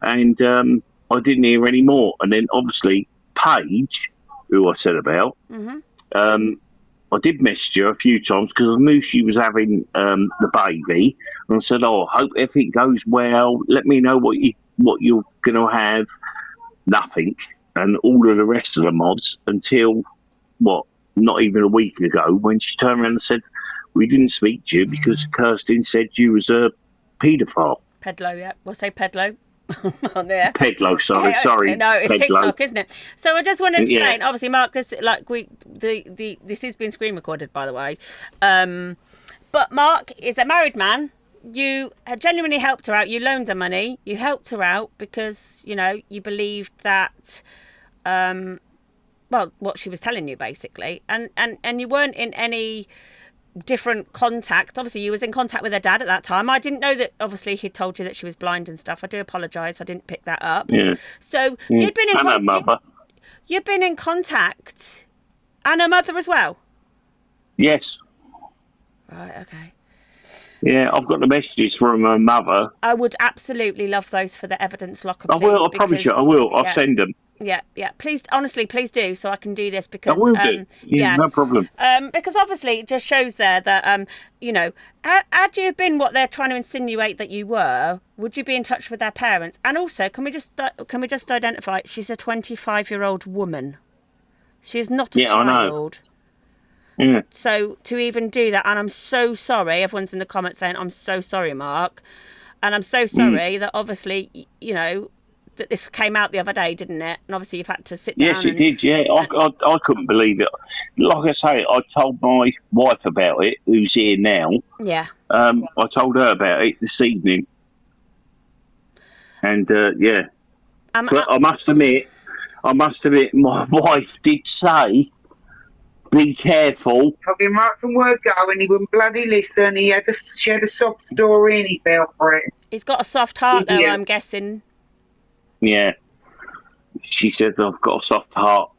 [SPEAKER 14] And I didn't hear any more. And then obviously Paige, who I said about, I did message her a few times because I knew she was having the baby. And I said, I hope everything goes well. Let me know what you're going to have. Nothing. And all of the rest of the mods until, not even a week ago, when she turned around and said, we didn't speak to you because Kirsten said you was a paedophile.
[SPEAKER 2] Pedlo, yeah. We'll say pedlo. on there.
[SPEAKER 14] Pedlo, sorry.
[SPEAKER 2] No, it's
[SPEAKER 14] Pedlo.
[SPEAKER 2] TikTok, isn't it? So I just want to explain.
[SPEAKER 14] Yeah.
[SPEAKER 2] Obviously, Mark, this has been screen recorded, by the way. But Mark is a married man. You had genuinely helped her out. You loaned her money. You helped her out because, you know, you believed that, well, what she was telling you, basically. And you weren't in any different contact. Obviously, you was in contact with her dad at that time. I didn't know that, obviously, he'd told you that she was blind and stuff. I do apologise. I didn't pick that up.
[SPEAKER 14] Yeah.
[SPEAKER 2] So you'd been in
[SPEAKER 14] and her mother.
[SPEAKER 2] You've been in contact. And her mother as well?
[SPEAKER 14] Yes.
[SPEAKER 2] Right, okay.
[SPEAKER 14] Yeah, I've got the messages from her mother.
[SPEAKER 2] I would absolutely love those for the evidence locker.
[SPEAKER 14] I will. I promise you, I will. I'll send them.
[SPEAKER 2] Yeah. Please, honestly, please do, so I can do this because
[SPEAKER 14] I will do. Yeah, no problem.
[SPEAKER 2] Because obviously, it just shows there that you know, had you been what they're trying to insinuate that you were, would you be in touch with their parents? And also, can we just identify? She's a 25-year-old woman. She is not a child.
[SPEAKER 14] I know. Yeah.
[SPEAKER 2] So to even do that, and I'm so sorry, everyone's in the comments saying, I'm so sorry, Mark. And I'm so sorry that obviously, you know, that this came out the other day, didn't it? And obviously you've had to sit down.
[SPEAKER 14] Yes, it did, yeah. I couldn't believe it. Like I say, I told my wife about it, who's here now.
[SPEAKER 2] Yeah.
[SPEAKER 14] I told her about it this evening. And, yeah. But I must admit, my wife did say, be careful.
[SPEAKER 15] Told him right from word go, and he wouldn't bloody listen. She had a sob story, and he fell for it.
[SPEAKER 2] He's got a soft heart, though, I'm guessing.
[SPEAKER 14] Yeah. She said, I've got a soft heart.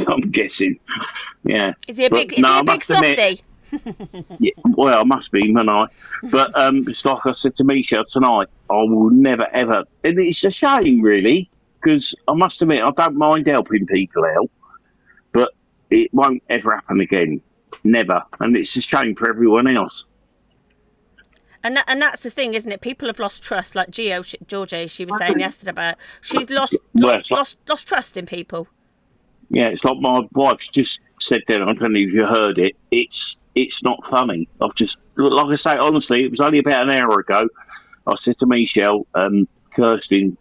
[SPEAKER 14] I'm guessing. Yeah.
[SPEAKER 2] Is he a big softie?
[SPEAKER 14] Yeah, well, I must be, man. But it's like I said to Misha tonight, I will never, ever... And it's a shame, really, because I must admit, I don't mind helping people out. But it won't ever happen again. Never. And it's a shame for everyone else.
[SPEAKER 2] And that's the thing, isn't it? People have lost trust, like Georgie, she was saying yesterday about. She's lost trust in people.
[SPEAKER 14] Yeah, it's like my wife just said there, I don't know if you heard it, it's not funny. I've just, like I say, honestly, it was only about an hour ago, I said to Michelle, Kirsten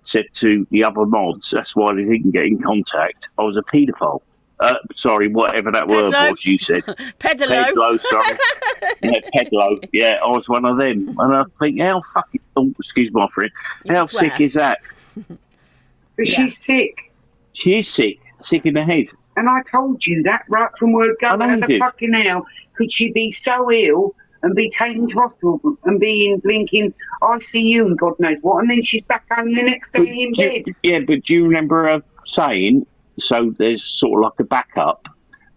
[SPEAKER 14] said to the other mods, that's why they didn't get in contact, I was a paedophile. Sorry, whatever that word was you said.
[SPEAKER 2] Pedalo,
[SPEAKER 14] sorry. Yeah, pedalo. Yeah, I was one of them. And I think, how fucking... Oh, excuse my friend. How sick is that?
[SPEAKER 15] But she's sick.
[SPEAKER 14] She is sick. Sick in the head.
[SPEAKER 15] And I told you that right from word go. How the fucking hell could she be so ill and be taken to hospital and be in blinking ICU and God knows what, and then she's back home the next day in bed?
[SPEAKER 14] Yeah, but do you remember her saying... So there's sort of like a backup.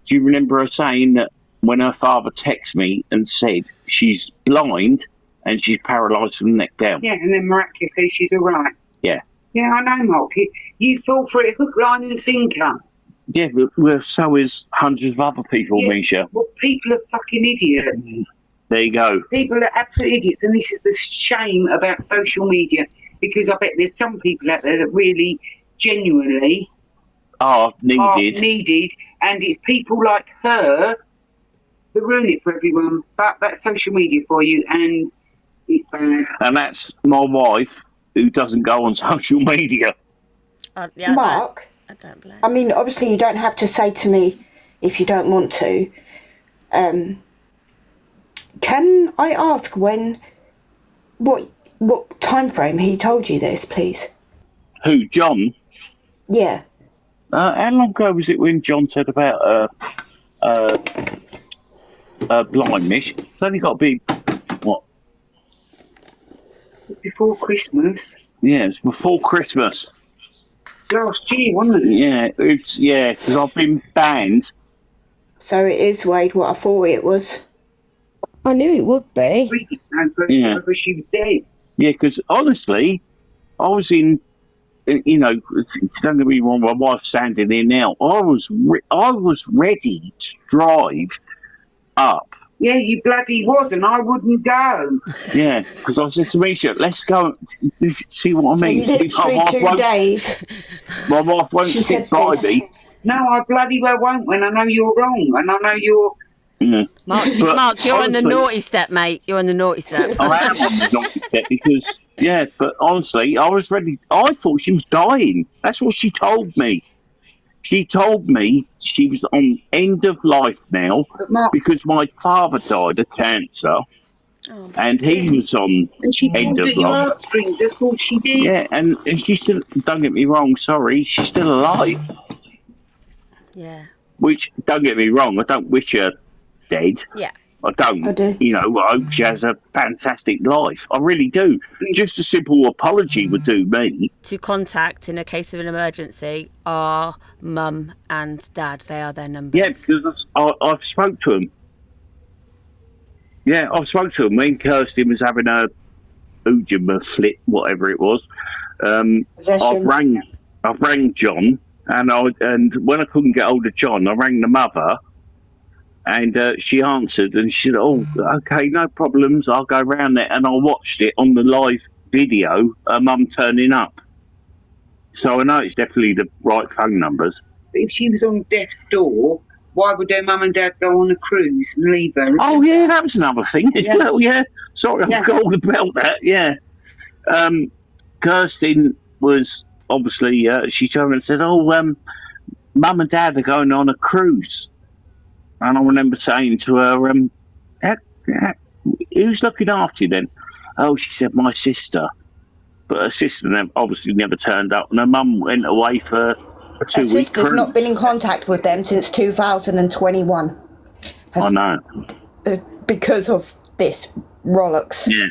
[SPEAKER 14] Do you remember her saying that when her father texted me and said she's blind and she's paralysed from the neck down?
[SPEAKER 15] Yeah, and then miraculously she's all right.
[SPEAKER 14] Yeah.
[SPEAKER 15] Yeah, I know, Mark. You fall for it hook, line and sinker.
[SPEAKER 14] Yeah, but well, so is hundreds of other people, Misha.
[SPEAKER 15] Well, people are fucking idiots.
[SPEAKER 14] There you go.
[SPEAKER 15] People are absolute idiots, and this is the shame about social media, because I bet there's some people out there that really, genuinely...
[SPEAKER 14] Are needed,
[SPEAKER 15] and it's people like her that ruin it for everyone. But that's social media for you, and it's bad.
[SPEAKER 14] And that's my wife, who doesn't go on social media.
[SPEAKER 5] Mark,
[SPEAKER 2] I don't blame.
[SPEAKER 5] I mean, obviously, you don't have to say to me if you don't want to. Can I ask what time frame he told you this, please?
[SPEAKER 14] Who, John?
[SPEAKER 5] Yeah.
[SPEAKER 14] How long ago was it when John said about blindness? It's only got to be, what?
[SPEAKER 15] Before Christmas.
[SPEAKER 14] Yeah, it's before Christmas.
[SPEAKER 15] Last year, wasn't it?
[SPEAKER 14] Yeah, because I've been banned.
[SPEAKER 5] So it is, Wade, what I thought it was.
[SPEAKER 6] I knew it would be.
[SPEAKER 14] Yeah.
[SPEAKER 15] Because she was dead.
[SPEAKER 14] Yeah, because honestly, I was in... You know, don't get me wrong, my wife's standing there now. I was ready to drive up.
[SPEAKER 15] Yeah, you bloody was, and I wouldn't go.
[SPEAKER 14] Yeah, because I said to Misha, let's go. See what I mean?
[SPEAKER 5] So literally 2 days.
[SPEAKER 14] My wife won't sit by me.
[SPEAKER 15] No, I bloody well won't when I know you're wrong, and I know you're
[SPEAKER 14] Yeah.
[SPEAKER 2] Mark,
[SPEAKER 14] But
[SPEAKER 2] Mark, you're on the
[SPEAKER 14] honestly,
[SPEAKER 2] naughty step, mate. You're on the naughty step.
[SPEAKER 14] I am on the naughty step because, yeah, but honestly, I was ready. I thought she was dying. That's what she told me. She told me she was on end of life now because my father died of cancer. And he was on
[SPEAKER 15] And she
[SPEAKER 14] end
[SPEAKER 15] pulled
[SPEAKER 14] of
[SPEAKER 15] at your
[SPEAKER 14] life.
[SPEAKER 15] heartstrings. That's all she did.
[SPEAKER 14] Yeah, and she's still, don't get me wrong, sorry, she's still alive.
[SPEAKER 2] Yeah.
[SPEAKER 14] Which, don't get me wrong, I don't wish her dead.
[SPEAKER 2] Yeah.
[SPEAKER 14] I don't.
[SPEAKER 5] I do.
[SPEAKER 14] You know, I hope she has a fantastic life. I really do. Just a simple apology would do me.
[SPEAKER 2] To contact in a case of an emergency are mum and dad. They are their numbers.
[SPEAKER 14] Yeah, because I've spoke to them. Yeah, I've spoke to them when Kirsten was having a Ujima flip, whatever it was. I've rang John, and when I couldn't get hold of John, I rang the mother, and she answered, and she said, "Oh, okay, no problems. I'll go round there," and I watched it on the live video. Her mum turning up, so I know it's definitely the right phone numbers.
[SPEAKER 15] But if she was on death's door, why would her mum and dad go on a cruise and leave her?
[SPEAKER 14] Oh, yeah, that was another thing as well, yeah. Sorry, I forgot about that, yeah. Kirsten was obviously, she turned and said, "Oh, mum and dad are going on a cruise." And I remember saying to her, "Who's looking after you then?" "Oh," she said, "my sister." But her sister obviously never turned up, and her mum went away for a 2-week cruise.
[SPEAKER 5] Her sister's not been in contact with them since 2021.
[SPEAKER 14] I know.
[SPEAKER 5] Because of this Rolex.
[SPEAKER 14] Yeah.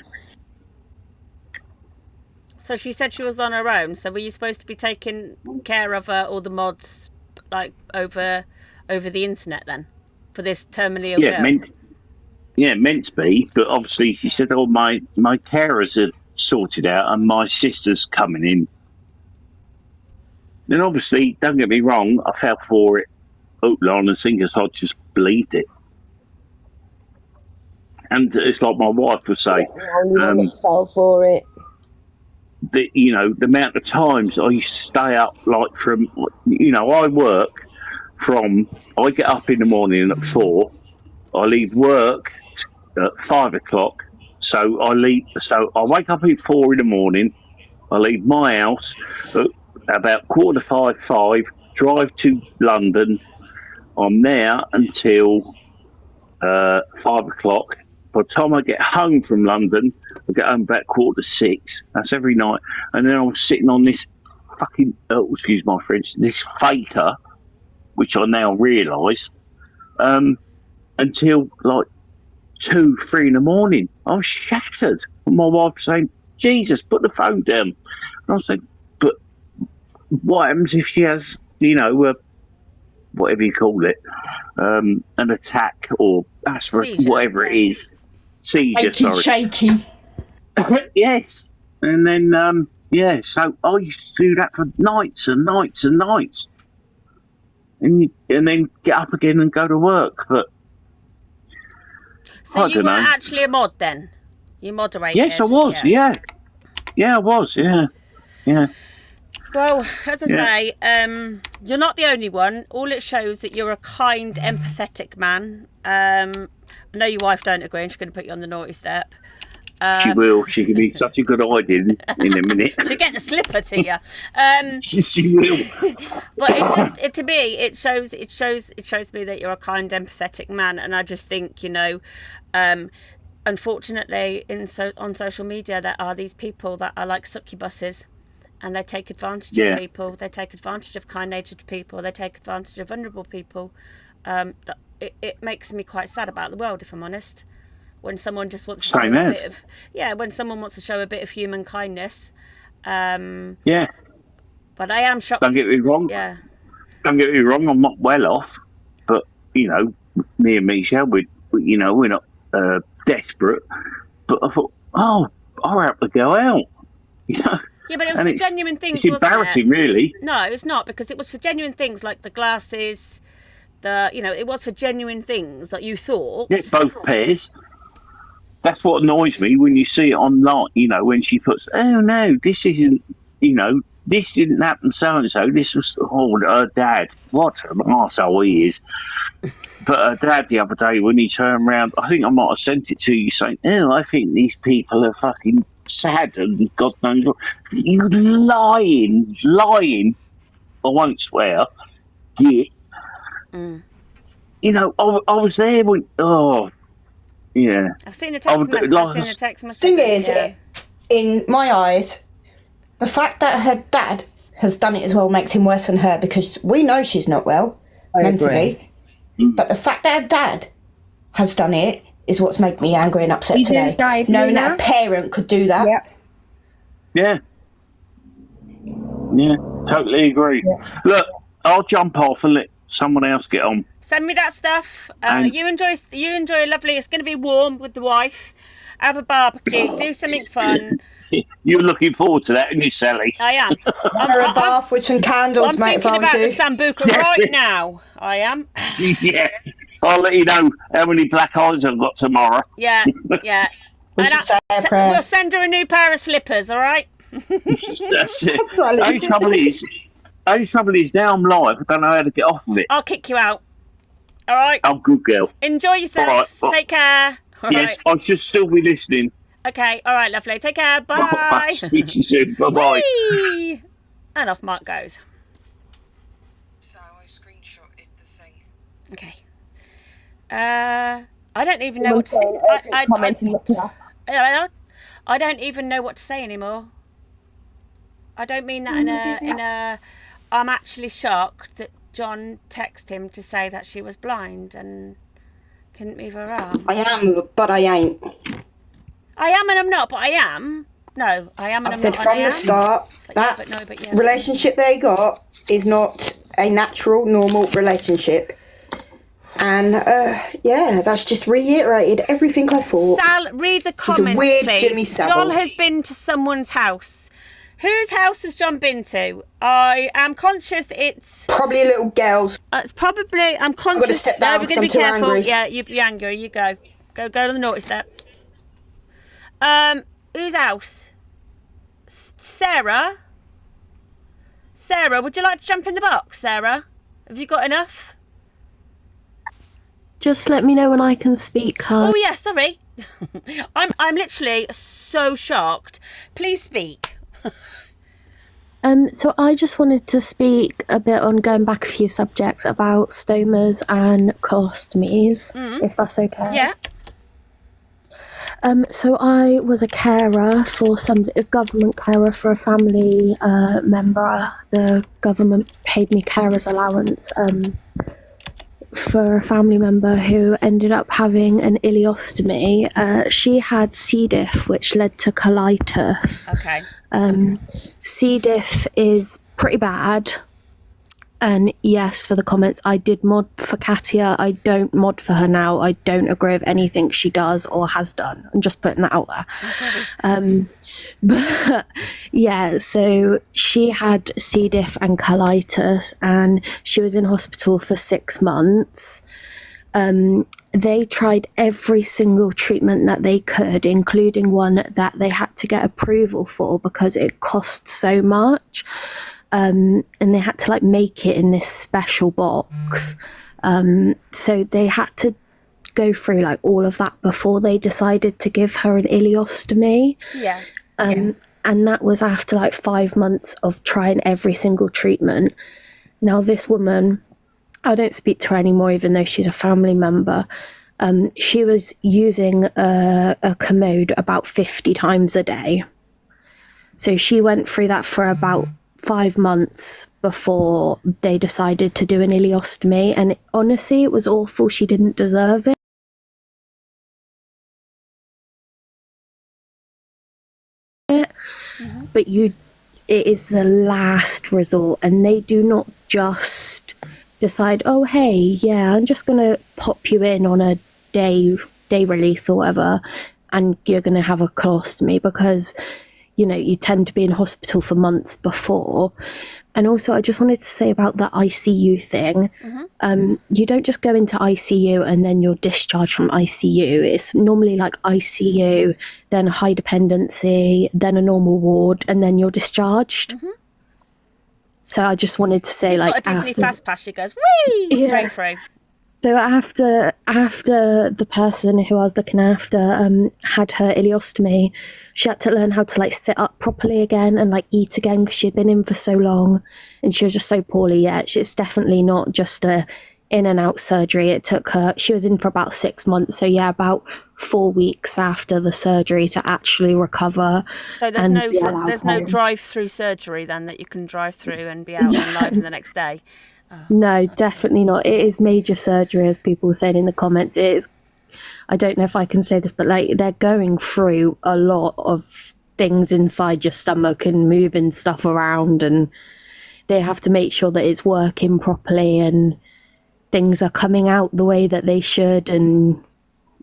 [SPEAKER 2] So she said she was on her own. So were you supposed to be taking care of her, all the mods, like over the internet then, for this terminally ill girl?
[SPEAKER 14] Meant to be. But obviously, she said, "Oh, my carers are sorted out, and my sister's coming in." Then obviously, don't get me wrong, I fell for it, hook, line and sinker, so I just believed it. And it's like my wife would say,
[SPEAKER 6] fell for it.
[SPEAKER 14] the amount of times I used to stay up, like from, I get up in the morning at 4, I leave work at 5 o'clock, so I wake up at 4 in the morning, I leave my house at about 4:45, drive to London, I'm there until 5 o'clock. By the time I get home from London, I get home about 5:45. That's every night. And then I'm sitting on this fucking, excuse my French, this faker, which I now realise, until like 2, 3 in the morning. I was shattered. And my wife was saying, "Jesus, put the phone down." And I was like, "But what happens if she has, whatever you call it, an attack or
[SPEAKER 2] Seizure,
[SPEAKER 14] whatever it is, seizure,
[SPEAKER 5] Shaky.
[SPEAKER 14] Yes. And then, so I used to do that for nights and nights and nights. And then get up again and go to work. But
[SPEAKER 2] So
[SPEAKER 14] I
[SPEAKER 2] you
[SPEAKER 14] don't
[SPEAKER 2] were
[SPEAKER 14] know.
[SPEAKER 2] actually a mod then? You moderated?
[SPEAKER 14] Yes, I was, yeah. Yeah, I was, yeah. Yeah.
[SPEAKER 2] Well, as I say, you're not the only one. All it shows that you're a kind, empathetic man. I know your wife don't agree and she's going to put you on the naughty step.
[SPEAKER 14] She will. She can be such a good idea in a minute.
[SPEAKER 2] She'll get the slipper to you.
[SPEAKER 14] She will.
[SPEAKER 2] But to me, it shows me that you're a kind, empathetic man. And I just think, unfortunately, on social media, there are these people that are like succubuses. And they take advantage of people. They take advantage of kind-natured people. They take advantage of vulnerable people. It makes me quite sad about the world, if I'm honest. When someone just wants to show a bit of, when someone wants to show a bit of human kindness.
[SPEAKER 14] Yeah.
[SPEAKER 2] But I am shocked.
[SPEAKER 14] Don't get me wrong.
[SPEAKER 2] Yeah.
[SPEAKER 14] Don't get me wrong. I'm not well off, but me and Michelle, we're not desperate. But I thought, I'll have to go out.
[SPEAKER 2] Yeah, but it was for genuine things,
[SPEAKER 14] It's embarrassing, really.
[SPEAKER 2] No, it's not, because it was for genuine things like the glasses, it was for genuine things that you thought.
[SPEAKER 14] Yeah, both pairs. That's what annoys me when you see it online, when she puts, "Oh, no, this isn't, this didn't happen so and so. This was her dad. What an arsehole he is. But her dad the other day, when he turned around, I think I might have sent it to you saying, "Oh, I think these people are fucking sad and God knows what." You lying. I won't swear. Yeah. You know, I was there when. Oh, yeah.
[SPEAKER 2] I've seen the text message.
[SPEAKER 5] Thing is, in my eyes, the fact that her dad has done it as well makes him worse than her, because we know she's not well mentally. But the fact that her dad has done it is what's made me angry and upset today. Knowing that a parent could do that.
[SPEAKER 14] Yeah, totally agree. Look, I'll jump off and let someone else get on.
[SPEAKER 2] Send me that stuff. You enjoy lovely. It's going to be warm with the wife. Have a barbecue. Do something fun.
[SPEAKER 14] You're looking forward to that, aren't you, Sally?
[SPEAKER 2] I am.
[SPEAKER 5] I'm a bath with some candles,
[SPEAKER 2] I'm
[SPEAKER 5] mate.
[SPEAKER 2] thinking about the Sambuca right now. I am.
[SPEAKER 14] Yeah. I'll let you know how many black eyes I've got tomorrow.
[SPEAKER 2] Yeah. We'll send her a new pair of slippers, all right?
[SPEAKER 14] That's it. Only trouble is, now I'm live. I don't know how to get off of it.
[SPEAKER 2] I'll kick you out. All right?
[SPEAKER 14] I'm good girl.
[SPEAKER 2] Enjoy yourselves. Take care. All
[SPEAKER 14] yes,
[SPEAKER 2] right.
[SPEAKER 14] I should still be listening.
[SPEAKER 2] Okay, all right, lovely. Take care. Bye.
[SPEAKER 14] Speak to you soon. Bye-bye.
[SPEAKER 2] Whee! And off Mark goes.
[SPEAKER 3] So I screenshotted the thing.
[SPEAKER 2] Okay. I don't even know what to say. I don't even know what to say anymore. I don't mean that in a. I'm actually shocked that John texted him to say that she was blind and couldn't move her arm.
[SPEAKER 5] I am, but I ain't.
[SPEAKER 2] I am and I'm not, but I am. No, I am and I'm not.
[SPEAKER 5] I've said from the start that relationship they got is not a natural, normal relationship. And that's just reiterated everything I thought.
[SPEAKER 2] Sal, read the comments,
[SPEAKER 5] weird
[SPEAKER 2] please.
[SPEAKER 5] Jimmy Savile.
[SPEAKER 2] John has been to someone's house. Whose house has John been to? I am conscious it's...
[SPEAKER 5] Probably a little girl's.
[SPEAKER 2] It's probably... I'm conscious...
[SPEAKER 5] I'm going to step down
[SPEAKER 2] we're going to be
[SPEAKER 5] because I'm too
[SPEAKER 2] careful.
[SPEAKER 5] angry.
[SPEAKER 2] Yeah, you be angry. You go. Go to the naughty step. Whose house? Sarah? Sarah, would you like to jump in the box, Sarah? Have you got enough?
[SPEAKER 11] Just let me know when I can speak,
[SPEAKER 2] Oh, yeah, sorry. I'm literally so shocked. Please speak.
[SPEAKER 11] So I just wanted to speak a bit on going back a few subjects about stomas and colostomies, if that's okay.
[SPEAKER 2] Yeah.
[SPEAKER 11] So I was a carer for a government carer for a family member. The government paid me carer's allowance for a family member who ended up having an ileostomy. She had C. diff, which led to colitis.
[SPEAKER 2] Okay.
[SPEAKER 11] C. diff is pretty bad. And yes, for the comments, I did mod for Katia. I don't mod for her now. I don't agree with anything she does or has done. I'm just putting that out there. But yeah, so she had C. diff and colitis, and she was in hospital for 6 months. They tried every single treatment that they could, including one that they had to get approval for because it cost so much. And they had to make it in this special box. So they had to go through all of that before they decided to give her an ileostomy.
[SPEAKER 2] Yeah.
[SPEAKER 11] And that was after 5 months of trying every single treatment. Now this woman, I don't speak to her anymore, even though she's a family member. She was using a commode about 50 times a day. So she went through that for about 5 months before they decided to do an ileostomy, and honestly it was awful. She didn't deserve it. But it is the last resort, and they do not just decide, oh hey, yeah, I'm just gonna pop you in on a day release or whatever and you're gonna have a colostomy, because you tend to be in hospital for months before. And also, I just wanted to say about the ICU thing. You don't just go into ICU and then you're discharged from ICU. It's normally ICU, then high dependency, then a normal ward, and then you're discharged. So I just wanted to say,
[SPEAKER 2] She's
[SPEAKER 11] like,
[SPEAKER 2] got a Disney
[SPEAKER 11] after,
[SPEAKER 2] fast pass. She goes, whee,
[SPEAKER 11] Yeah.
[SPEAKER 2] straight through.
[SPEAKER 11] so after the person who I was looking after had her ileostomy, she had to learn how to like sit up properly again and like eat again because she'd been in for so long and she was just so poorly. Yeah, it's definitely not just a in and out surgery. It took her, she was in for about 6 months, so yeah, about 4 weeks after the surgery to actually recover.
[SPEAKER 2] So there's no drive-through surgery then that you can drive through and be out and live the next day.
[SPEAKER 11] No, definitely not. It is major surgery, as people said in the comments. It is, I don't know if I can say this, but like they're going through a lot of things inside your stomach and moving stuff around, and they have to make sure that it's working properly and things are coming out the way that they should, and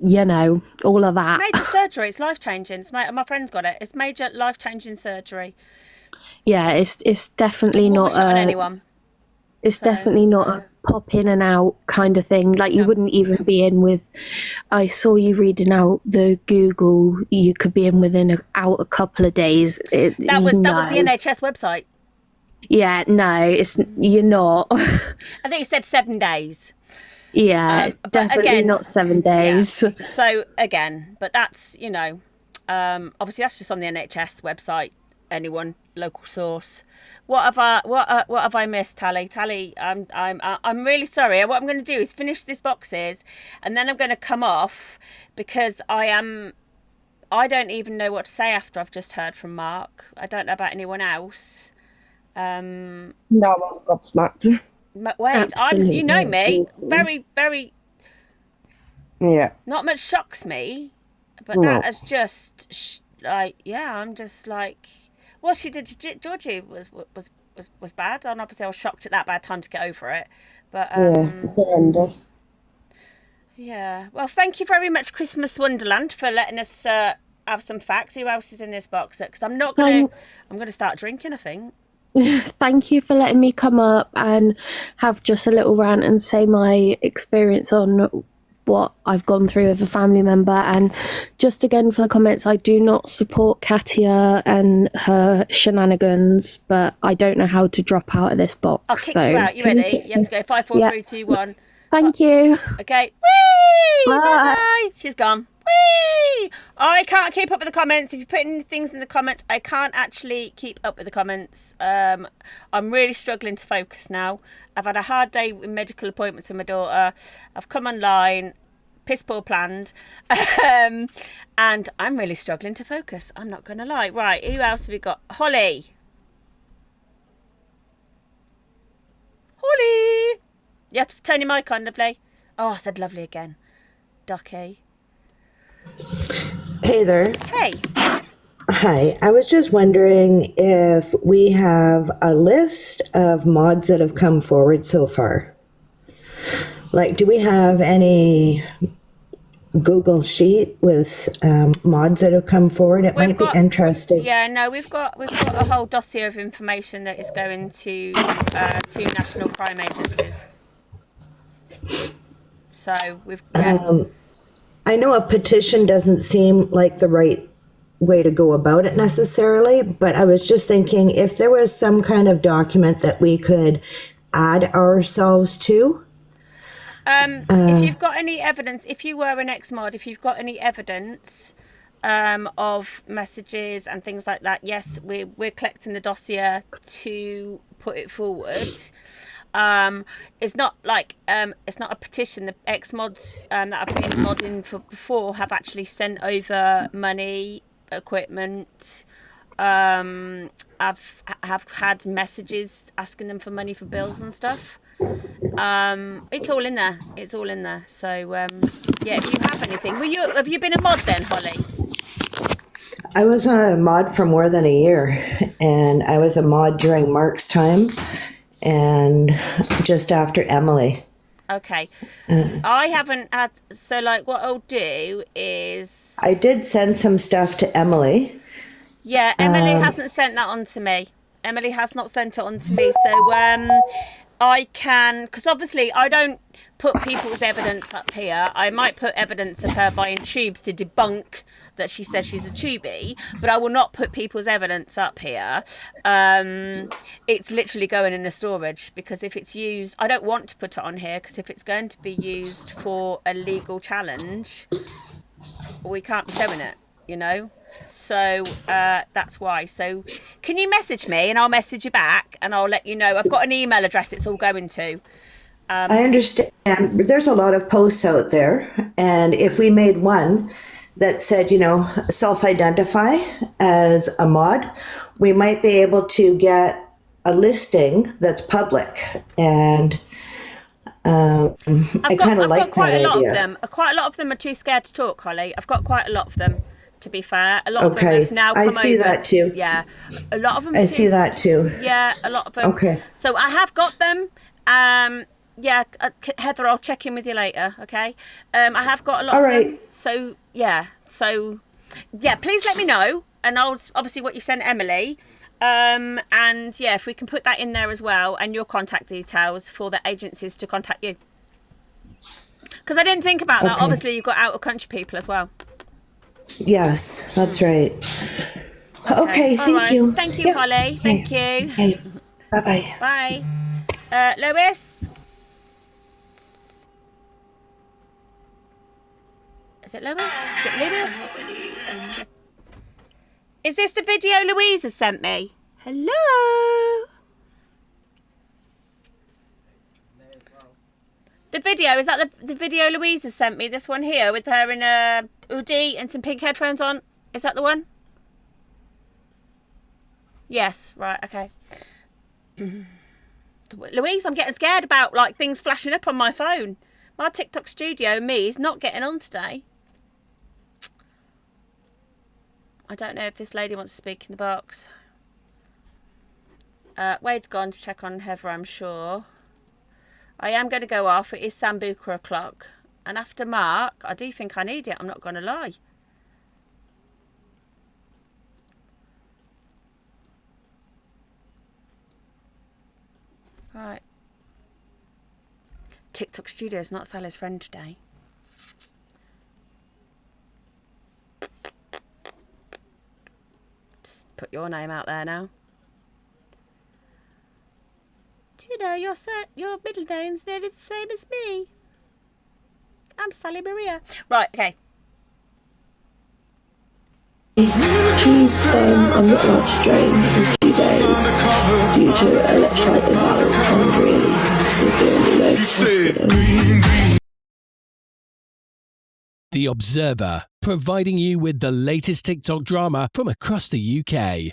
[SPEAKER 11] you know, all of that.
[SPEAKER 2] It's major surgery. It's life-changing. My friend's got it. It's major life-changing surgery.
[SPEAKER 11] Yeah, it's definitely not
[SPEAKER 2] wish it on anyone.
[SPEAKER 11] It's definitely not a pop in and out kind of thing. Like you wouldn't even be in with. I saw you reading out the Google. You could be in within out a couple of days.
[SPEAKER 2] That was the NHS website.
[SPEAKER 11] Yeah, no, you're not.
[SPEAKER 2] I think it said 7 days.
[SPEAKER 11] Yeah, definitely
[SPEAKER 2] again,
[SPEAKER 11] not 7 days.
[SPEAKER 2] Yeah. So again, but that's, you know, obviously that's just on the NHS website. Anyone, local source. What have I missed, Tally? I'm really sorry. What I'm going to do is finish these boxes, and then I'm going to come off because I don't even know what to say after I've just heard from Mark. I don't know about anyone else.
[SPEAKER 6] No, I'm gobsmacked.
[SPEAKER 2] Wait, you know me, very, very.
[SPEAKER 6] Yeah.
[SPEAKER 2] Not much shocks me, but that is just like, yeah, I'm just like, what she did to Georgie was bad, and obviously I was shocked at that bad time to get over it. But
[SPEAKER 6] yeah, it's horrendous.
[SPEAKER 2] Yeah. Well, thank you very much, Christmas Wonderland, for letting us have some facts. Who else is in this box? Because I'm going to start drinking, I think.
[SPEAKER 11] Thank you for letting me come up and have just a little rant and say my experience on what I've gone through with a family member. And just again for the comments, I do not support Katia and her shenanigans, but I don't know how to drop out of this box.
[SPEAKER 2] I'll kick you out. You ready? You have to go 5, 4, 3, 2, 1.
[SPEAKER 11] Thank you.
[SPEAKER 2] Okay. Whee!
[SPEAKER 11] Bye.
[SPEAKER 2] Bye-bye. She's gone. Whee! I can't keep up with the comments. If you put in things in the comments, I can't actually keep up with the comments. I'm really struggling to focus now. I've had a hard day with medical appointments with my daughter. I've come online, piss poor planned, and I'm really struggling to focus. I'm not going to lie. Right, who else have we got? Holly. Holly. You have to turn your mic on, lovely. Oh, I said lovely again. Ducky.
[SPEAKER 16] Hey there.
[SPEAKER 2] Hey.
[SPEAKER 16] Hi. I was just wondering if we have a list of mods that have come forward so far. Like, do we have any Google sheet with mods that have come forward? It might be interesting.
[SPEAKER 2] Yeah, no, we've got a whole dossier of information that is going to 2 national crime agencies. So we've.
[SPEAKER 16] I know a petition doesn't seem like the right way to go about it necessarily, but I was just thinking if there was some kind of document that we could add ourselves to.
[SPEAKER 2] If you've got any evidence, if you were an ex-mod, if you've got any evidence of messages and things like that, yes, we're collecting the dossier to put it forward. It's not like it's not a petition. The ex-mods that I've been modding for before have actually sent over money, equipment. I've had messages asking them for money for bills and stuff. It's all in there. It's all in there. So yeah, if you have anything, have you been a mod then, Holly?
[SPEAKER 16] I was a mod for more than a year, and I was a mod during Mark's time and just after Emily.
[SPEAKER 2] Okay. I haven't had, so like what I'll do is
[SPEAKER 16] I did send some stuff to Emily.
[SPEAKER 2] Yeah, Emily hasn't sent that on to me. Emily has not sent it on to me. So I can, because obviously I don't put people's evidence up here. I might put evidence of her buying tubes to debunk that she says she's a tubie, but I will not put people's evidence up here. It's literally going in the storage, because if it's used, I don't want to put it on here, because if it's going to be used for a legal challenge, we can't be showing it, you know. So that's why. So can you message me and I'll message you back and I'll let you know. I've got an email address it's all going to.
[SPEAKER 16] I understand. There's a lot of posts out there, and if we made one that said, you know, self-identify as a mod, we might be able to get a listing that's public. And I kind of like that idea.
[SPEAKER 2] Quite a lot of them are too scared to talk, Holly. I've got quite a lot of them, to be fair. A lot of them have now come over.
[SPEAKER 16] I see that too.
[SPEAKER 2] Yeah, a lot of them.
[SPEAKER 16] I see that too.
[SPEAKER 2] Yeah, a lot of them.
[SPEAKER 16] Okay.
[SPEAKER 2] So I have got them. Yeah, Heather, I'll check in with you later. Okay. I have got a lot. All right. Of them. So yeah. Please let me know, and I'll obviously what you sent Emily. And yeah, if we can put that in there as well, and your contact details for the agencies to contact you. Because I didn't think about that. Obviously, you've got out of country people as well.
[SPEAKER 16] Yes, that's right. Okay, thank you.
[SPEAKER 2] Thank you, Holly. Thank you.
[SPEAKER 16] Okay. Bye-bye.
[SPEAKER 2] Bye. Lois? Is it Lois? Is it Lois? Is this the video Louise has sent me? Hello? The video, is that the video Louise has sent me? This one here with her in a hoodie and some pink headphones on? Is that the one? Yes, right, okay. Louise, I'm getting scared about like things flashing up on my phone. My TikTok studio, me, is not getting on today. I don't know if this lady wants to speak in the box. Wade's gone to check on Heather, I'm sure. I am going to go off. It is Sambuca o'clock. And after Mark, I do think I need it. I'm not going to lie. Right. TikTok Studio is not Sally's friend today. Just put your name out there now. Do you know your middle name's nearly the same as me? I'm Sally Maria. Right, okay.
[SPEAKER 17] Please, I'm not allowed to drain for 2 days due to electrolyte imbalance. I'm really severely low.
[SPEAKER 18] The Observer, providing you with the latest TikTok drama from across the UK.